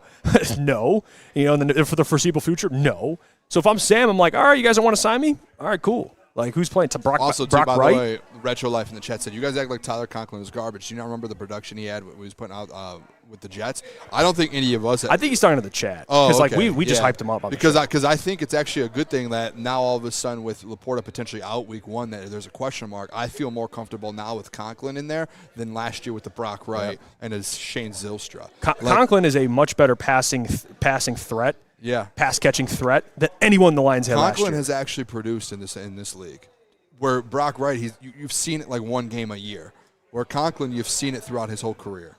No. For the foreseeable future? No. So if I'm Sam, I'm all right, you guys don't want to sign me? All right, cool. Who's playing? Brock by Wright? the way, Retro Life in the chat said, you guys act like Tyler Conklin was garbage. Do you not remember the production he had when he was putting out with the Jets? I don't think any of us. I think he's talking to the chat. Oh, okay. We just hyped him up. Because I think it's actually a good thing that now all of a sudden with Laporta potentially out week 1, that there's a question mark. I feel more comfortable now with Conklin in there than last year with the Brock Wright and his Shane Zylstra. Conklin is a much better passing threat. Yeah. Pass-catching threat than anyone the Lions had last year. Conklin has actually produced in this league. Where Brock Wright, you've seen it one game a year. Where Conklin, you've seen it throughout his whole career.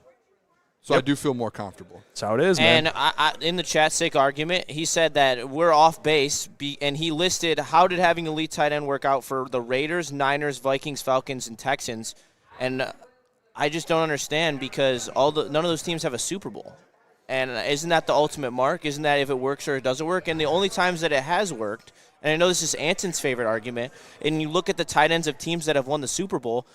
So I do feel more comfortable. That's how it is, man. And in the chat sick argument, he said that we're off base, and he listed how did having elite tight end work out for the Raiders, Niners, Vikings, Falcons, and Texans. And I just don't understand because none of those teams have a Super Bowl. And isn't that the ultimate mark? Isn't that if it works or it doesn't work? And the only times that it has worked, and I know this is Anton's favorite argument, and you look at the tight ends of teams that have won the Super Bowl,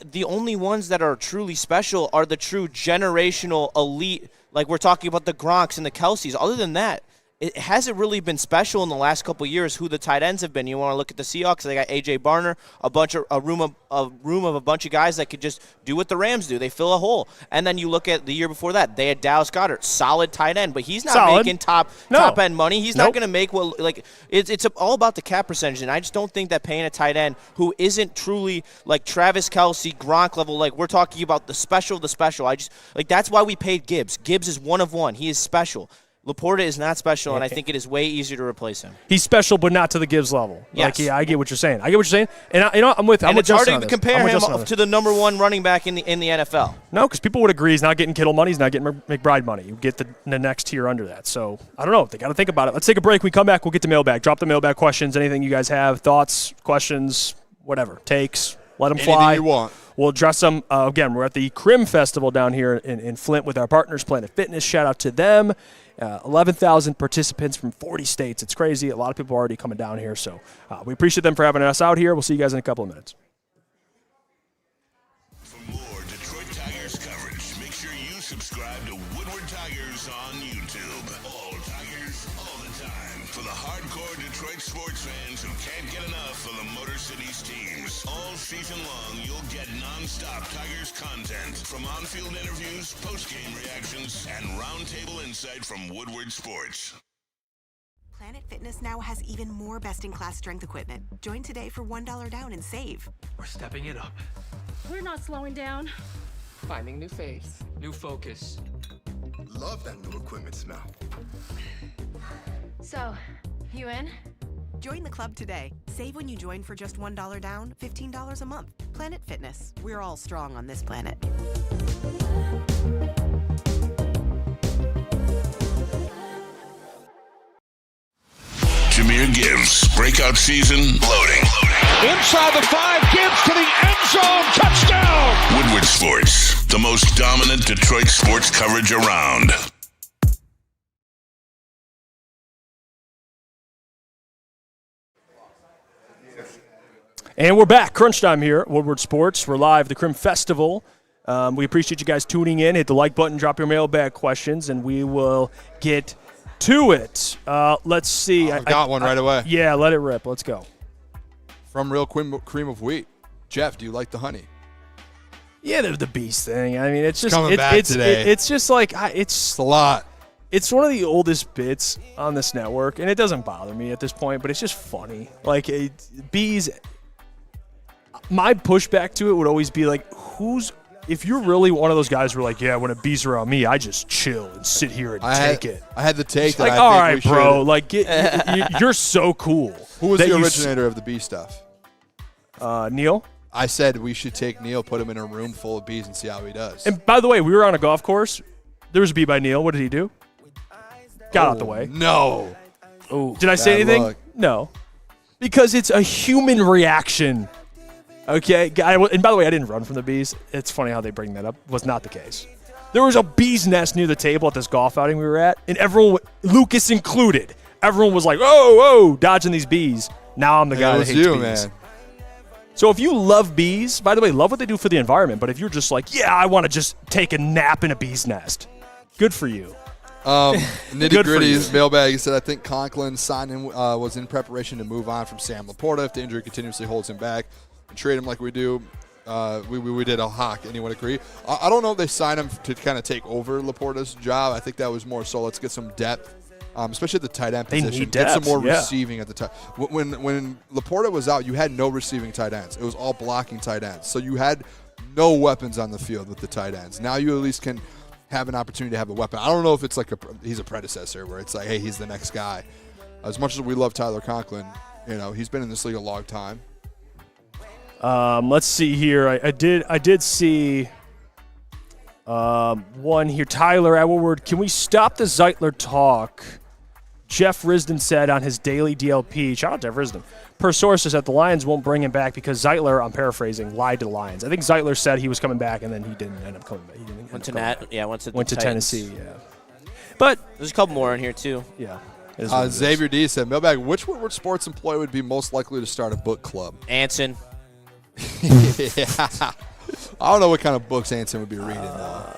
the only ones that are truly special are the true generational elite, like we're talking about the Gronks and the Kelseys. Other than that, it hasn't really been special in the last couple of years who the tight ends have been. You want to look at the Seahawks, they got A.J. Barner, a room of a bunch of guys that could just do what the Rams do. They fill a hole. And then you look at the year before that, they had Dallas Goedert, solid tight end, but he's not making top end money. He's not going to make it's all about the cap percentage, and I just don't think that paying a tight end who isn't truly like Travis Kelce, Gronk level, like we're talking about the special. I just that's why we paid Gibbs. Gibbs is one of one. He is special. Laporta is not special, and I think it is way easier to replace him. He's special, but not to the Gibbs level. Yes. I get what you're saying. And I'm with it's hard to compare him Justin to the number one running back in the NFL. No, because people would agree he's not getting Kittle money, he's not getting McBride money. You get the next tier under that. So I don't know. They got to think about it. Let's take a break. We come back. We'll get to mailbag. Drop the mailbag questions. Anything you guys have, thoughts, questions, whatever, takes. Let them fly. Anything you want. We'll address them. Again, we're at the Crim Festival down here in Flint with our partners, Planet Fitness. Shout out to them. 11,000 participants from 40 states. It's crazy. A lot of people are already coming down here. So we appreciate them for having us out here. We'll see you guys in a couple of minutes. For more Detroit Tigers coverage, make sure you subscribe to Woodward Tigers on YouTube. All Tigers, all the time. For the hardcore Detroit sports fans who can't get enough of the Motor City's teams. All season long, you'll get non-stop Tigers content from on-field interviews, post-game reactions, and roundtable insight from Woodward Sports. Planet Fitness now has even more best-in-class strength equipment. Join today for $1 down and save. We're stepping it up. We're not slowing down. Finding new faith, new focus. Love that new equipment smell. So, you in? Join the club today. Save when you join for just $1 down, $15 a month. Planet Fitness. We're all strong on this planet. Jameer Gibbs, breakout season, loading. Inside the 5, Gibbs to the end zone, touchdown! Woodward Sports, the most dominant Detroit sports coverage around. And we're back. Crunch time here at Woodward Sports. We're live at the Crim Festival. We appreciate you guys tuning in. Hit the like button, drop your mailbag questions, and we will get to it. Let's see. I got one right away. Yeah, let it rip. Let's go. From Real Cream of Wheat. Jeff, do you like the honey? Yeah, there's the beast thing. I mean, it's just coming back today. It's just like it's a lot. It's one of the oldest bits on this network, and it doesn't bother me at this point, but it's just funny. Like bees. My pushback to it would always be like, if you're really one of those guys who are like, yeah, when a bee's around me, I just chill and sit here and take it. I had the take that like, I all think right, we bro, should. like you're so cool. Who was the originator of the bee stuff? Neil. I said we should take Neil, put him in a room full of bees, and see how he does. And by the way, we were on a golf course. There was a bee by Neil. What did he do? Got out the way. No. Oh, did I say anything? Look. No. Because it's a human reaction. Okay, and by the way, I didn't run from the bees. It's funny how they bring that up. It was not the case. There was a bee's nest near the table at this golf outing we were at, and everyone, Lucas included, everyone was like, oh, dodging these bees. Now I'm the guy that hates bees. Man. So if you love bees, by the way, love what they do for the environment, but if you're just like, yeah, I want to just take a nap in a bee's nest, good for you. Nitty Gritty's mailbag said, I think Conklin was in preparation to move on from Sam Laporta if the injury continuously holds him back. And trade him like we do. We did a Hawk. Anyone agree? I don't know if they signed him to kind of take over Laporta's job. I think that was more so let's get some depth, especially at the tight end position. They need depth, get some more receiving at the tight. When Laporta was out, you had no receiving tight ends. It was all blocking tight ends. So you had no weapons on the field with the tight ends. Now you at least can have an opportunity to have a weapon. I don't know if it's like he's a predecessor where it's like, hey, he's the next guy. As much as we love Tyler Conklin, he's been in this league a long time. Let's see here. I did see One here, Tyler at Woodward. Can we stop the Zeitler talk? Jeff Risdon said on his daily DLP, shout out Jeff Risdon, per sources that the Lions won't bring him back because Zeitler, I'm paraphrasing, lied to the Lions. I think Zeitler said he was coming back, and then he didn't end up coming back. He didn't went to went to Tennessee, yeah. But there's a couple more in here, too. Yeah. Xavier D said, Mailbag, which Woodward sports employee would be most likely to start a book club? Anson. Yeah. I don't know what kind of books Anson would be reading, though.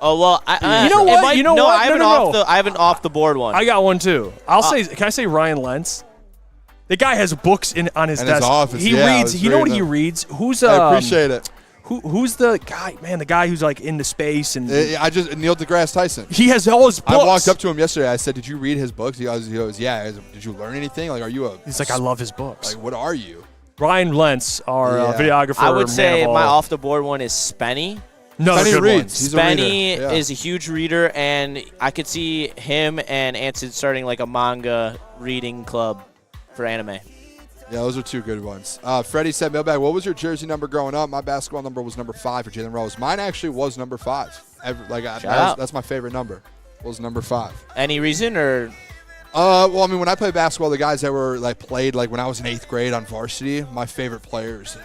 Oh, well, you know what? I have an off the board one. I got one too. Can I say Ryan Lentz? The guy has books on his in desk. His office. He reads. You know what he reads? I appreciate it. Who's the guy? Man, the guy who's like into space and Neil deGrasse Tyson. He has all his books. I walked up to him yesterday. I said, "Did you read his books?" He goes, "Yeah." Did you learn anything? Like, are you a? He's like, I love his books. Like, what are you? Ryan Lentz, our videographer. I would say my off the board one is Spenny. No, Spenny reads. Spenny is a huge reader, and I could see him and Anson starting like a manga reading club for anime. Yeah, those are two good ones. Freddie said, Mailbag, what was your jersey number growing up? My basketball number was number 5 for Jalen Rose. Mine actually was number 5. That's my favorite number. Was number 5. Any reason or? Well, I mean, when I played basketball, the guys that were played when I was in 8th grade on varsity, my favorite players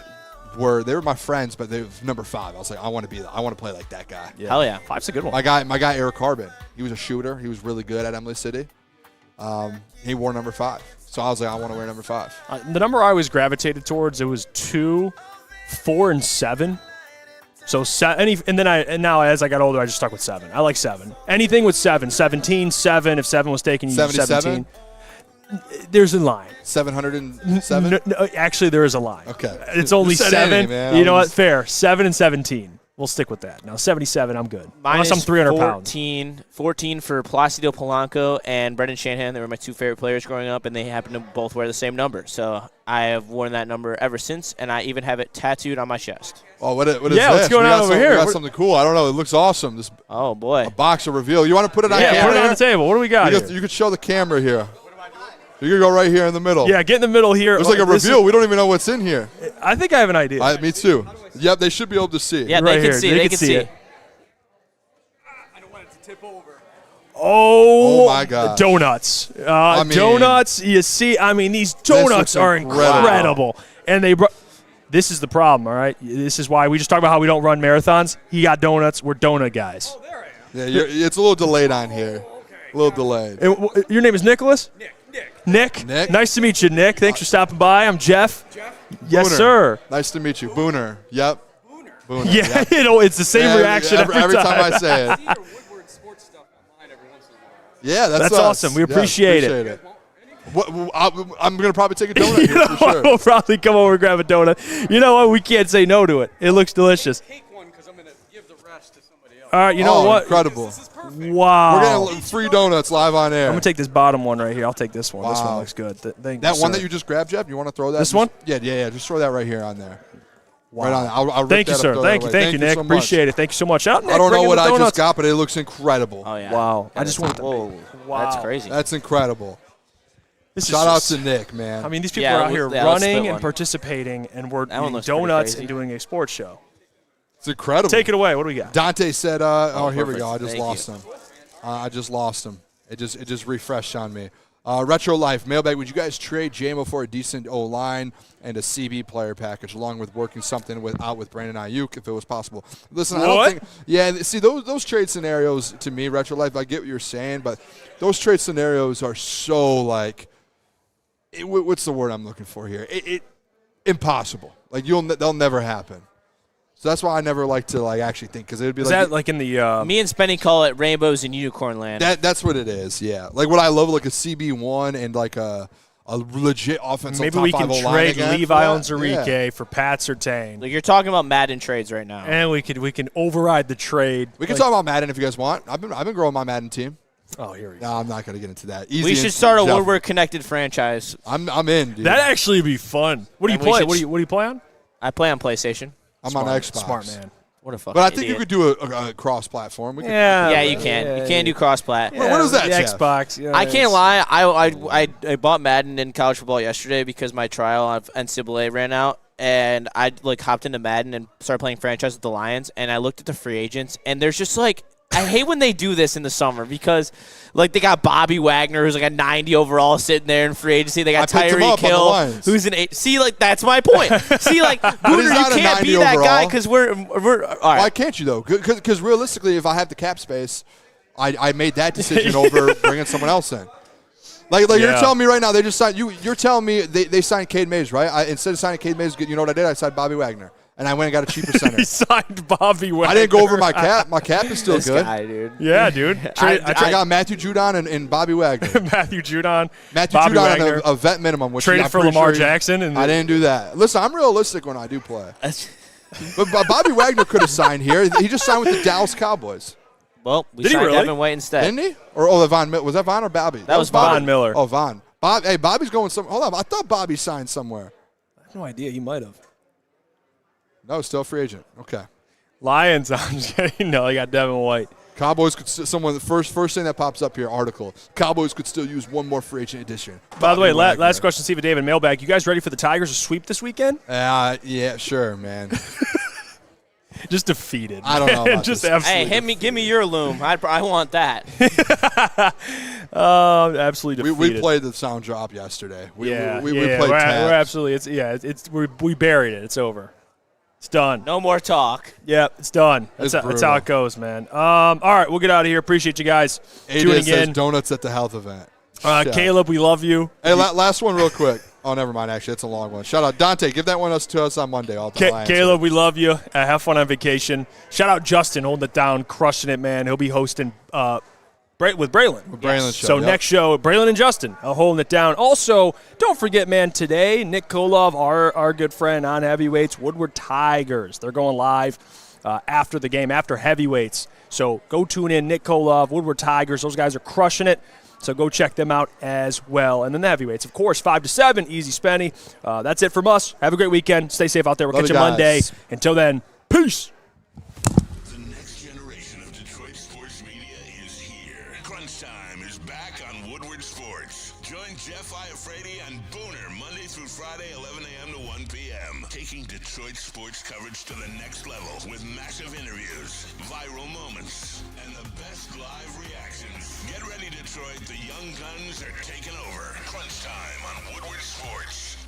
they were my friends, but they were number 5. I was like, I want to play like that guy. Yeah. Hell yeah, 5's a good one. My guy Eric Carbon, he was a shooter. He was really good at Emily City. He wore number 5. So I was like, I want to wear number 5. The number I always gravitated towards, it was 2, 4, and 7. So now as I got older, I just stuck with 7. I like 7. Anything with 7. 17, 7. If 7 was taken, you use 17. There's a line. 707? No, actually, there is a line. Okay. It's only 7. Anything, man. You know what? Fair. 7 and 17. We'll stick with that. Now, 77, I'm good. Unless I'm 300 pounds. 14 for Placido Polanco and Brendan Shanahan. They were my two favorite players growing up, and they happen to both wear the same number. So I have worn that number ever since, and I even have it tattooed on my chest. Oh, what is this? What's going on over here? We got something cool. I don't know. It looks awesome. Oh, boy. A box of reveal. You want to put it on camera? Yeah, put it on the table. What do we got here? You could show the camera here. You can go right here in the middle. Yeah, get in the middle here. It's like a reveal. We don't even know what's in here. I think I have an idea. Me too. Yep, they should be able to see. Yeah, right they can here. see. They can see it. I don't want it to tip over. Oh my God. Donuts. Donuts, you see, these donuts are incredible. And this is the problem, all right? This is why we just talked about how we don't run marathons. He got donuts. We're donut guys. Oh, there I am. Yeah, it's a little delayed on here. A little delayed. Your name is Nicholas? Nick. Nick? Nice to meet you, Nick. Thanks for stopping by. I'm Jeff. Yes, Booner. sir. Nice to meet you. Booner. Yep. Booner. Yeah, yep. it's the same reaction every time. I say it. Yeah, that's awesome. We appreciate it. I'm going to probably take a donut here for sure. We'll probably come over and grab a donut. You know what? We can't say no to it. It looks delicious. Take one because I'm going to give the rest to somebody else. All right, you know what? Incredible. This is perfect. Wow. We're getting free donuts live on air. I'm going to take this bottom one right here. I'll take this one. Wow. This one looks good. Thank that you, one sir. that you just grabbed, Jeff, you want to throw that? This one? Yeah. Just throw that right here on there. Wow. Right on there. I'll rip Thank you, that sir. up, Thank you, Nick. so much. Appreciate it. Thank you so much. Nick, I don't know what I donuts. just got, but it looks incredible. Oh, yeah. Wow. I just want Whoa. Wow. That's crazy. That's incredible. Shout out to Nick, man. These people are out here let's running split and one. participating, and we're That one eating looks pretty donuts crazy. and doing a sports show. It's incredible. Take it away. What do we got? Dante said, here we perfect. go. I just Thank lost you. him. I just lost him. It just refreshed on me. Retro Life, Mailbag, would you guys trade JMO for a decent O-line and a CB player package, along with working something out with Brandon Ayuk if it was possible? Listen, I don't think – yeah, see, those trade scenarios, to me, Retro Life, I get what you're saying, but those trade scenarios are so, what's the word I'm looking for here? Impossible. They'll never happen. So that's why I never like to actually think, because it would be Is that in the Me and Spenny call it rainbows in unicorn land. That's what it is. Yeah, what I love, a CB1 and a legit offensive. maybe top we 5 can O-line trade again Levi for that. Onwuzurike for Pat Surtain, You're talking about Madden trades right now. and we can override the trade. We can talk about Madden if you guys want. I've been growing my Madden team. Oh, here we go. No, I'm not going to get into that. We should start a Woodward connected franchise. I'm in, dude. That actually be fun. What do you And we play? should What do you play on? I play on PlayStation. I'm on Xbox. Smart man. What a fucking But I think idiot. you could do a cross-platform. Yeah, you can. You can do cross-plat. What is that, the Jeff? Xbox. Yeah, I can't lie. I bought Madden in college football yesterday because my trial of NCAA ran out, and I hopped into Madden and started playing franchise with the Lions, and I looked at the free agents, and there's just I hate when they do this in the summer because, they got Bobby Wagner, who's a 90 overall sitting there in free agency. They got Tyreek Hill, who's an 8. See, that's my point. See, Booner, you can't be that guy because we're all right. Why can't you, though? Because realistically, if I have the cap space, I made that decision over bringing someone else in. You're telling me right now they just signed you. You're telling me they signed Cade Mays, right? Instead of signing Cade Mays, you know what I did? I signed Bobby Wagner. And I went and got a cheaper center. He signed Bobby Wagner. I didn't go over my cap. My cap is still this good. Guy, dude. Yeah, dude. I got Matthew Judon and Bobby Wagner. Matthew Judon on a vet minimum. Which traded for Lamar Jackson. I didn't do that. Listen, I'm realistic when I do play. But Bobby Wagner could have signed here. He just signed with the Dallas Cowboys. Well, we signed Devin White instead. Didn't he? Or Von Miller? Was that Von or Bobby? That was Von Miller. Oh, Von. Hey, Bobby's going somewhere. Hold on. I thought Bobby signed somewhere. I have no idea. He might have. No, still a free agent. Okay. Lions. I'm just kidding. No, they got Devin White. Cowboys could the first thing that pops up here, article. Cowboys could still use one more free agent addition. By the way, last question, Steve and David, mailbag. You guys ready for the Tigers to sweep this weekend? Yeah, sure, man. Just defeated. I don't know about just this. absolutely. Give me your loom. I want that. Absolutely defeated. We played the sound drop yesterday. We played we're tabs. absolutely. We buried it. It's over. It's done. No more talk. Yeah, it's done. That's how it goes, man. All right, we'll get out of here. Appreciate you guys tuning in. Donuts at the health event. Caleb, we love you. Hey, last one real quick. Oh, never mind. Actually, it's a long one. Shout out Dante. Give that one to us on Monday. Caleb, we love you. Have fun on vacation. Shout out Justin, holding it down, crushing it, man. He'll be hosting with Braylon. Braylon show. So next show, Braylon and Justin holding it down. Also, don't forget, man, today, Nick Kolov, our good friend on heavyweights, Woodward Tigers. They're going live after the game, after heavyweights. So go tune in, Nick Kolov, Woodward Tigers. Those guys are crushing it. So go check them out as well. And then the heavyweights, of course, 5 to 7, easy spenny. That's it from us. Have a great weekend. Stay safe out there. We'll catch you Monday. Until then, peace. The next generation of Detroit sports media is here. Crunch Time is back on Woodward Sports. Join Jeff Iafrate and Booner Monday through Friday, 11 a.m. to 1 p.m. Taking Detroit sports coverage to the next level with massive interviews, viral moments, and the best live reactions. Get ready, Detroit. The young guns are taking over. Crunch Time on Woodward Sports.